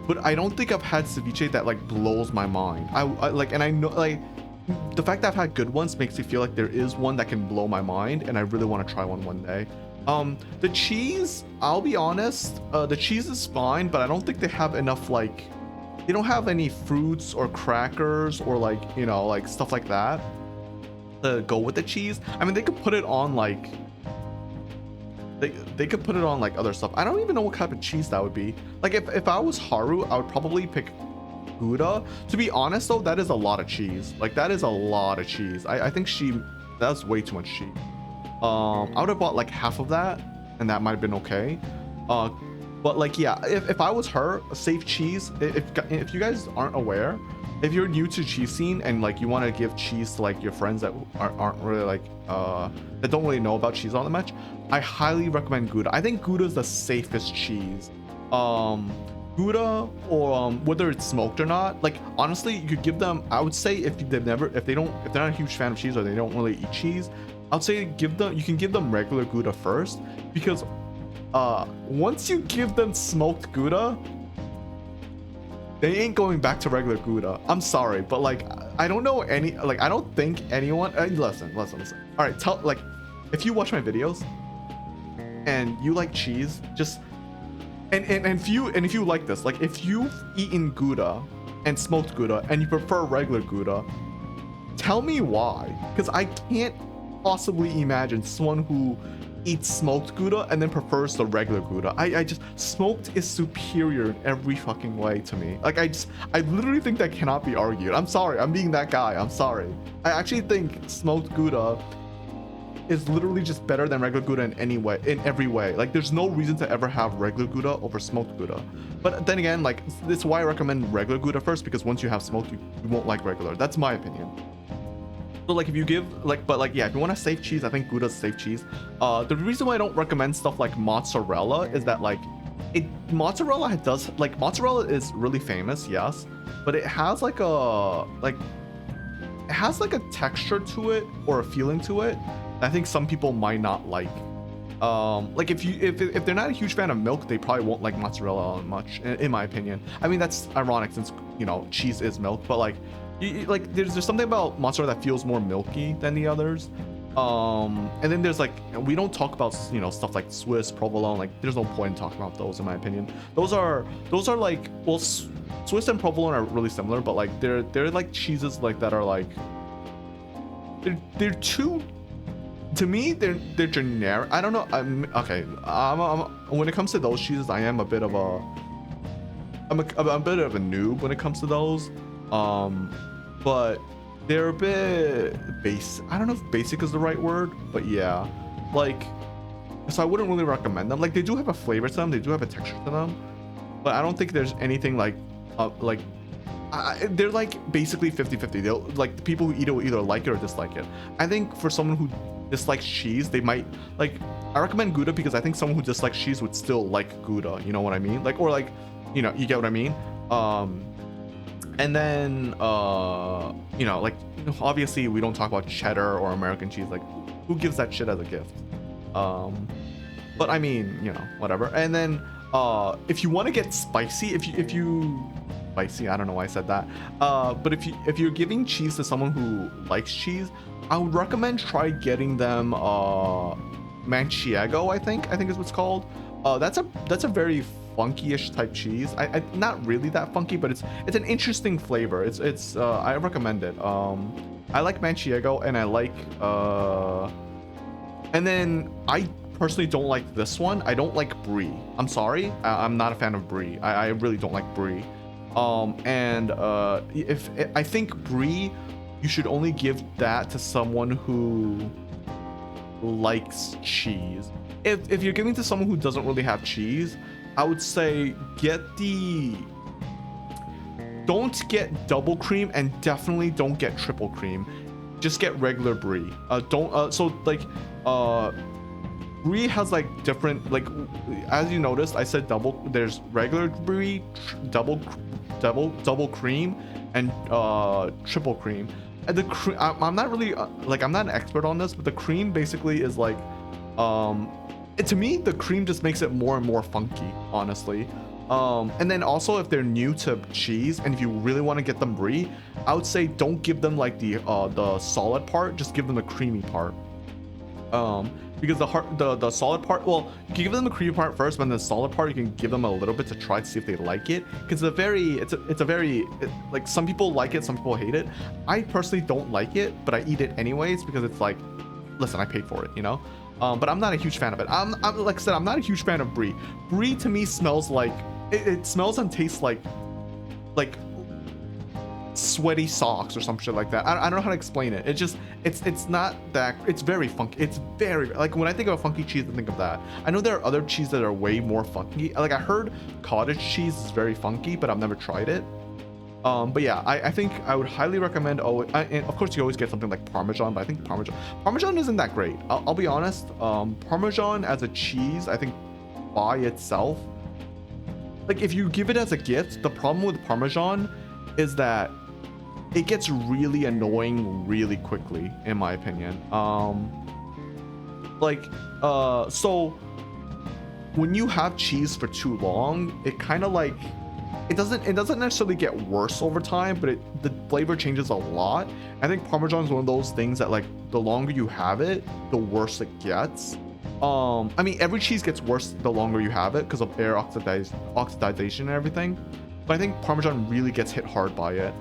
but I don't think I've had ceviche that like blows my mind. I like, and I know like the fact that I've had good ones makes me feel like there is one that can blow my mind, and I really want to try one day. The cheese, I'll be honest, the cheese is fine, but I don't think they have enough like, they don't have any fruits or crackers or like, you know, like stuff like that to go with the cheese. I mean, they could put it on like, they could put it on like other stuff. I don't even know what type of cheese that would be. Like if I was Haru, I would probably pick Gouda. To be honest though, that is a lot of cheese. Like that is a lot of cheese. I think that's way too much cheese. I would have bought like half of that and that might have been okay. But like, yeah, if I was her, safe cheese, if you guys aren't aware, if you're new to cheese scene and like you want to give cheese to like your friends that aren't really like, that don't really know about cheese all that much, I highly recommend Gouda. I think Gouda is the safest cheese. Gouda or whether it's smoked or not, like honestly, you could give them, I would say if they're not a huge fan of cheese or they don't really eat cheese, I'd say you can give them regular Gouda first, because once you give them smoked Gouda, they ain't going back to regular Gouda. I'm sorry, but like I don't know any, like I don't think anyone, listen. All right, like if you watch my videos and you like cheese, just and if you like this, like if you've eaten Gouda and smoked Gouda and you prefer regular Gouda, tell me why, because I can't possibly imagine someone who eats smoked Gouda and then prefers the regular Gouda. I just, smoked is superior in every fucking way to me. Like I literally think that cannot be argued. I'm sorry, I'm being that guy, I'm sorry. I actually think smoked Gouda is literally just better than regular Gouda in any way, in every way. Like there's no reason to ever have regular Gouda over smoked Gouda. But then again, like this is why I recommend regular Gouda first, because once you have smoked, you won't like regular. That's my opinion. So like if you give like, but like yeah, if you want a safe cheese, I think Gouda's safe cheese. The reason why I don't recommend stuff like mozzarella is that like mozzarella does, like mozzarella is really famous, yes, but it has like a texture to it or a feeling to it that I think some people might not like. Like if they're not a huge fan of milk, they probably won't like mozzarella much, in my opinion. I mean, that's ironic since, you know, cheese is milk, but like like there's something about mozzarella that feels more milky than the others. And then there's like, we don't talk about, you know, stuff like Swiss, provolone. Like there's no point in talking about those, in my opinion. Those are like, well, Swiss and provolone are really similar, but like they're like cheeses like that are like, they're too, to me they're generic. I don't know. Okay. When it comes to those cheeses, I am a bit of a noob when it comes to those. But they're a bit basic. I don't know if basic is the right word, but yeah, like, so I wouldn't really recommend them. Like they do have a flavor to them, they do have a texture to them, but I don't think there's anything like they're like basically 50-50. They'll, like, the people who eat it will either like it or dislike it. I think for someone who dislikes cheese, they might like, I recommend Gouda because I think someone who dislikes cheese would still like Gouda, you know what I mean? Like, or like, you know, you get what I mean? And then you know, like obviously we don't talk about cheddar or American cheese. Like who gives that shit as a gift? But I mean, you know, whatever. And then if you want to get spicy, if you spicy, I don't know why I said that, but if you're giving cheese to someone who likes cheese, I would recommend try getting them manchego, I think is what's called. That's a very funky-ish type cheese. I not really that funky, but it's an interesting flavor. It's I recommend it. I like manchego, and I like and then I personally don't like this one. I don't like brie. I'm sorry, I'm not a fan of brie. I really don't like brie. And if I think brie, you should only give that to someone who likes cheese. If you're giving to someone who doesn't really have cheese, I would say don't get double cream, and definitely don't get triple cream. Just get regular brie. So like brie has like different, like, as you noticed, I said there's regular brie, double cream, and triple cream. And the cream, I'm not really like, I'm not an expert on this, but the cream basically is like, to me the cream just makes it more and more funky, honestly. And then also, if they're new to cheese and if you really want to get them brie, I would say don't give them like the solid part, just give them the creamy part. Because the solid part, well, you can give them the creamy part first, but then the solid part you can give them a little bit to try to see if they like it, because it's a very like, some people like it, some people hate it. I personally don't like it, but I eat it anyways because it's like, listen, I paid for it, you know. But I'm not a huge fan of it. I'm like I said, I'm not a huge fan of brie. Brie to me smells like, it smells and tastes like sweaty socks or some shit like that. I don't know how to explain it. It's not that, it's very funky. It's very, like, when I think of a funky cheese, I think of that. I know there are other cheese that are way more funky. Like I heard cottage cheese is very funky, but I've never tried it. But yeah, I think I would highly recommend, and of course you always get something like Parmesan, but I think Parmesan isn't that great. I'll be honest. Parmesan as a cheese, I think by itself, like if you give it as a gift, the problem with Parmesan is that it gets really annoying really quickly, in my opinion. So when you have cheese for too long, it kind of like, it doesn't necessarily get worse over time, but the flavor changes a lot. I think Parmesan is one of those things that, like, the longer you have it, the worse it gets. I mean, every cheese gets worse the longer you have it because of air oxidization and everything, but I think Parmesan really gets hit hard by it.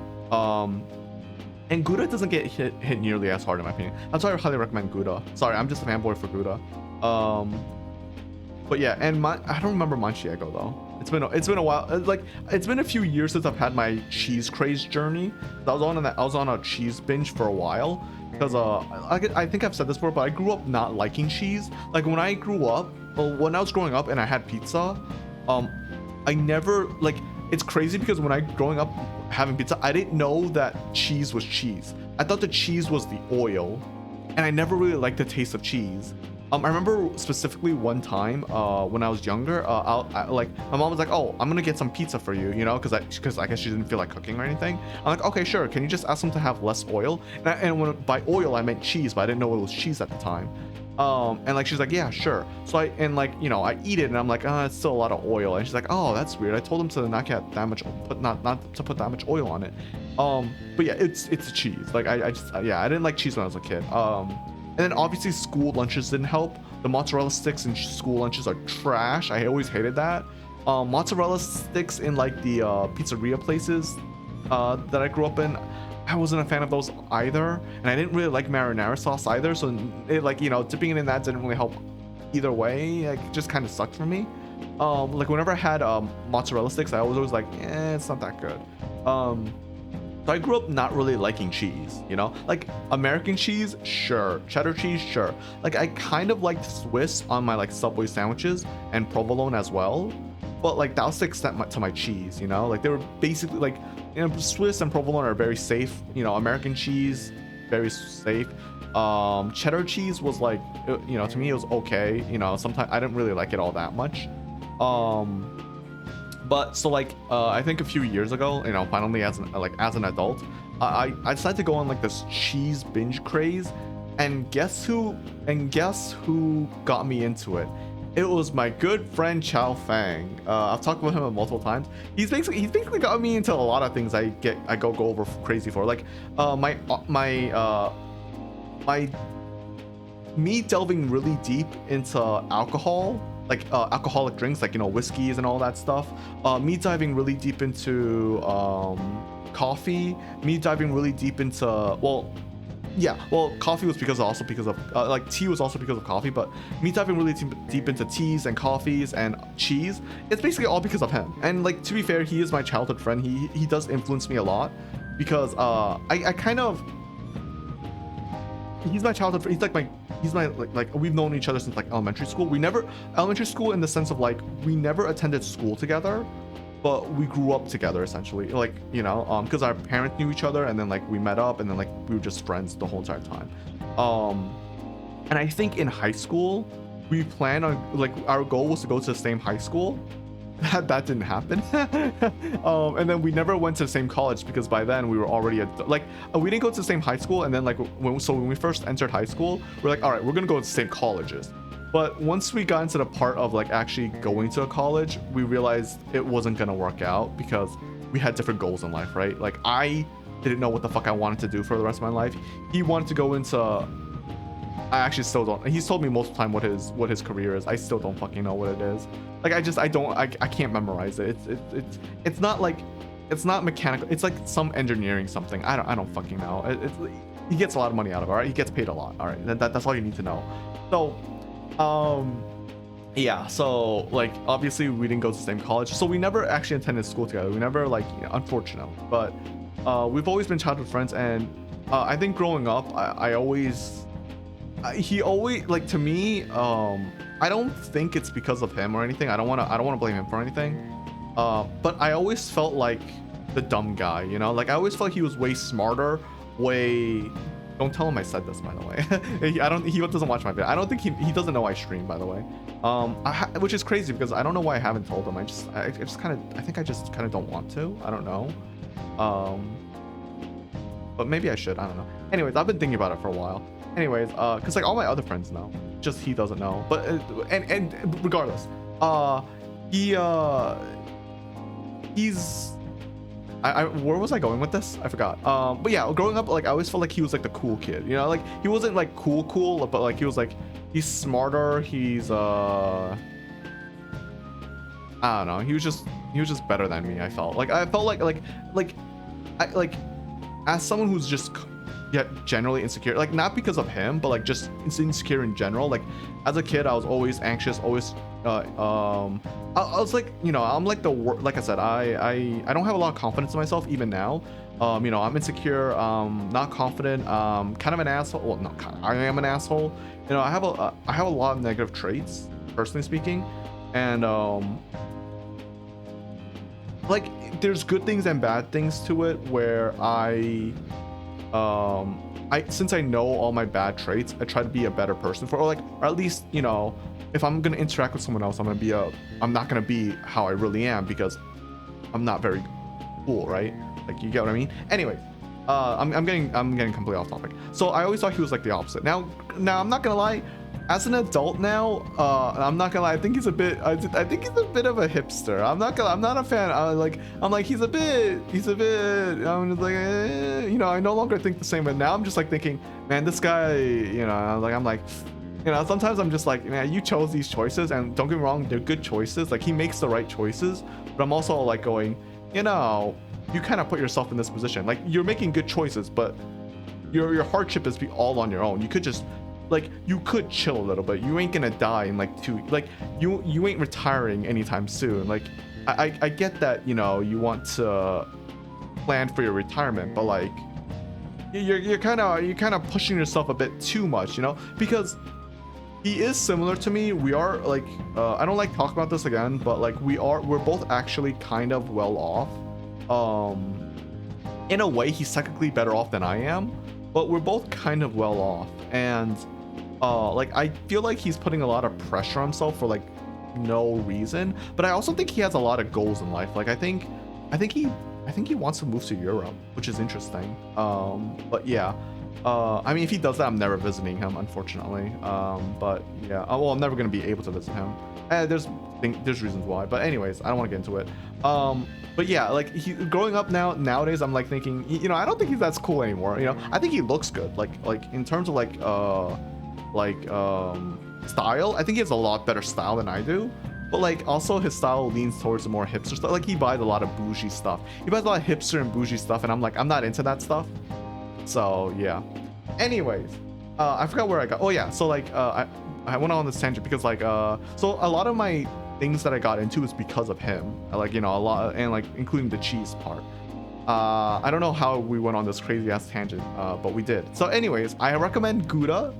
And Gouda doesn't get hit nearly as hard in my opinion. That's why I highly recommend Gouda. Sorry, I'm just a fanboy for Gouda. But yeah, and I don't remember Manchego though. It's been a while. Like it's been a few years since I've had my cheese craze journey. I was on a cheese binge for a while because I think I've said this before, but I grew up not liking cheese. Like when I grew up, when I was growing up and I had pizza, I never like. It's crazy because when I growing up having pizza, I didn't know that cheese was cheese. I thought the cheese was the oil, and I never really liked the taste of cheese. I remember specifically one time when I was younger, like my mom was like, "Oh, I'm gonna get some pizza for you," you know, because I guess she didn't feel like cooking or anything. I'm like, "Okay, sure. Can you just ask them to have less oil?" And when by oil I meant cheese, but I didn't know it was cheese at the time. And like she's like, "Yeah, sure." So I eat it and I'm like, "It's still a lot of oil." And she's like, "Oh, that's weird. I told them to not get that much, not to put that much oil on it." But yeah, it's cheese. Like I didn't like cheese when I was a kid. And then obviously school lunches didn't help. The mozzarella sticks in school lunches are trash. I always hated that. Mozzarella sticks in like the pizzeria places that I grew up in, I wasn't a fan of those either. And I didn't really like marinara sauce either. So it, like, dipping it in that didn't really help either way. Like, it just kind of sucked for me. Like whenever I had mozzarella sticks, I was always like, it's not that good. So I grew up not really liking cheese, like American cheese, sure. Cheddar cheese, sure. Like I kind of liked Swiss on my like Subway sandwiches and provolone as well. But like that was the extent to my cheese, like they were basically like, Swiss and provolone are very safe, American cheese, very safe. Cheddar cheese was like, to me it was okay. Sometimes I didn't really like it all that much. But so like I think a few years ago, finally as an adult, I decided to go on like this cheese binge craze, and guess who got me into it? It was my good friend Chao Fang. I've talked about him multiple times. He's basically got me into a lot of things I go over crazy for. Like me delving really deep into alcohol, like alcoholic drinks, like whiskeys and all that stuff. Me diving really deep into coffee. Me diving really deep into coffee was also because of like tea was also because of coffee, but me diving really deep into teas and coffees and cheese, it's basically all because of him. And like, to be fair, he is my childhood friend. He does influence me a lot because I kind of, he's my childhood friend. He's my like we've known each other since like elementary school. Elementary school in the sense of like we never attended school together, but we grew up together essentially, like, because our parents knew each other, and then like we met up, and then like we were just friends the whole entire time. And I think in high school we planned on, like, our goal was to go to the same high school. That didn't happen. And then we never went to the same college because by then we were already we didn't go to the same high school, and then like when we first entered high school, we're like, all right, we're gonna go to the same colleges. But once we got into the part of like actually going to a college, we realized it wasn't gonna work out because we had different goals in life, right? Like I didn't know what the fuck I wanted to do for the rest of my life. He wanted to go into, I actually still don't. He's told me most of the time what his career is. I still don't fucking know what it is. Like I can't memorize it. It's not mechanical. It's like some engineering something. I don't fucking know. He gets a lot of money out of it, all right? He gets paid a lot, all right? That's all you need to know. So yeah, so like obviously we didn't go to the same college, so we never actually attended school together. We never unfortunately, but we've always been childhood friends. And I think growing up he always, like, to me, I don't think it's because of him or anything. I don't want to blame him for anything, but I always felt like the dumb guy, like I always felt he was way smarter, don't tell him I said this, by the way. He doesn't watch my video. I don't think he doesn't know I stream, by the way. Which is crazy because I don't know why I haven't told him. I think I just kind of don't want to. I don't know. But maybe I should. I don't know. Anyways, I've been thinking about it for a while. Anyways, because like all my other friends know, just he doesn't know. But and regardless, he's. Where was I going with this? I forgot. But yeah, growing up, like I always felt like he was like the cool kid, like he wasn't like cool, but like he was like, he's smarter. He's I don't know. He was just better than me. I felt like as someone who's just generally insecure, like not because of him, but like just insecure in general. Like as a kid, I was always anxious, always I was like, you know, I'm like like I said, I don't have a lot of confidence in myself even now. You know, I'm insecure, not confident, kind of an asshole. Well, no, I am an asshole. You know, I have a lot of negative traits, personally speaking, and like there's good things and bad things to it. Where since I know all my bad traits, I try to be a better person or at least, you know, if I'm gonna interact with someone else, I'm not gonna be how I really am because I'm not very cool, right? Like, you get what I mean? Anyway, I'm getting completely off topic. So I always thought he was like the opposite. Now I'm not gonna lie. As an adult now, I'm not gonna lie. I think he's a bit of a hipster. I'm not a fan. He's a bit. I'm just like, you know, I no longer think the same. But now I'm just like thinking, man, this guy, you know, I'm like, you know, sometimes I'm just like, man, you chose these choices, and don't get me wrong, they're good choices. Like, he makes the right choices. But I'm also like going, you know, you kind of put yourself in this position. Like, you're making good choices, but your hardship is all on your own. You could just, like, you could chill a little bit. You ain't gonna die in like you ain't retiring anytime soon. Like, I get that, you know, you want to plan for your retirement, but like you're kind of pushing yourself a bit too much, you know, because he is similar to me. We are like, I don't like talking about this again, but like we're both actually kind of well off. In a way, he's technically better off than I am, but we're both kind of well off. And like, I feel like he's putting a lot of pressure on himself for like no reason, but I also think he has a lot of goals in life. Like, I think he wants to move to Europe, which is interesting. But yeah, I mean, if he does that, I'm never visiting him, unfortunately. But yeah, well, I'm never gonna be able to visit him. There's reasons why, but anyways, I don't want to get into it. But yeah, like, growing up nowadays, I'm like thinking, you know, I don't think he's that cool anymore. You know, I think he looks good. Like in terms of style, I think he has a lot better style than I do. But like, also his style leans towards the more hipster stuff. Like, he buys a lot of bougie stuff. He buys a lot of hipster and bougie stuff, and I'm like, I'm not into that stuff. So yeah. Anyways, I forgot where I got. Oh yeah, so like, I went on this tangent because like, so a lot of my things that I got into is because of him. Like, you know, a lot, and like including the cheese part. I don't know how we went on this crazy ass tangent, but we did. So anyways, I recommend Gouda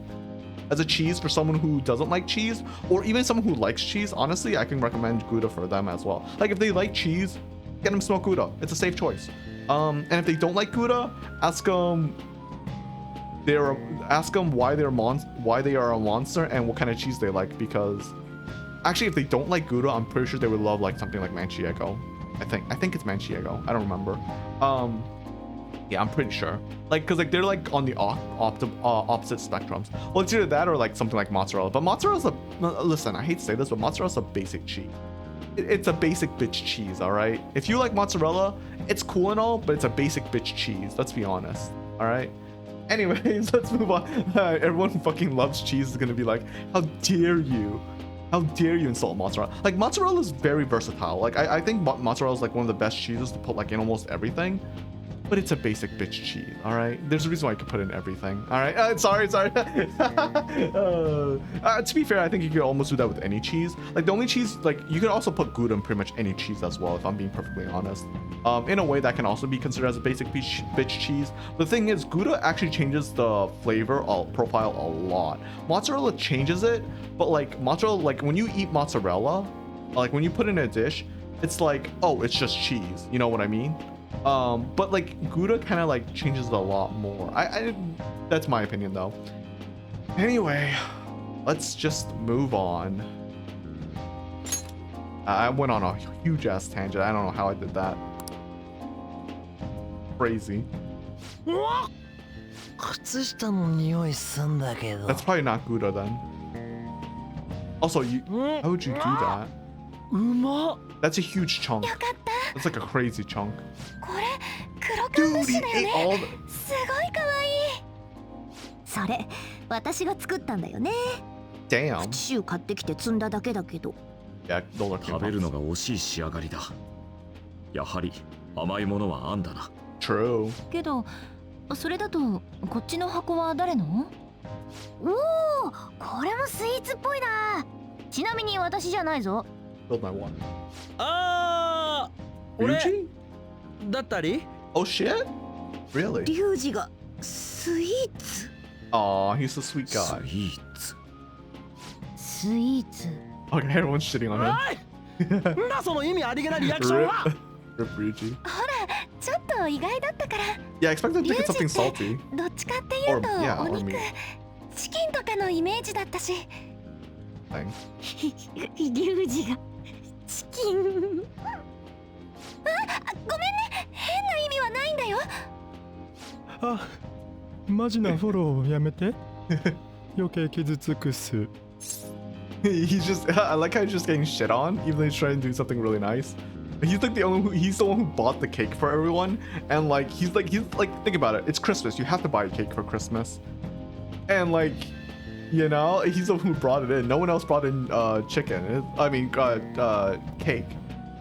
as a cheese for someone who doesn't like cheese, or even someone who likes cheese. Honestly, I can recommend Gouda for them as well. Like, if they like cheese, get them smoked Gouda. It's a safe choice. And if they don't like Gouda, ask them why they are a monster and what kind of cheese they like. Because actually, if they don't like Gouda, I'm pretty sure they would love like something like Manchego. I think it's Manchego. I don't remember. Yeah, I'm pretty sure. Like, cause like they're like on the opposite spectrums. Well, it's either that or like something like mozzarella. But mozzarella's listen, I hate to say this, but mozzarella's a basic cheese. It's a basic bitch cheese, all right? If you like mozzarella, it's cool and all, but it's a basic bitch cheese. Let's be honest, all right? Anyways, let's move on. Everyone who fucking loves cheese is gonna be like, how dare you? How dare you insult mozzarella? Like, mozzarella is very versatile. Like, I think mozzarella is like one of the best cheeses to put like in almost everything. But it's a basic bitch cheese, all right? There's a reason why I could put in everything, all right? Sorry. To be fair, I think you could almost do that with any cheese. Like, the only cheese, like, you could also put Gouda in pretty much any cheese as well, if I'm being perfectly honest. In a way, that can also be considered as a basic bitch cheese. But the thing is, Gouda actually changes the flavor profile a lot. Mozzarella changes it, but like, mozzarella, like, when you eat mozzarella, like, when you put it in a dish, it's like, oh, it's just cheese. You know what I mean? But like, Gouda kind of like changes it a lot more. That's my opinion though. Anyway, let's just move on. I went on a huge ass tangent. I don't know how I did that. Crazy. That's probably not Gouda then. Also, how would you do that? That's a huge chunk. That's like a crazy chunk. Dude, he ate all the... すごい可愛い。それ、私が作ったんだよね。Damn. プチシュー買ってきて積んだだけだけど。食べるのが惜しい仕上がりだ。やはり甘いものはあんだな。True. けど、それだとこっちの箱は誰の？おお、これもスイーツっぽいな。ちなみに私じゃないぞ。Build my one. ああ、俺 Ryuji? だったり？ Oh shit? Really? リュウジがスイーツ。Aw, he's a sweet guy. スイーツ。スイーツ。 Okay, everyone's shitting on him. なんだその意味ありげなリアクションは。Rip Ryuji. ほら、ちょっと意外だったから。 Yeah, I expected to get something salty. どっちかっていうと yeah, お or 肉、 meat. チキンとかのイメージだったし。Thing. リュウジがチキン。あ、ごめんね。変な意味はないんだよ。あ、マジなフォローやめて。余計傷つくす。He's just, I like how he's just getting shit on, even though he's trying to do something really nice. He's like he's the one who bought the cake for everyone, and like he's like think about it. It's Christmas. You have to buy a cake for Christmas, and like, you know, he's the one who brought it in. No one else brought in chicken. Cake.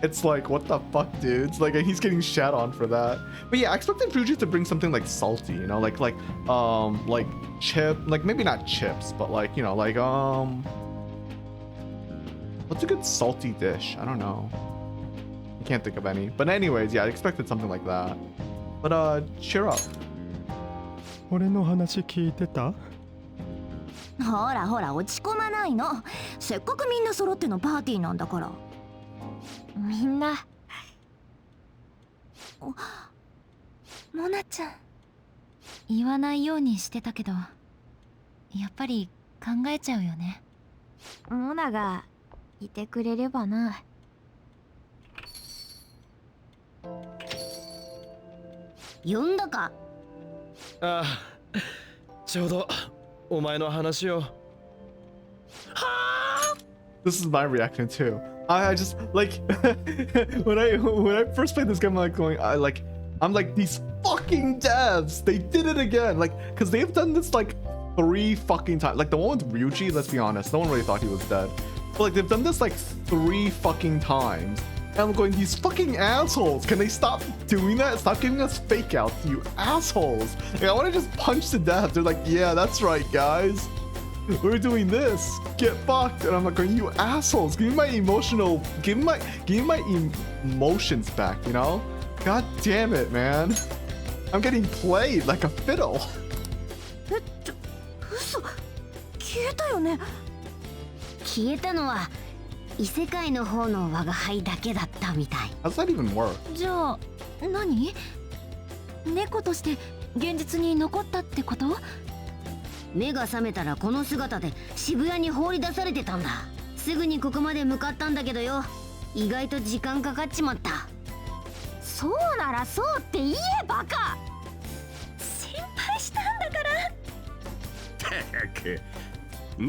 It's like, what the fuck, dudes? Like, he's getting shat on for that. But yeah, I expected Fuji to bring something like salty, you know, like chip, like maybe not chips, but like, you know, like what's a good salty dish? I don't know. I can't think of any. But anyways, yeah, I expected something like that. But cheer up. 俺の話聞いてた？ほらほら、落ち込まないの。せっかくみんな揃ってのパーティーなんだから。みんな。モナちゃん。言わないようにしてたけど、やっぱり考えちゃうよね。モナがいてくれればな。呼んだか？ああ、ちょうどお前の話を。This is my reaction too. I just like when I first played this game, I'm like going, I'm like these fucking devs, they did it again. Like, cause they've done this like 3 fucking times. Like the one with Ryuji, let's be honest, no one really thought he was dead. But like they've done this like 3 fucking times. And I'm going, these fucking assholes, can they stop doing that? Stop giving us fake outs, you assholes. Like, I want to just punch to death. They're like, yeah, that's right, guys. We're doing this. Get fucked. And I'm like, you assholes, give me my emotions back, you know? God damn it, man. I'm getting played like a fiddle. 嘘、消えたよね。消えたのは異世界の方の我が輩だけだったみたい。How's that even work? じゃあ何？猫として現実に残ったってこと？目が覚めたらこの姿で渋谷に放り出されてたんだ。すぐにここまで向かったんだけどよ、意外と時間かかっちまった。そうならそうって言えバカ。心配したんだから。たく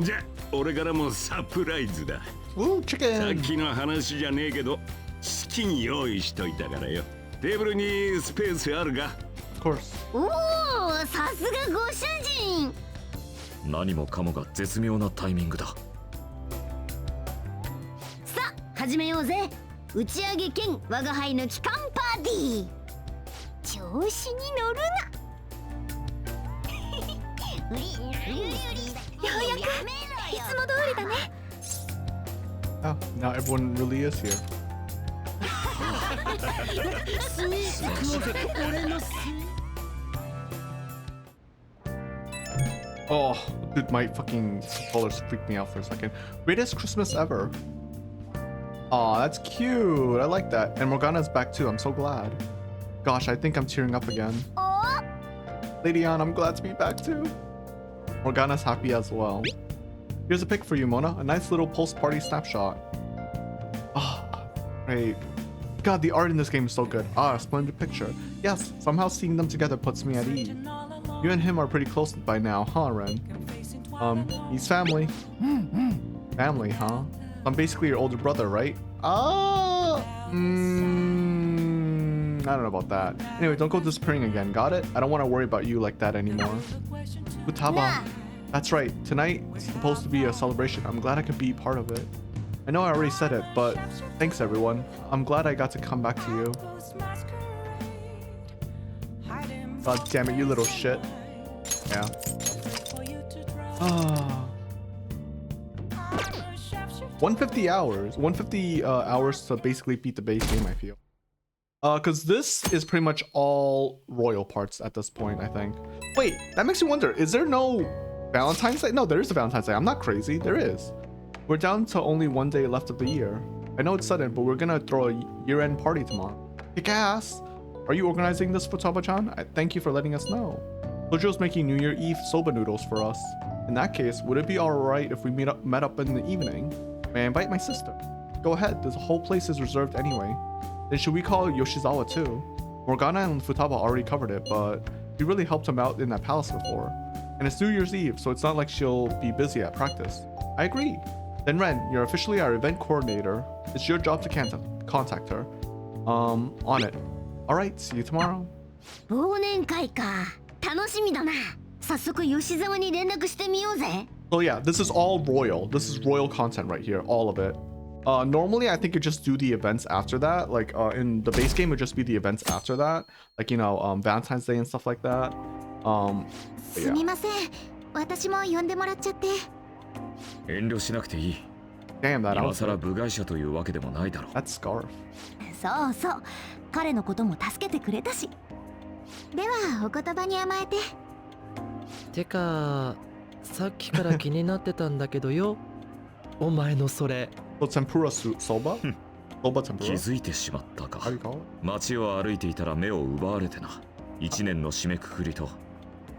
じゃ俺からもサプライズだ。さっきの話じゃねえけどチキン用意しといたからよ。テーブルにスペースあるか？ Of course. おお、さすがご主人。何もかもが絶妙なタイミングだ。さあ始めようぜ。打ち上げ兼我が輩の帰還パーティー。調子に乗るな。ようやくいつも通りだね。Oh, now everyone really is here. Oh, dude, my fucking controllers freaked me out for a second. Greatest Christmas ever. Aw, that's cute. I like that. And Morgana's back too. I'm so glad. Gosh, I think I'm tearing up again. Lady Ann, I'm glad to be back too. Morgana's happy as well. Here's a pic for you, Mona. A nice little post-party snapshot. Ah, great. God, the art in this game is so good. Ah, a splendid picture. Yes, somehow seeing them together puts me at ease. You and him are pretty close by now, huh, Ren? He's family. Family, huh? I'm basically your older brother, right? I don't know about that. Anyway, don't go disappearing again, got it? I don't want to worry about you like that anymore. Futaba. That's right, tonight is supposed to be a celebration. I'm glad I could be part of it. I know I already said it, but thanks everyone. I'm glad I got to come back to you. God damn it, you little shit. Yeah. Ah. 150 hours. 150 hours to basically beat the base game, I feel. Because this is pretty much all royal parts at this point, I think. Wait, that makes me wonder, is there no Valentine's Day? No, there is a Valentine's Day. I'm not crazy. There is. We're down to only 1 day left of the year. I know it's sudden, but we're gonna throw a year-end party tomorrow. Kick ass! Are you organizing this for Taba-chan? Thank you for letting us know. Sojo's making New Year Eve soba noodles for us. In that case, would it be alright if we met up in the evening? May I invite my sister? Go ahead, this whole place is reserved anyway. Then should we call Yoshizawa too? Morgana and Futaba already covered it, but we really helped him out in that palace before. And it's New Year's Eve, so it's not like she'll be busy at practice. I agree. Then Ren, you're officially our event coordinator. It's your job to contact her. On it. Alright, see you tomorrow. 忘年会か。楽しみだな。早速吉沢に連絡してみようぜ。So yeah, this is all royal. This is royal content right here, all of it. Normally I think you just do the events after that. Like in the base game, it would just be the events after that. Like, you know, Valentine's Day and stuff like that. But すみません。私も呼んでもらっちゃって。遠慮しなくていい。Damn, that 今更部外者というわけでもないだろう。That scarf. そうそう。彼のことも助けてくれたし。ではお言葉に甘えて。てか、さっきから気になってたんだけどよ。お前のそれ。So tempura soba? Soba tempura? 気づいてしまったか。街を歩いていたら目を奪われてな。一年の締めくくりと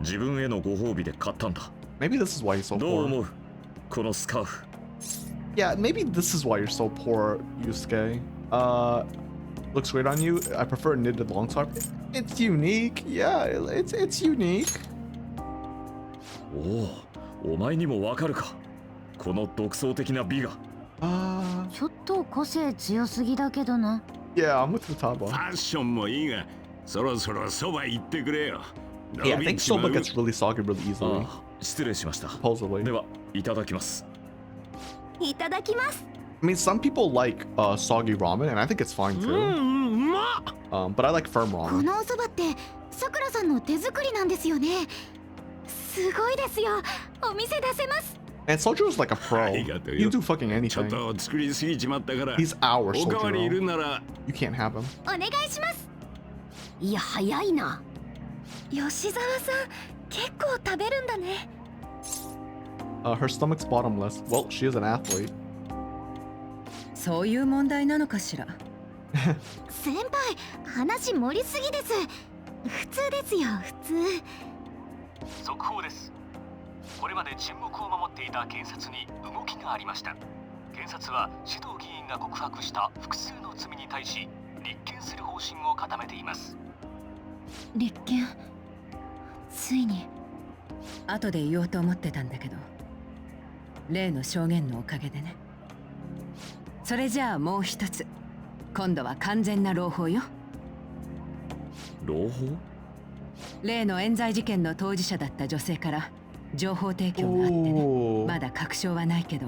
自分へのご褒美で買ったんだ。Maybe this is why you're so poor. どう思う？このスカーフ。Yeah, maybe this is why you're so poor, Yusuke. Looks great on you. I prefer knitted longscarf. It's unique. Yeah, it's unique. おお、お前にもわかるか。この独創的な美が。ちょっと個性強すぎだけどな。Yeah, I'm with Futaba. ファッションもいいが、そろそろそば行ってくれよ。Yeah, I think soba gets really soggy really easily. 失礼しました。Supposedly. では、いただきます。いただきます。I mean, some people like soggy ramen, and I think it's fine too. But I like firm こ ramen. のお蕎麦ってさくらさんの手作りなんですよね。すごいですよ。お店出せます。And Sojo is like a pro. You do fucking anything. ちょっと作りすぎちまったから。 He's our おかわりいるなら。You can't have him. お願いします。いや早いな。吉沢さん結構食べるんだね。Her stomach's bottomless. Well, she is an athlete. そういう問題なのかしら。先輩、話盛りすぎです。普通ですよ、普通。速報です。これまで沈黙を守っていた検察に動きがありました。検察は指導議員が告白した複数の罪に対し立件する方針を固めています。立件、ついに。後で言おうと思ってたんだけど、例の証言のおかげでね。それじゃあもう一つ。今度は完全な朗報よ。朗報？例の冤罪事件の当事者だった女性から情報提供があってね。まだ確証はないけど、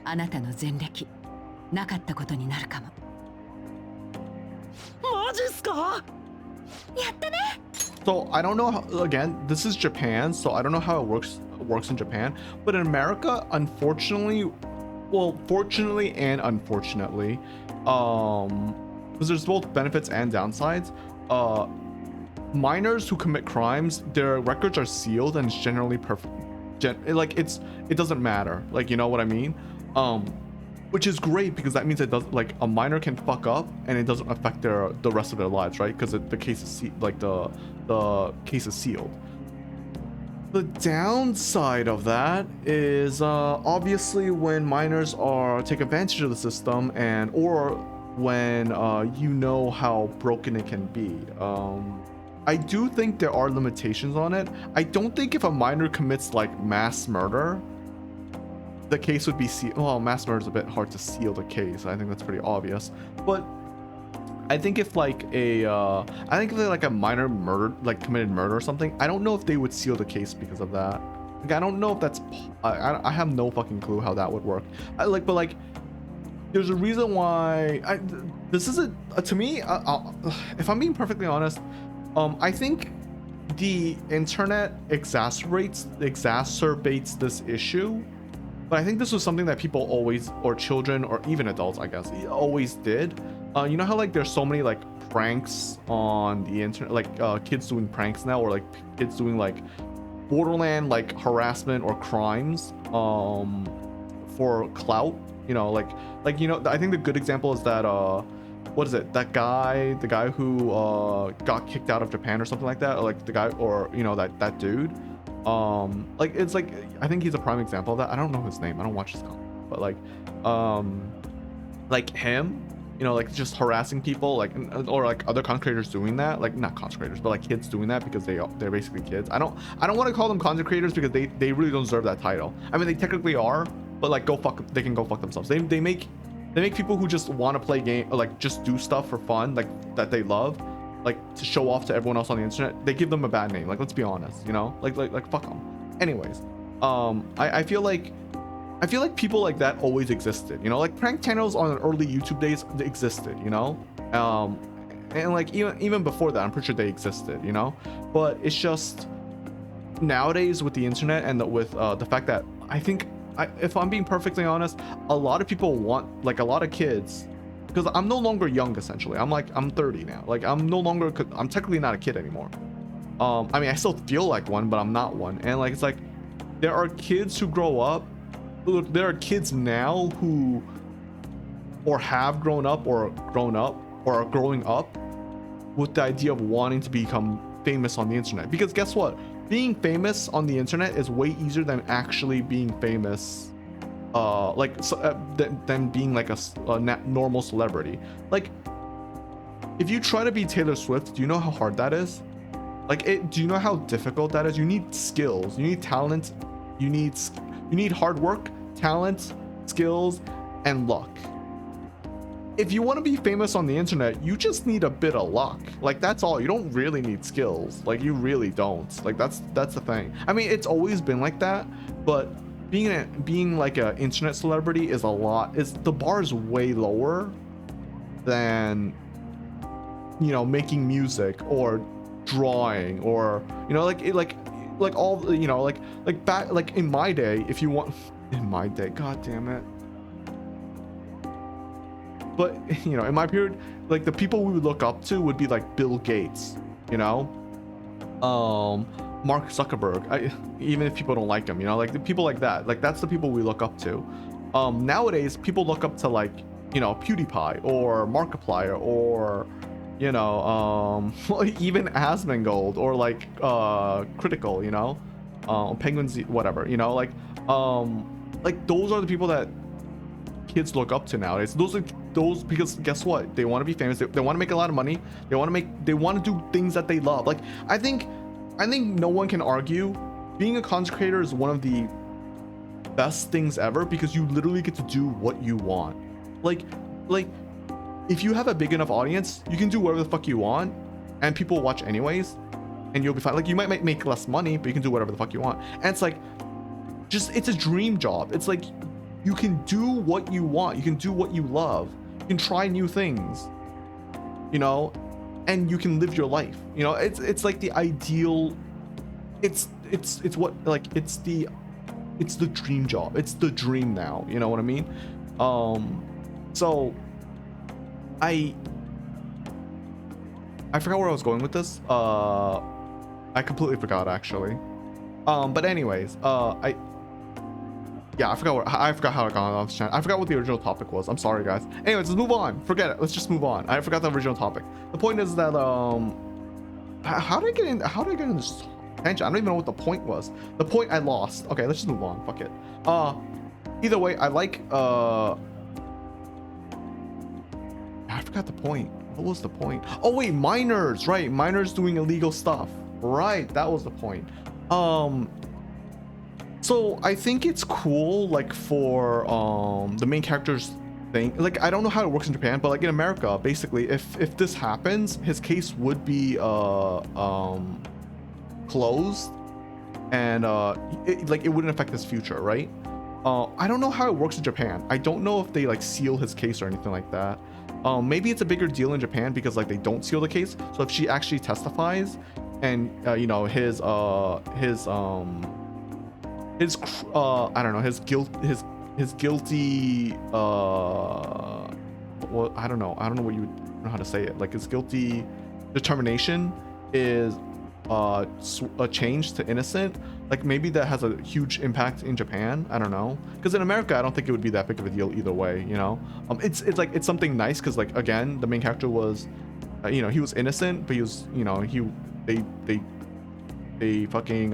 あなたの前歴なかったことになるかも。マジっすか？やったね。So I don't know how, again, this is Japan, so I don't know how it works in Japan, but in America, unfortunately, well, fortunately and unfortunately, because there's both benefits and downsides, minors who commit crimes, their records are sealed and it's generally it doesn't matter, like, you know what I mean? Which is great because that means it does, like, a minor can fuck up and it doesn't affect the rest of their lives, right? Because the case is the case is sealed. The downside of that is obviously when minors take advantage of the system or when you know how broken it can be. I do think there are limitations on it. I don't think if a minor commits like mass murder, the case would be sealed. Well, mass murder is a bit hard to seal the case. I think that's pretty obvious. But I think if like a minor murder, like committed murder or something, I don't know if they would seal the case because of that. Like, I don't know if that's. I have no fucking clue how that would work. But there's a reason why this isn't to me. If I'm being perfectly honest, I think the internet exacerbates this issue, but I think this was something that people always, or children, or even adults, I guess, always did. You know how like there's so many like pranks on the internet, like kids doing pranks now, or like kids doing like borderland like harassment or crimes for clout, you know, like you know, I think the good example is that what is it, that guy, the guy who got kicked out of Japan or something like that, or like the guy, or you know, that dude, like it's like, I think he's a prime example of that. I don't know his name, I don't watch his content, but like him, you know, like just harassing people, like, or like other content creators doing that, like not content creators, but like kids doing that, because they're basically kids. I don't want to call them content creators because they really don't deserve that title. I mean, they technically are, but like they can go fuck themselves. They make people who just want to play game, or like just do stuff for fun, like that they love, like to show off to everyone else on the internet. They give them a bad name. Like, let's be honest, you know, like fuck them. Anyways, I feel like people like that always existed, you know, like prank channels on early YouTube days, they existed, you know, and like even before that, I'm pretty sure they existed, you know, but it's just nowadays with the internet and with the fact that I think, if I'm being perfectly honest, a lot of people want, like a lot of kids, because I'm no longer young, essentially. I'm 30 now. Like I'm technically not a kid anymore. I mean, I still feel like one, but I'm not one. And like, it's like, there are kids who grow up, there are kids now who, or have grown up, or are growing up with the idea of wanting to become famous on the internet. Because guess what? Being famous on the internet is way easier than actually being famous, than being like a normal celebrity. Like, if you try to be Taylor Swift, do you know how hard that is? Like, do you know how difficult that is? You need skills, you need talent, you need hard work, talent, skills, and luck. If you want to be famous on the internet, you just need a bit of luck. Like, that's all. You don't really need skills. Like, you really don't. Like, that's the thing. I mean, it's always been like that, but being like an internet celebrity is the bar is way lower than, you know, making music or drawing, or, you know, like all, you know, like back, like in my day, if you want, in my day, god damn it. But, you know, in my period, like the people we would look up to would be like Bill Gates, you know, Mark Zuckerberg, even if people don't like him, you know, like the people like that, like that's the people we look up to. Nowadays, people look up to, like, you know, PewDiePie or Markiplier, or, you know, even Asmongold, or like Critical, you know, Penguins, whatever, you know, like those are the people that kids look up to nowadays. Those because guess what, they want to be famous, they want to make a lot of money, they want to do things that they love. Like, I think no one can argue being a content creator is one of the best things ever, because you literally get to do what you want. Like if you have a big enough audience, you can do whatever the fuck you want, and people watch anyways, and you'll be fine. Like, you might make less money, but you can do whatever the fuck you want. And it's like, it's a dream job. It's like, you can do what you want, you can do what you love, you can try new things, you know, and you can live your life, you know. It's like the ideal, it's what, like, it's the dream job, it's the dream now, you know what I mean? So I forgot where I was going with this. I completely forgot, actually. But anyways, I forgot how I got on this channel. I forgot what the original topic was. I'm sorry, guys. Anyways, let's move on. Forget it. Let's just move on. I forgot the original topic. The point is that how did I get in this tangent? I don't even know what the point was. The point I lost. Okay, let's just move on. Fuck it. Either way, I like I forgot the point. What was the point? Oh wait, minors, right? Minors doing illegal stuff. Right, that was the point. So I think it's cool, like, for the main character's thing. Like, I don't know how it works in Japan, but like in America, basically, if this happens, his case would be closed, and it wouldn't affect his future, right? I don't know how it works in Japan. I don't know if they like seal his case or anything like that. Maybe it's a bigger deal in Japan because like they don't seal the case. So if she actually testifies, and you know his I don't know, his guilty well, I don't know what you would know how to say it, like his guilty determination is a change to innocent, like maybe that has a huge impact in Japan. I don't know, because in America I don't think it would be that big of a deal either way, you know. It's like it's something nice because like again the main character was you know, he was innocent, but he was, you know, they fucking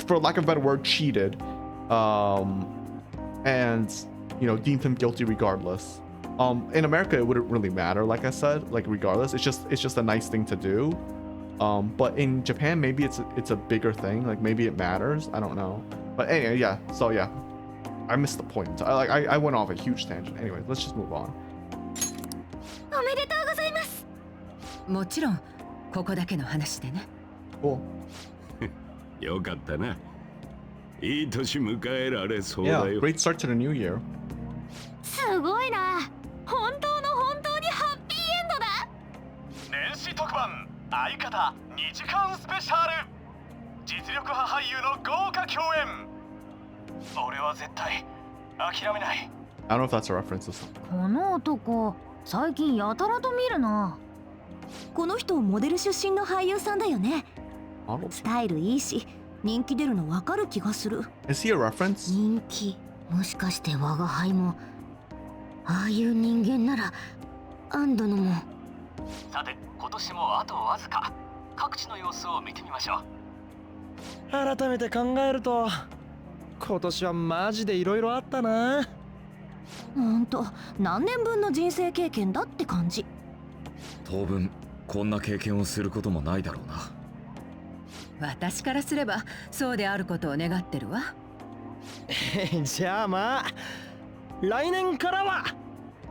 for lack of a better word, cheated, and you know, deemed him guilty regardless. In America it wouldn't really matter, like I said, like regardless, it's just a nice thing to do. But in Japan maybe it's a bigger thing, like maybe it matters, I don't know. But anyway, yeah, so yeah, I missed the point. I went off a huge tangent. Anyways, let's just move on. おめでとうございます。もちろんここだけの話でね。Cool. よかったな。いい年迎えられそうだ Yeah, よ。 great start to the new year. すごいな。本当にハッピーエンドだ。年始特番相方2時間スペシャル。実力派俳優の豪華共演。俺は絶対諦めない。 I don't know if that's a reference to something. この男、最近やたらと見るな。この人モデル出身の俳優さんだよね。 Model? スタイルいいし人気出るの分かる気がする。 Is he a reference? 人気、もしかして我が輩もああいう人間ならアンドのも。さて今年もあとわずか。各地の様子を見てみましょう。改めて考えると今年はマジでいろいろあったな。ほんと何年分の人生経験だって感じ。当分こんな経験をすることもないだろうな。私からすればそうであることを願ってるわ。じゃあまあ来年からは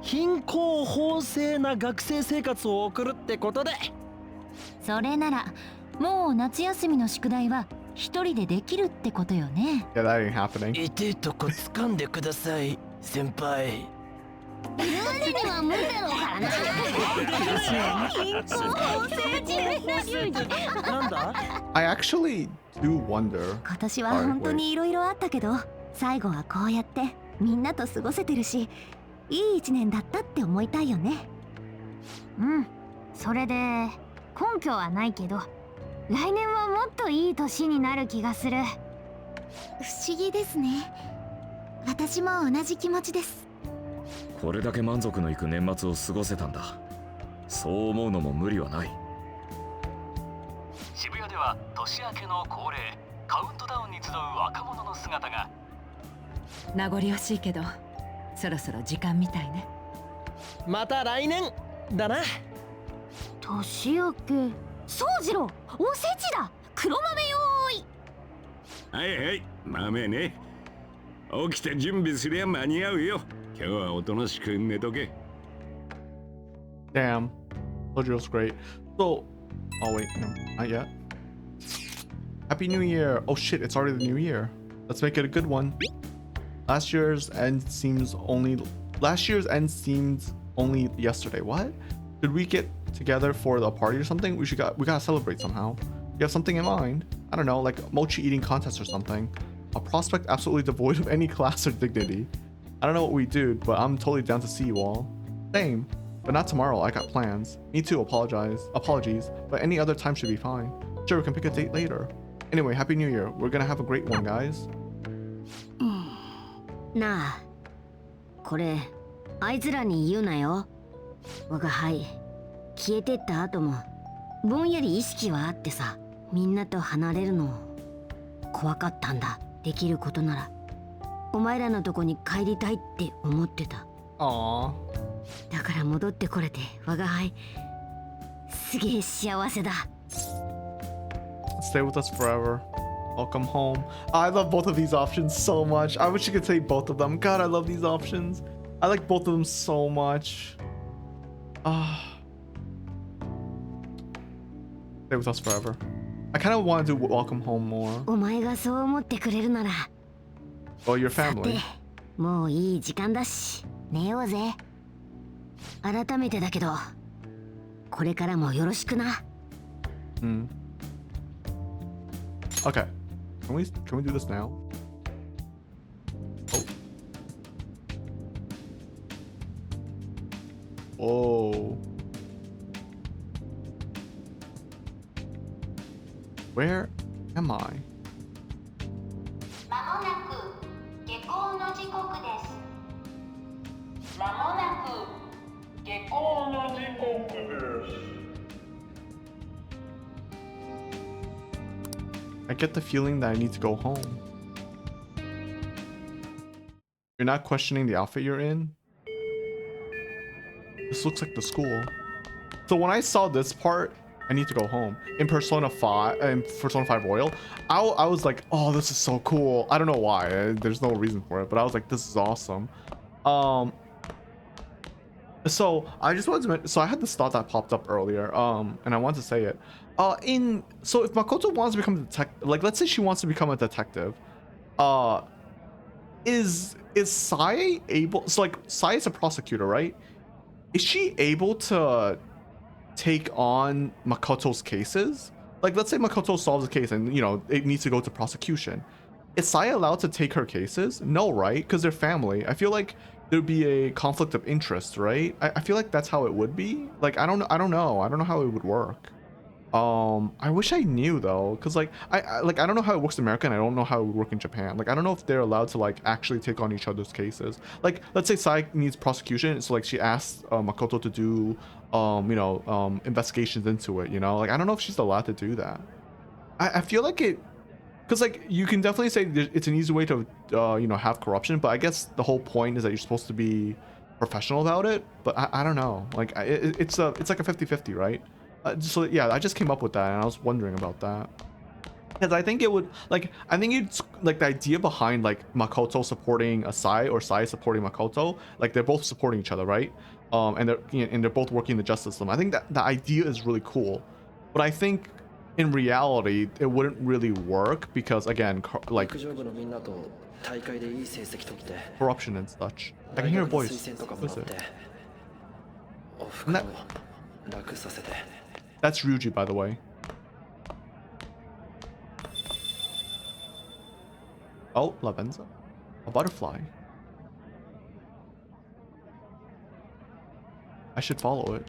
貧困法制な学生生活を送るってことで。それならもう夏休みの宿題は一人でできるってことよね。 Yeah, that ain't happening. 痛いとこ掴んでください先輩。ユージには無理だろうからな。貧困法制中なんだ I actually do wonder. 今年は本当にいろいろあったけど最後はこうやってみんなと過ごせてるしいい一年だったって思いたいよね。うん、それで根拠はないけど来年はもっといい年になる気がする。不思議ですね。私も同じ気持ちです。これだけ満足のいく年末を過ごせたんだ。そう思うのも無理はない。渋谷では年明けの恒例カウントダウンに集う若者の姿が。名残惜しいけどそろそろ時間みたいね。また来年だな。年明け、宗次郎、おせちだ。黒豆よーい。はいはい、豆ね。起きて準備すりゃ間に合うよ。今日はおとなしく寝とけ。 Damn. Sojiro's great. So, oh wait, no, not yet. Happy New Year. Oh shit, it's already the new year. Let's make it a good one. Last year's end seemed only yesterday. What? Did we get together for the party or something? We gotta celebrate somehow. You have something in mind? I don't know, like a mochi eating contest or something. A prospect absolutely devoid of any class or dignity. I don't know what we do, but I'm totally down to see you all. Same, but not tomorrow. I got plans. Me too. Apologies, but any other time should be fine. Sure, we can pick a date later. Anyway, Happy New Year. We're gonna have a great one, guys. なあ、これあいつらに言うなよ。我が輩、消えてった後もぼんやり意識はあってさ、みんなと離れるの怖かったんだ。できることならお前らのとこに帰りたいって思ってた。Aww. だから戻ってこれて我が輩すげえ幸せだ。 Stay with us forever. Welcome home. I love both of these options so much. I wish you could say both of them. God, I love these options. I like both of them so much. Stay with us forever. I kind of want to do welcome home more. お前がそう思ってくれるなら。 Well, your family. さて、もういい時間だし寝ようぜ。改めてだけどこれからもよろしくな。Okay. Can we do this now? Oh. Where am I? まもなく下校の時刻です。まもなく下校の時刻です。I get the feeling that I need to go home. You're not questioning the outfit you're in? This looks like the school. So when I saw this part, I need to go home. In Persona 5 and Persona 5 Royal, I was like, oh, this is so cool. I don't know why. There's no reason for it, but I was like, this is awesome. So I just wanted to mention, so I had this thought that popped up earlier, and I wanted to say it. So if Makoto wants to become a detective, like let's say she wants to become a detective, is Sai able? So like Sai is a prosecutor, right? Is she able to take on Makoto's cases? Like let's say Makoto solves a case and you know it needs to go to prosecution. Is Sai allowed to take her cases? No, right? Because they're family. I feel like there'd be a conflict of interest, right? I feel like that's how it would be. Like I don't know how it would work. I wish I knew though, because like I don't know how it works in America and I don't know how it would work in Japan. Like I don't know if they're allowed to like actually take on each other's cases. Like let's say Sai needs prosecution, so like she asks Makoto to do investigations into it, you know? Like I don't know if she's allowed to do that. I feel like it, because like you can definitely say it's an easy way to have corruption, but I guess the whole point is that you're supposed to be professional about it. But I don't know, like it's like a 50-50, right? So yeah, I just came up with that and I was wondering about that, because I think it would I think it's like the idea behind like Makoto supporting a Sai or Sai supporting Makoto, like they're both supporting each other, right? And they're both working the justice system. I think that the idea is really cool, but I think in reality it wouldn't really work because again like corruption and such. I can hear a voice. What is it? That's Ryuji, by the way. Oh, Lavenza. A butterfly. I should follow it.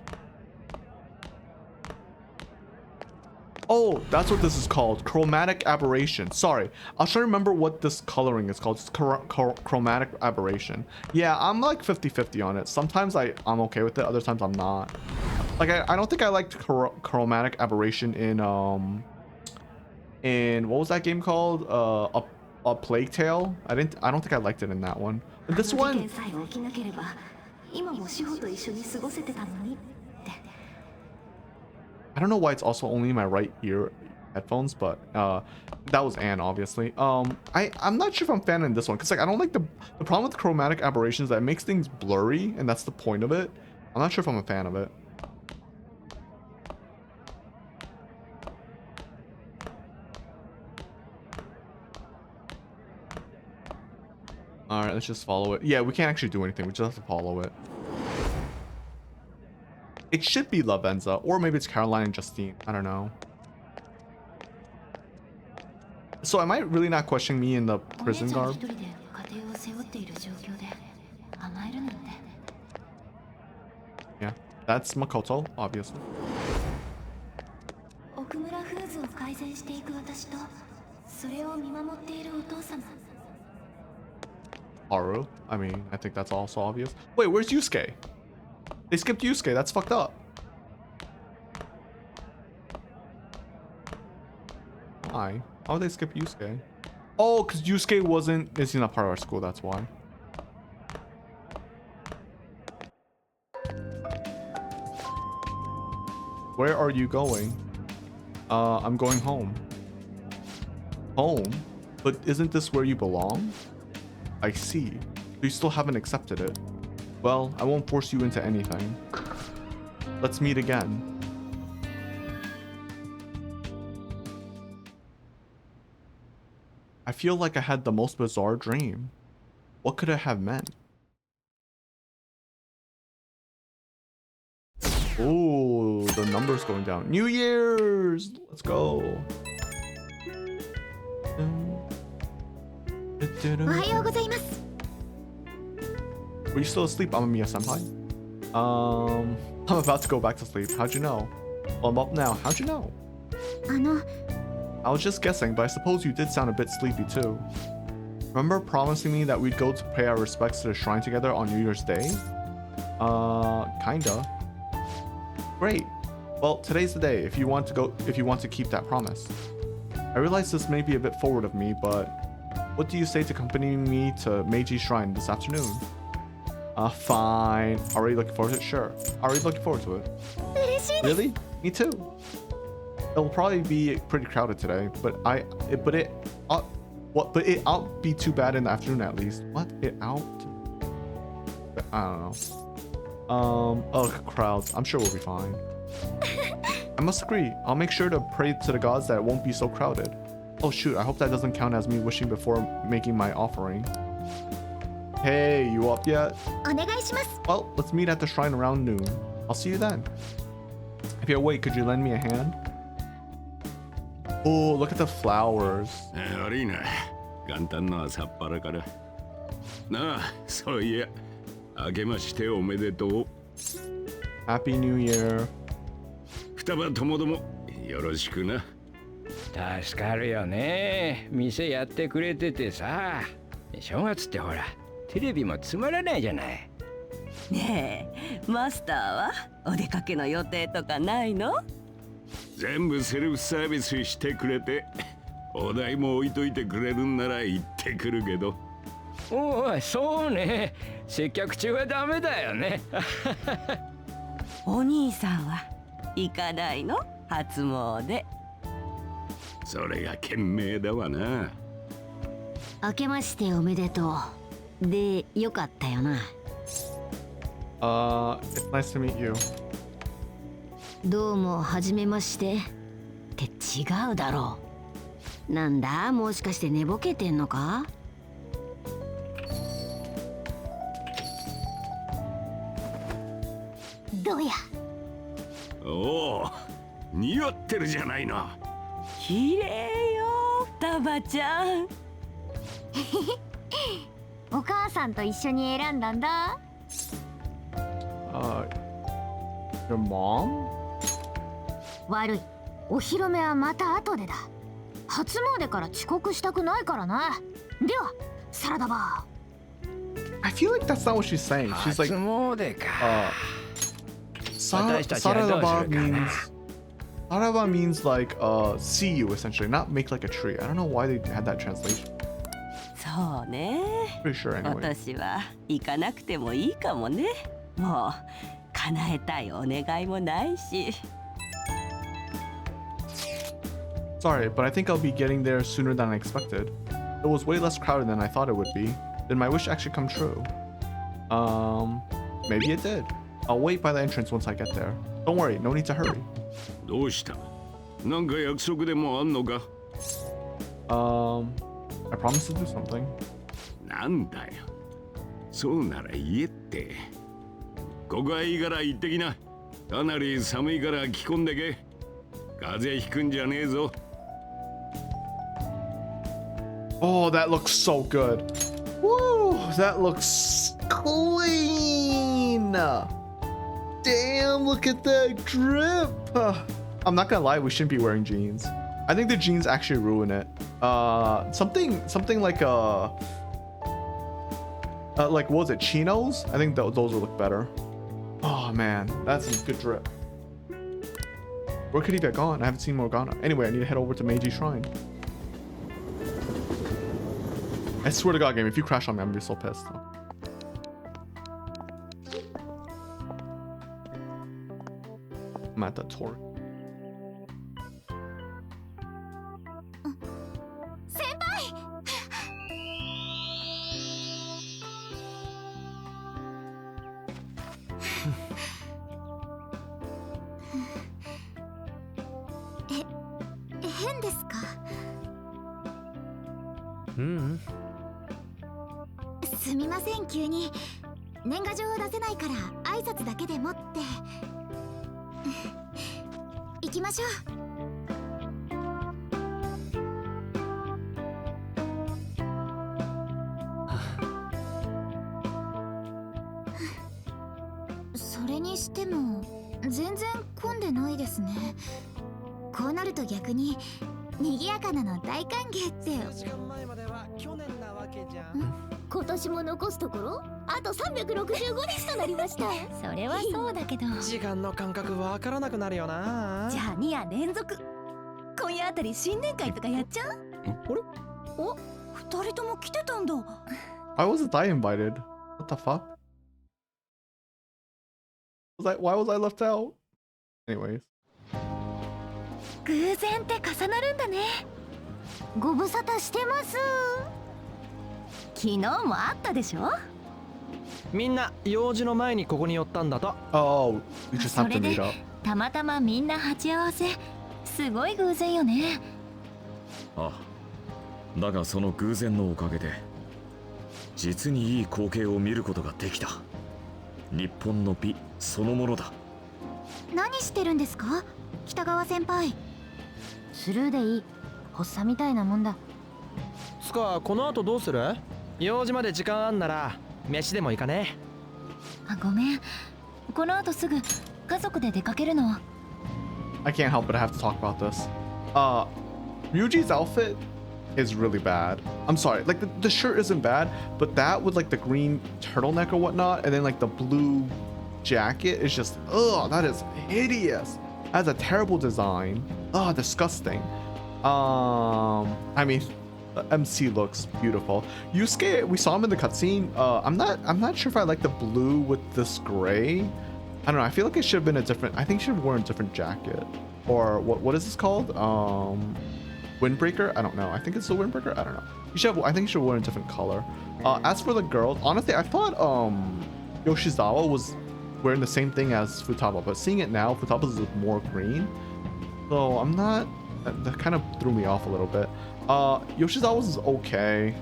Oh, that's what this is called. Chromatic aberration. Sorry. I was trying to remember what this coloring is called. It's chromatic aberration. Yeah, I'm like 50-50 on it. Sometimes I'm okay with it. Other times I'm not. Like I don't think I liked chromatic aberration in what was that game called? A Plague Tale. I don't think I liked it in that one. But this one, I don't know why it's also only in my right ear headphones, but that was Anne, obviously. I'm not sure if I'm a fan in this one because like I don't like the problem with chromatic aberrations, that it makes things blurry, and that's the point of it. I'm not sure if I'm a fan of it. All right, let's just follow it. Yeah, we can't actually do anything. We just have to follow it. It should be Lavenza, or maybe it's Caroline and Justine. I don't know. So am I really not questioning me in the prison garb? Yeah, that's Makoto, obviously. Haru. I mean, I think that's also obvious. Wait, where's Yusuke? They skipped Yusuke. That's fucked up. Why? How would they skip Yusuke? Oh, because Yusuke wasn't... Is he not part of our school? That's why. Where are you going? I'm going home. Home? But isn't this where you belong? I see. You still haven't accepted it. Well, I won't force you into anything. Let's meet again. I feel like I had the most bizarre dream. What could it have meant? Oh, the number's going down. New Year's! Let's go. Were you still asleep, Amamiya Senpai? I'm about to go back to sleep. How'd you know? Well, I'm up now. How'd you know? I was just guessing, but I suppose you did sound a bit sleepy too. Remember promising me that we'd go to pay our respects to the shrine together on New Year's Day? Kinda. Great. Well, today's the day if you want to keep that promise. I realize this may be a bit forward of me, but what do you say to accompanying me to Meiji Shrine this afternoon? Fine. Already looking forward to it? Sure. Already looking forward to it. Really? Me too. It'll probably be pretty crowded today, but it out be too bad in the afternoon at least. What? It out? I don't know. Ugh, crowds. I'm sure we'll be fine. I must agree. I'll make sure to pray to the gods that it won't be so crowded. Oh shoot, I hope that doesn't count as me wishing before making my offering. Hey, you up yet? Well, let's meet at the shrine around noon. I'll see you then. If you're awake, could you lend me a hand? Oh, look at the flowers. Happy New Year. 双葉ともどもよろしくな。助かるよね。店やってくれててさ。正月ってほら、テレビもつまらないじゃない。ねえ、マスターはお出かけの予定とかないの？全部セルフサービスしてくれて、お題も置いといてくれるんなら行ってくるけど。おい、そうね。接客中はダメだよね。お兄さんは行かないの？初詣。それが賢明だわな。明けましておめでとう。で、よかったよな。It's nice to meet you. どうも、はじめまして。って違うだろう。なんだ、もしかして寝ぼけてんのか？どうや？おお、似合ってるじゃないの。綺麗よ、タバちゃん。お母さんと一緒に選んだんだ。Your mom? 悪い。お披露目はまた後でだ。初詣から遅刻したくないからな。では、サラダバー。I feel like that's not what she's saying. She's like, Sarada means like see you essentially, not make like a tree. I don't know why they had that translation. そうね。Pretty sure anyway. 私は行かなくてもいいかもね。もう叶えたいお願いもないし。Sorry, but I think I'll be getting there sooner than I expected. It was way less crowded than I thought it would be. Did my wish actually come true? Maybe it did. I'll wait by the entrance once I get there. Don't worry, no need to hurry. どうした？なんか約束でもあんのか？ I promised to do something. なんだよ。そうなら言えって。ここはいいから行ってきな。かなり寒いから着込んでけ。風邪ひくんじゃねえぞ。Oh, that looks so good. Woo, that looks clean. Damn, look at that drip. I'm not gonna lie, we shouldn't be wearing jeans. I think the jeans actually ruin it. Something like what was it, chinos? I think those would look better. Oh man, that's some good drip. Where could he be gone? I haven't seen Morgana. Anyway, I need to head over to Meiji Shrine. I swear to God, game, if you crash on me, I'm gonna be so pissed. I'm at the torque. すみません、急に年賀状を出せないから挨拶だけでもって。行きましょう。それにしても全然混んでないですね。こうなると逆に賑やかなの大歓迎って。今年も残すところあと365日となりました。それはそうだけど、時間の感覚わからなくなるよな。じゃあ2夜連続今夜あたり新年会とかやっちゃう？あれ？お、2人とも来てたんだ。 Why wasn't I invited? What the fuck? Why was I left out? Anyways. 偶然って重なるんだね。ご無沙汰してます。昨日もあったでしょ。みんな用事の前にここに寄ったんだと。Oh, we just have to meet up. たまたまみんな鉢合わせ。すごい偶然よね。ああ、だがその偶然のおかげで実にいい光景を見ることができた。日本の美そのものだ。何してるんですか、北川先輩。スルーでいい。発作みたいなもんだ。つかこの後どうする？用事まで時間あんなら飯でも行かね？あ、ごめん。この後すぐ家族で出かけるの。I can't help but have to talk about this. Ryuji's outfit is really bad. I'm sorry, like the shirt isn't bad, but that with like the green turtleneck or whatnot, and then like the blue jacket is just, ugh, that is hideous. That's a terrible design. Ugh, disgusting. I mean, the MC looks beautiful. Yusuke, we saw him in the cutscene. I'm not sure if I like the blue with this gray. I don't know. I feel like it should have been a different. I think she should have worn a different jacket, or what is this called? Windbreaker? I don't know. I think it's the windbreaker. I don't know. I think you should wear a different color. As for the girls, honestly, I thought Yoshizawa was wearing the same thing as Futaba, but seeing it now, Futaba's is more green. So I'm not. That kind of threw me off a little bit. Yoshizawa's is okay.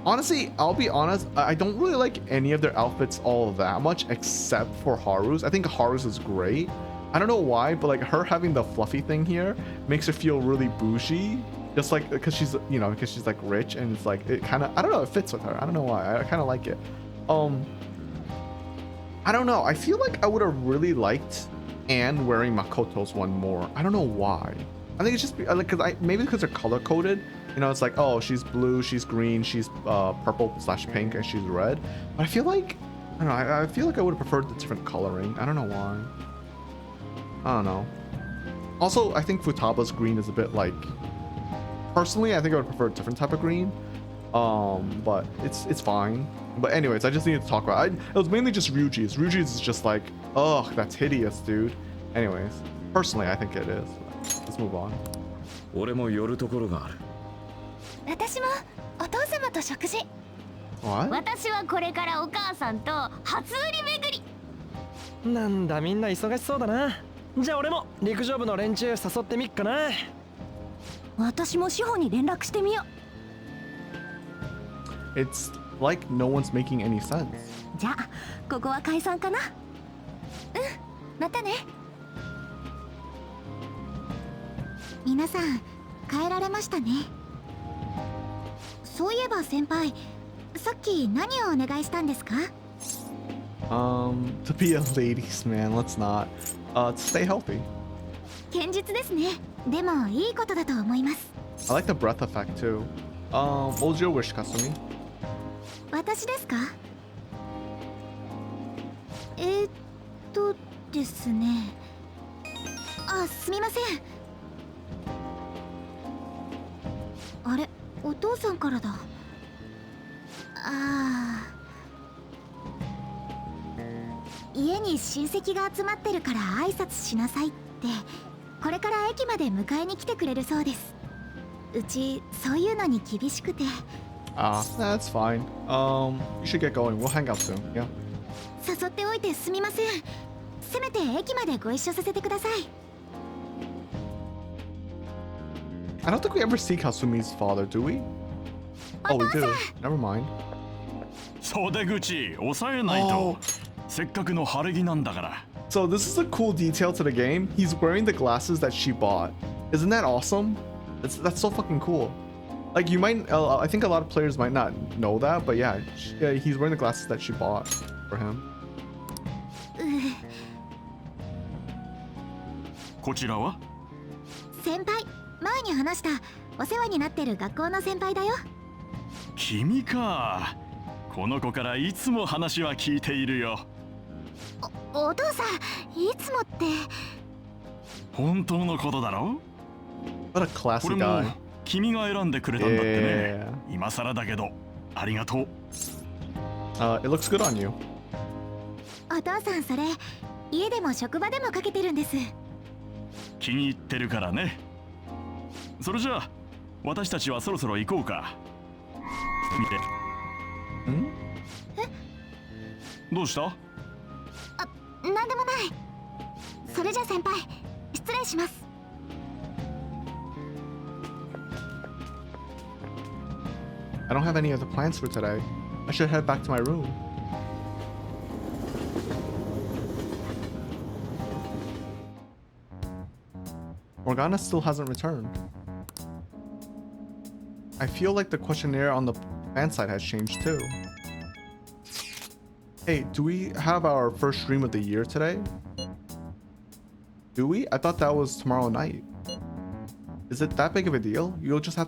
Honestly, I'll be honest, I don't really like any of their outfits all that much except for Haru's. I think Haru's is great. I don't know why, but like her having the fluffy thing here makes her feel really bougie. Just like, because she's, you know, because she's like rich and it's like, it kind of, I don't know, it fits with her. I don't know why. I kind of like it. I don't know. I feel like I would have really liked Anne wearing Makoto's one more. I don't know why. I think it's just like, maybe because they're color coded. You know, it's like, oh, she's blue, she's green, she's purple/pink, and she's red. But I feel like, I don't know, I feel like I would have preferred the different coloring. I don't know why. I don't know. Also, I think Futaba's green is a bit like, personally, I think I would prefer a different type of green. But it's fine. But anyways, I just needed to talk about it. It was mainly just Ryuji's. Ryuji's is just like, ugh, that's hideous, dude. Anyways, personally, I think it is. Let's move on. 俺も寄るところがある。私もお父様と食事。私はこれからお母さんと初売り巡り。なんだみんな忙しそうだな。じゃあ俺も陸上部の連中誘ってみっかな。私も志保に連絡してみよう。It's like no one's making any sense. じゃあここは解散かな。またね。皆さん帰られましたね。そういえば先輩、さっき何をお願いしたんですか？ To be a ladies man, let's not. To stay healthy. 堅実ですね。でもいいことだと思います。I like the breath effect too. What was your wish, Kasumi? 私ですか？ですね。あ、すみません。あれ、お父さんからだ。家に親戚が集まってるから挨拶しなさいって、これから駅まで迎えに来てくれるそうです。うちそういうのに厳しくて。That's fine. You should get going. We'll hang out soon. Yeah. 誘っておいてすみません。せめて駅までご一緒させてください。I don't think we ever see Kasumi's father, do we? Oh, we do. Never mind. 袖口抑えないと。せっかくの晴れ着なんだから。So this is a cool detail to the game. He's wearing the glasses that she bought. Isn't that awesome? That's so fucking cool. Like you might, I think a lot of players might not know that, but yeah, he's wearing the glasses that she bought for him. こちらは？先輩、前に話したお世話になってる学校の先輩だよ。君か。この子からいつも話は聞いているよ。お父さん、いつもって。本当のことだろ？ What a classy これも guy. 君が選んでくれたんだってね。今更だけど、ありがとう。It looks good on you. お父さん、それ家でも職場でもかけてるんです。気に入ってるからね。それじゃあ私たちはそろそろ行こうか。見て。どうした？なんでもない。それじゃ先輩、失礼します。I don't have any other plans for today. I should head back to my room. Morgana still hasn't returned. I feel like the questionnaire on the fan site has changed too. Hey, do we have our first stream of the year today? Do we? I thought that was tomorrow night. Is it that big of a deal? You just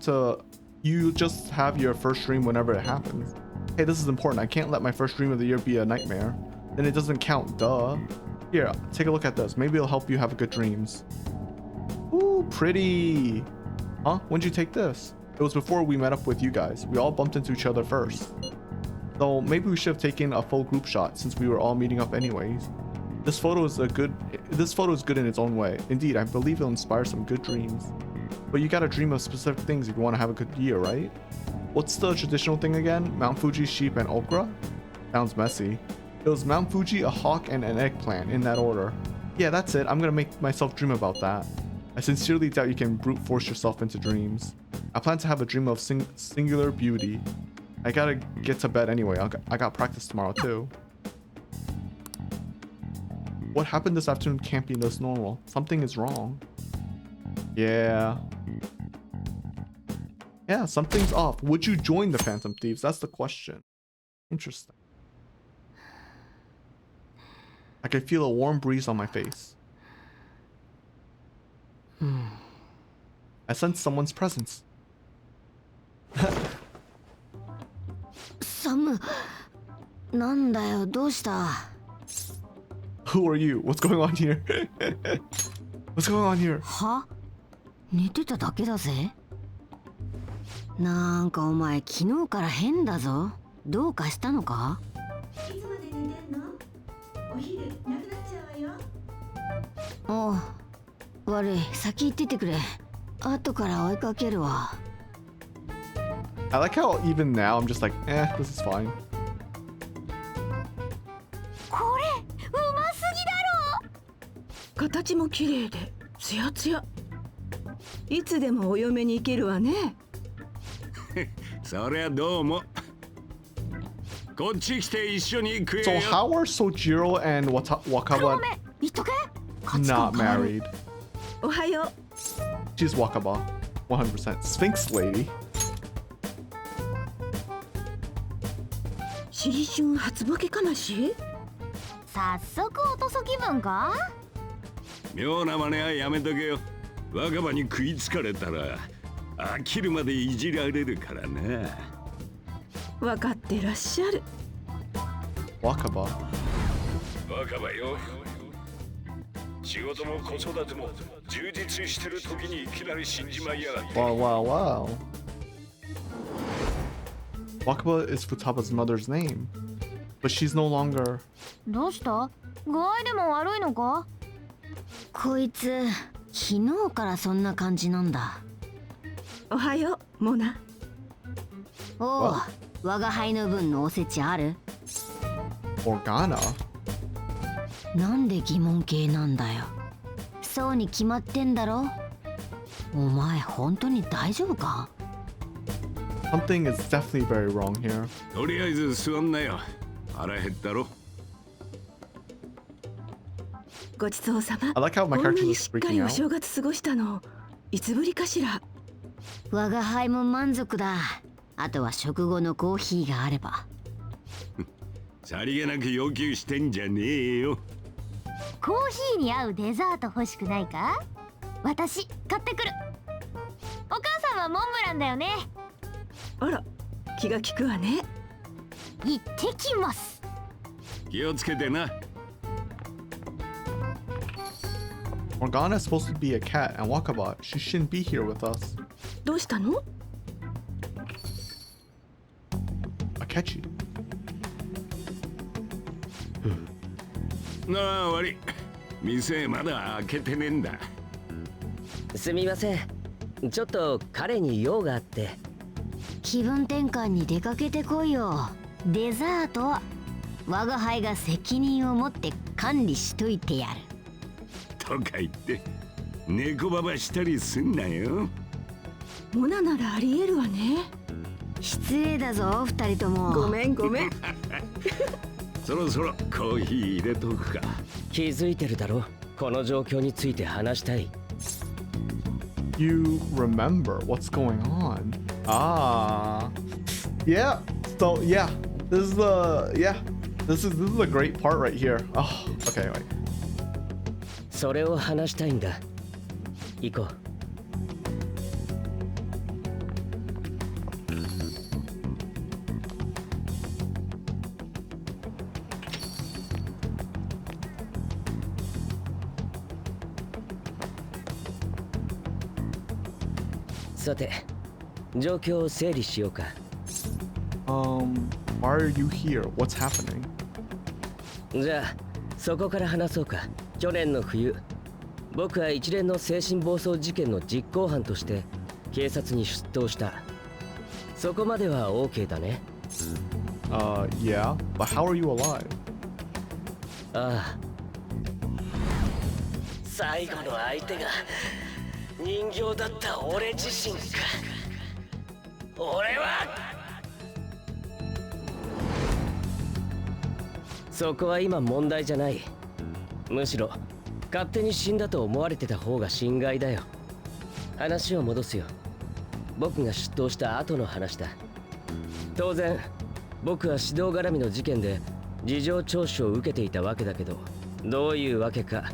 have your first stream whenever it happens. Hey, this is important. I can't let my first stream of the year be a nightmare. Then it doesn't count, duh. Here, take a look at this. Maybe it'll help you have good dreams. Ooh, pretty. Huh? When'd you take this? It was before we met up with you guys. We all bumped into each other first. So maybe we should have taken a full group shot since we were all meeting up anyways. This photo is good in its own way. Indeed, I believe it'll inspire some good dreams. But you gotta dream of specific things if you want to have a good year, right? What's the traditional thing again? Mount Fuji, sheep, and okra? Sounds messy. It was Mount Fuji, a hawk, and an eggplant in that order. Yeah, that's it. I'm gonna make myself dream about that. I sincerely doubt you can brute force yourself into dreams. I plan to have a dream of singular beauty. I gotta get to bed anyway. I got practice tomorrow too. What happened this afternoon can't be this normal. Something is wrong. Yeah, something's off. Would you join the Phantom Thieves? That's the question. Interesting. I can feel a warm breeze on my face. I sense someone's presence. Sam, なんだよ、どうした? Who are you? What's going on here? What's going on here? は? 寝てただけだぜ。なんかお前昨日から変だぞ。どうかしたのか？いつまで寝てんの？お昼なくなっちゃうわよ。おう、悪い、先行っててくれ。後から追いかけるわ。I like how even now I'm just like, this is fine. これうますぎだろ。形も綺麗でツヤツヤ。いつでもお嫁に行けるわね。そりゃどうも。こっち来て一緒に行くよ。 So how are Sojiro and Wakaba not married? おはよう。 She's Wakaba, 100%. Sphinx lady. 新春初ボケかまし？早速落とそ気分か？妙な真似はやめとけよ。若葉に食いつかれたら飽きるまでいじられるからな。分かってらっしゃる。Wakaba. 若葉よ。仕事も子育ても充実してる時にいきなり死んじまいやがって。Wow. Wakaba is Futaba's mother's name, but she's no longer. どうした？具合でも悪いのか？こいつ昨日からそんな感じなんだ。おはよう、モナ。おう、我が輩の分のおせちある？ Morgana? なんで疑問系なんだよ。そうに決まってんだろ。お前本当に大丈夫か？ Something is definitely very wrong here. とりあえず座んなよ。腹減ったろ。ごちそうさま。 I like how my こんな character に is しっかり freaking お out. 正月過ごしたのいつぶりかしら。我輩も満足だ。あとは食後のコーヒーがあれば。さりげなく要求してんじゃねえよ。コーヒーに合うデザート欲しくないか？私買ってくる。お母さんはモンブランだよね。あら、気が利くわね。行ってきます。気をつけてな。Morgana is supposed to be a cat, and Wakaba, she shouldn't be here with us. どうしたの？ Akechi. なあ、悪い。店まだ開けてねえんだ。すみません。ちょっと彼に用があって。気分転換に出かけてこいよ。デザートは我が輩が責任を持って管理しといてやる。とか言って猫ババしたりすんなよ。モナならありえるわね。失礼だぞ二人とも。ごめんごめん。そろそろコーヒー入れとくか。気づいてるだろ。この状況について話したい。You remember what's going on? Ah, yeah. So yeah, this is a great part right here. Oh, okay, wait. それを話したいんだ。行こう。さて、状況を整理しようか。Why are you here? What's happening? じゃあ、そこから話そうか。去年の冬、僕は一連の精神暴走事件の実行犯として警察に出頭した。そこまでは OK だね。Yeah, but how are you alive? ああ。最後の相手が人形だった俺自身か。俺はそこは今問題じゃない。むしろ勝手に死んだと思われてた方が心外だよ。話を戻すよ。僕が出頭した後の話だ。当然僕は指導絡みの事件で事情聴取を受けていたわけだけど、どういうわけか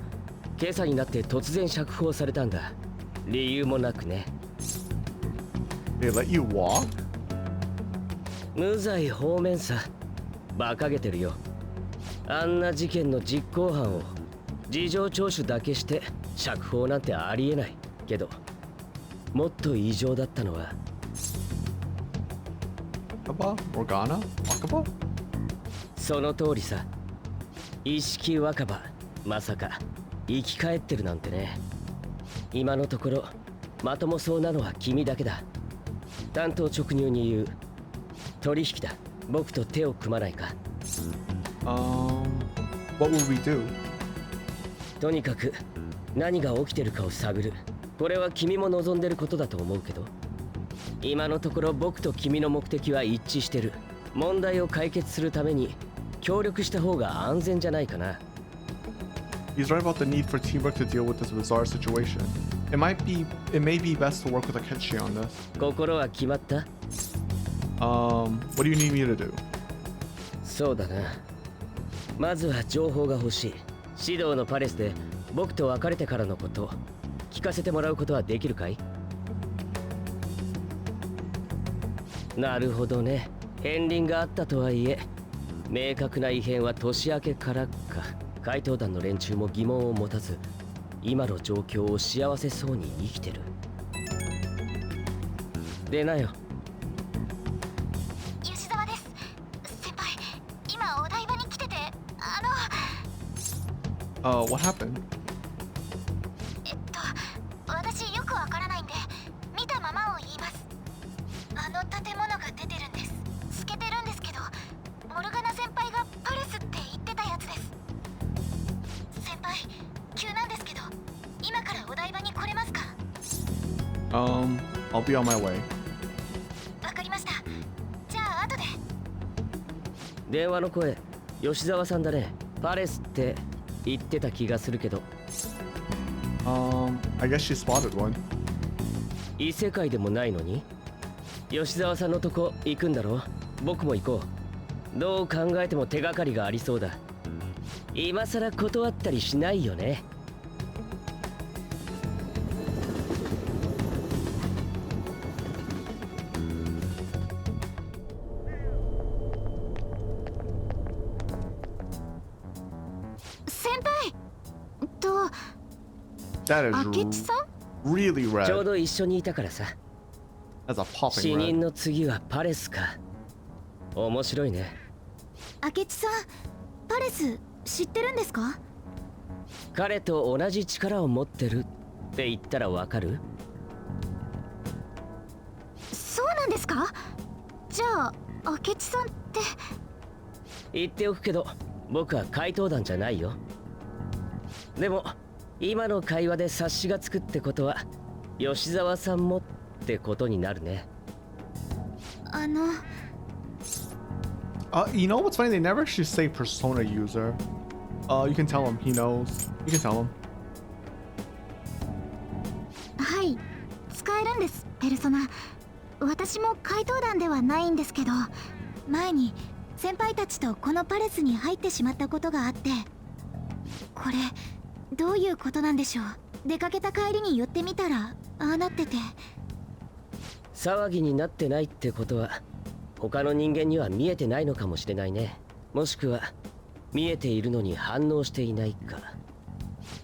今朝になって突然釈放されたんだ。理由もなくね。They let you walk? 無罪放免さ。馬鹿げてるよ。あんな事件の実行犯を事情聴取だけして釈放なんてありえない。けどもっと異常だったのはMorgana? Wakaba? その通りさ。意識若葉、まさか生き返ってるなんてね。今のところまともそうなのは君だけだ。単刀直入に言う。取引だ。僕と手を組まないか。What will we do? とにかく何が起きてるかを探る。これは君も望んでることだと思うけど、今のところ僕と君の目的は一致してる。問題を解決するために協力した方が安全じゃないかな。He's right about the need for teamwork to deal with this bizarre situation. It may be best to work with Akechi on this. 心は決まった？ What do you need me to do? そうだな。まずは情報が欲しい。指導のパレスで僕と別れてからのこと聞かせてもらうことはできるかい？なるほどね。片鱗があったとはいえ明確な異変は年明けからか。怪盗団の連中も疑問を持たず今の状況を幸せそうに生きてる。出なよ。吉沢です。先輩、今お台場に来てて、What happened? 私よくわからないんで見たままを言います。あの建物が出てるんです。透けてるんですけど、モルガナ先輩がパレスって言ってたやつです。先輩、急なんですけど今からお台場に来れますか？ I'll be on my way. わかりました。電話の声、吉沢さんだね。パレスって言ってた気がするけど。I guess she spotted one. 異世界でもないのに吉沢さんのとこ行くんだろ。僕も行こう。どう考えても手がかりがありそうだ。今さら断ったりしないよね。先輩と That is 明智さん really ちょう red. ど一緒にいたからさ。 That's a popping 死人 red. の次はパレスか。面白いね。明智さん、パレス知ってるんですか？彼と同じ力を持ってるって言ったらわかる？そうなんですか？じゃあ明智さんって。言っておくけど僕は怪盗団じゃないよ。でも今の会話で察しがつくってことは吉沢さんもってことになるね。You know what's funny? They never actually say persona user. You can tell him. He knows. You can tell him. はい、使えるんです、ペルソナ。私も怪盗団ではないんですけど、前に先輩たちとこのパレスに入ってしまったことがあって。これどういうことなんでしょう。出かけた帰りに寄ってみたらああなってて。騒ぎになってないってことは他の人間には見えてないのかもしれないね。もしくは見えているのに反応していないか。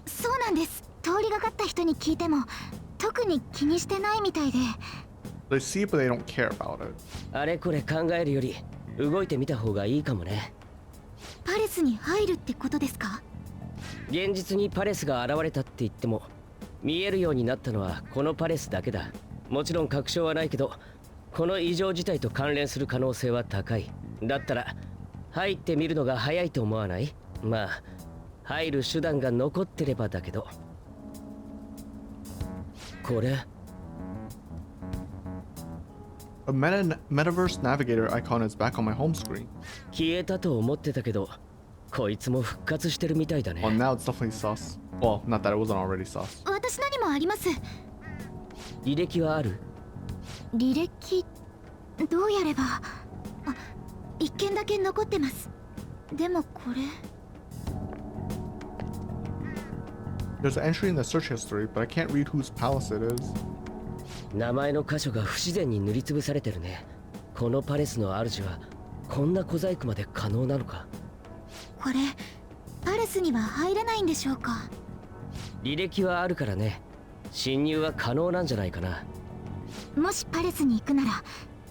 そうなんです。通りがかった人に聞いても特に気にしてないみたいで。 They see it, but they don't care about it. あれこれ考えるより動いてみた方がいいかもね。パレスに入るってことですか？現実にパレスが現れたって言っても見えるようになったのはこのパレスだけだ。もちろん確証はないけどこの異常事態と関連する可能性は高い。だったら入ってみるのが早いと思わない？まあ入る手段が残ってればだけど。これ A metaverse navigator icon is back on my home screen. 消えたと思ってたけどこいつも復活してるみたいだね。 Well, now it's definitely sus. Well, not that it wasn't already sus. 私のにもあります。履歴はある？履歴どうやれば。一件だけ残ってます。でもこれ There's an entry in the search history, but I can't read whose palace it is. 名前の箇所が不自然に塗りつぶされてるね。このパレスの主はこんな小細工まで可能なのか？これパレスには入れないんでしょうか？履歴はあるからね。侵入は可能なんじゃないかな。もしパレスに行くなら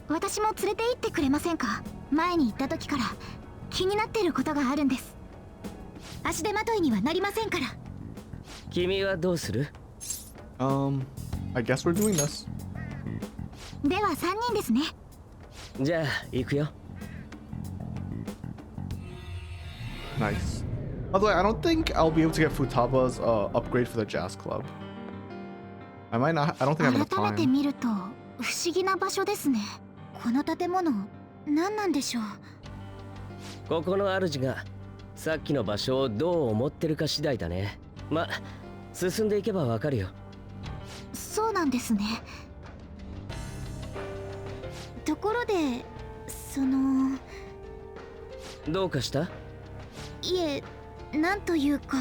私も連れて行ってくれませんか？前に行った時から気になってることがあるんです。足手まといにはなりませんから。君はどうする？ I guess we're doing this. では3人ですね。じゃあ行くよ。 Nice. By the way, I don't think I'll be able to get Futaba's upgrade for the jazz club. I might not. I don't think I have enough 改めて time. 見ると不思議な場所ですね。この建物何なんでしょう。ここの主がさっきの場所をどう思ってるか次第だね。ま、進んでいけばわかるよ。そうなんですね。ところでどうかした？いえ、なんというか。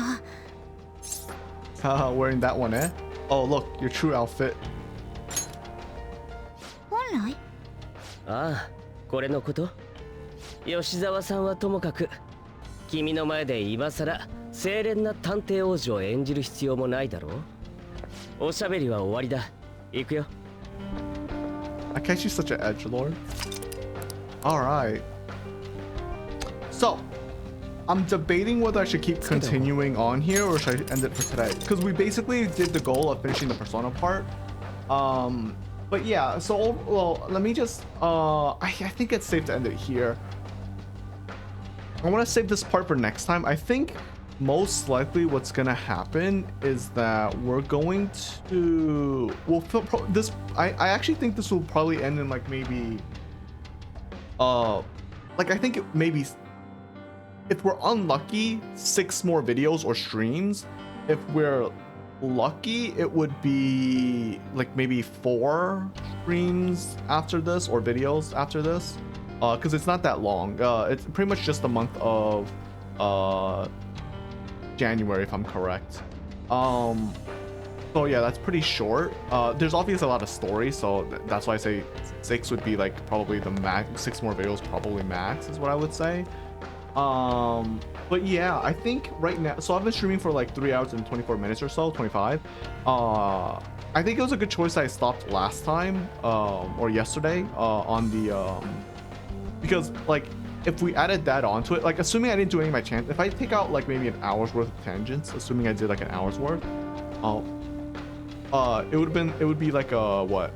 Wearing that one, eh? Oh, look, your true outfit. 本来？ああ、これのこと？吉沢さんはともかく、君の前で今さら清廉な探偵王子を演じる必要もないだろう。おしゃべりは終わりだ。行くよ。I can't she's such an edgelord. Alright. So, I'm debating whether I should keep continuing on here or should I end it for today. Because we basically did the goal of finishing the Persona part. But yeah, so, well, let me just, I think it's safe to end it here. I want to save this part for next time. I think most likely what's gonna happen is that we're going to, well, this, I actually think this will probably end in like maybe, like I think maybe if we're unlucky, 6 more videos or streams. If we're lucky, it would be like maybe 4 streams after this or videos after this, because it's not that long. It's pretty much just the month of January, if I'm correct. So yeah, that's pretty short. There's obviously a lot of story, so that's why I say 6 would be like probably the max. 6 more videos probably max is what I would say. But yeah, I think right now, so I've been streaming for like 3 hours and 24 minutes or so, 25. I think it was a good choice that I stopped last time, or yesterday, on the, because like if we added that onto it, like assuming I didn't do any of my chance, if I take out like maybe an hour's worth of tangents, assuming I did like an hour's worth, it would be like a what,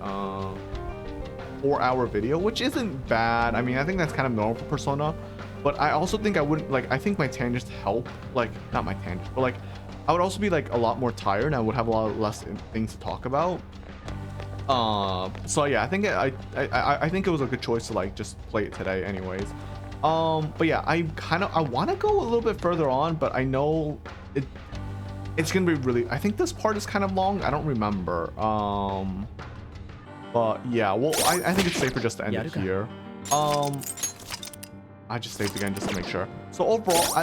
4-hour video, which isn't bad. I mean, I think that's kind of normal for Persona. But I also think I wouldn't, like, I think my tangents help, like, not my tangents, but like, I would also be like a lot more tired and I would have a lot less things to talk about. So yeah, I think I think it was a good choice to like just play it today anyways. But yeah, I want to go a little bit further on, but I know it's gonna be really, I think this part is kind of long. I don't remember. But yeah, well, I think it's safer just to end it here. I just saved again just to make sure. So overall,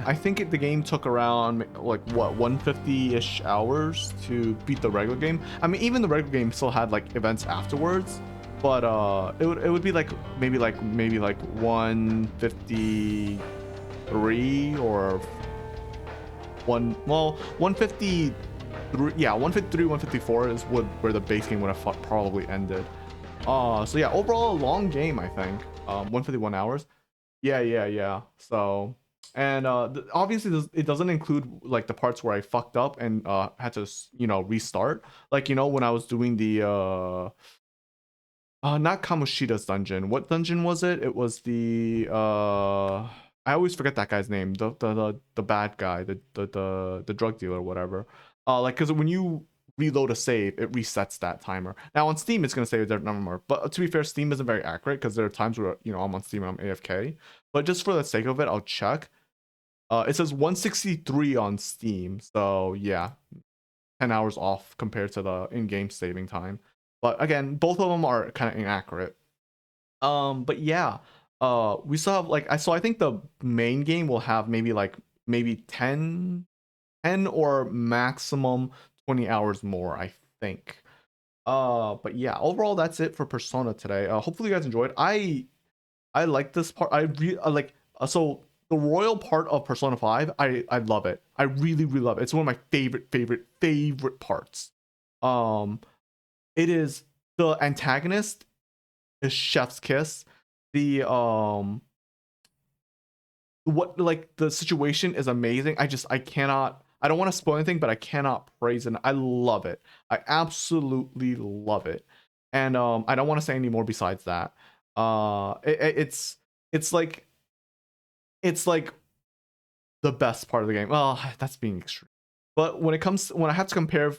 I think the game took around like what, 150-ish hours to beat the regular game. I mean, even the regular game still had like events afterwards, but it would be like maybe like 153 or 153. Yeah, 153, 154 is where the base game would have probably ended. So yeah, overall a long game, I think. 151 hours. Yeah. So, and obviously it doesn't include like the parts where I fucked up and had to, restart. Like, when I was doing the not Kamoshida's dungeon. What dungeon was it? It was the I always forget that guy's name. The bad guy, the drug dealer, whatever. Like, because when you reload a save, it resets that timer. Now on Steam, it's gonna say a different number, but to be fair, Steam isn't very accurate because there are times where I'm on Steam and I'm AFK. But just for the sake of it, I'll check. It says 163 on Steam, so yeah, 10 hours off compared to the in-game saving time. But again, both of them are kind of inaccurate. But yeah, we still have like I think the main game will have maybe 10 or maximum 20 hours more, I think. But yeah, overall that's it for Persona today. Hopefully you guys enjoyed. I like this part. I like so the royal part of Persona 5, I love it. I really love it. It's one of my favorite parts. It is, the antagonist is chef's kiss. The what, like, the situation is amazing. I don't want to spoil anything, but I cannot praise it. I love it. I absolutely love it. And I don't want to say any more besides that. It's like the best part of the game. Well, that's being extreme. But when I have to compare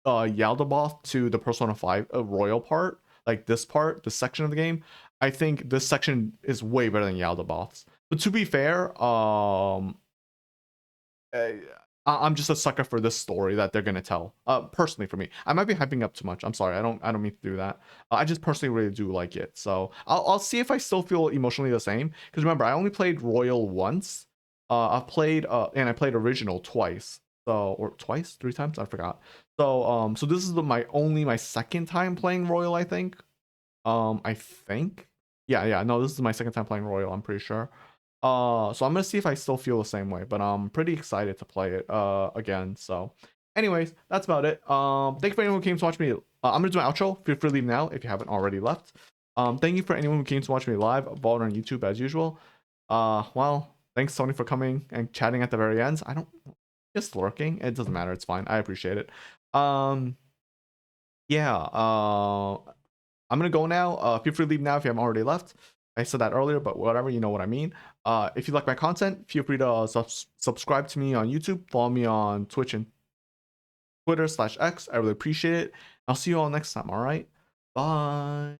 Yaldabaoth to the Persona 5 royal part, like this section of the game, I think this section is way better than Yaldabaoth's. But to be fair, I'm just a sucker for this story that they're gonna tell. Personally, for me, I might be hyping up too much. I'm sorry. I don't mean to do that. I just personally really do like it. So I'll see if I still feel emotionally the same. Because remember, I only played Royal once. I played Original twice. So, or twice, 3 times, I forgot. So so this is my second time playing Royal, I think. I think. Yeah. No, this is my second time playing Royal. I'm pretty sure. So I'm gonna see if I still feel the same way, but I'm pretty excited to play it again. So anyways, that's about it. Thank you for anyone who came to watch me. I'm gonna do my outro. Feel free to leave now if you haven't already left. Thank you for anyone who came to watch me live, Vault on YouTube as usual. Well, thanks Tony for coming and chatting at the very end. I don't, just lurking, it doesn't matter, it's fine, I appreciate it. Yeah, I'm gonna go now. Feel free to leave now if you haven't already left. I said that earlier, but whatever, you know what I mean. If you like my content, feel free to subscribe to me on YouTube, follow me on Twitch and Twitter/X. I really appreciate it. I'll see you all next time. All right, bye.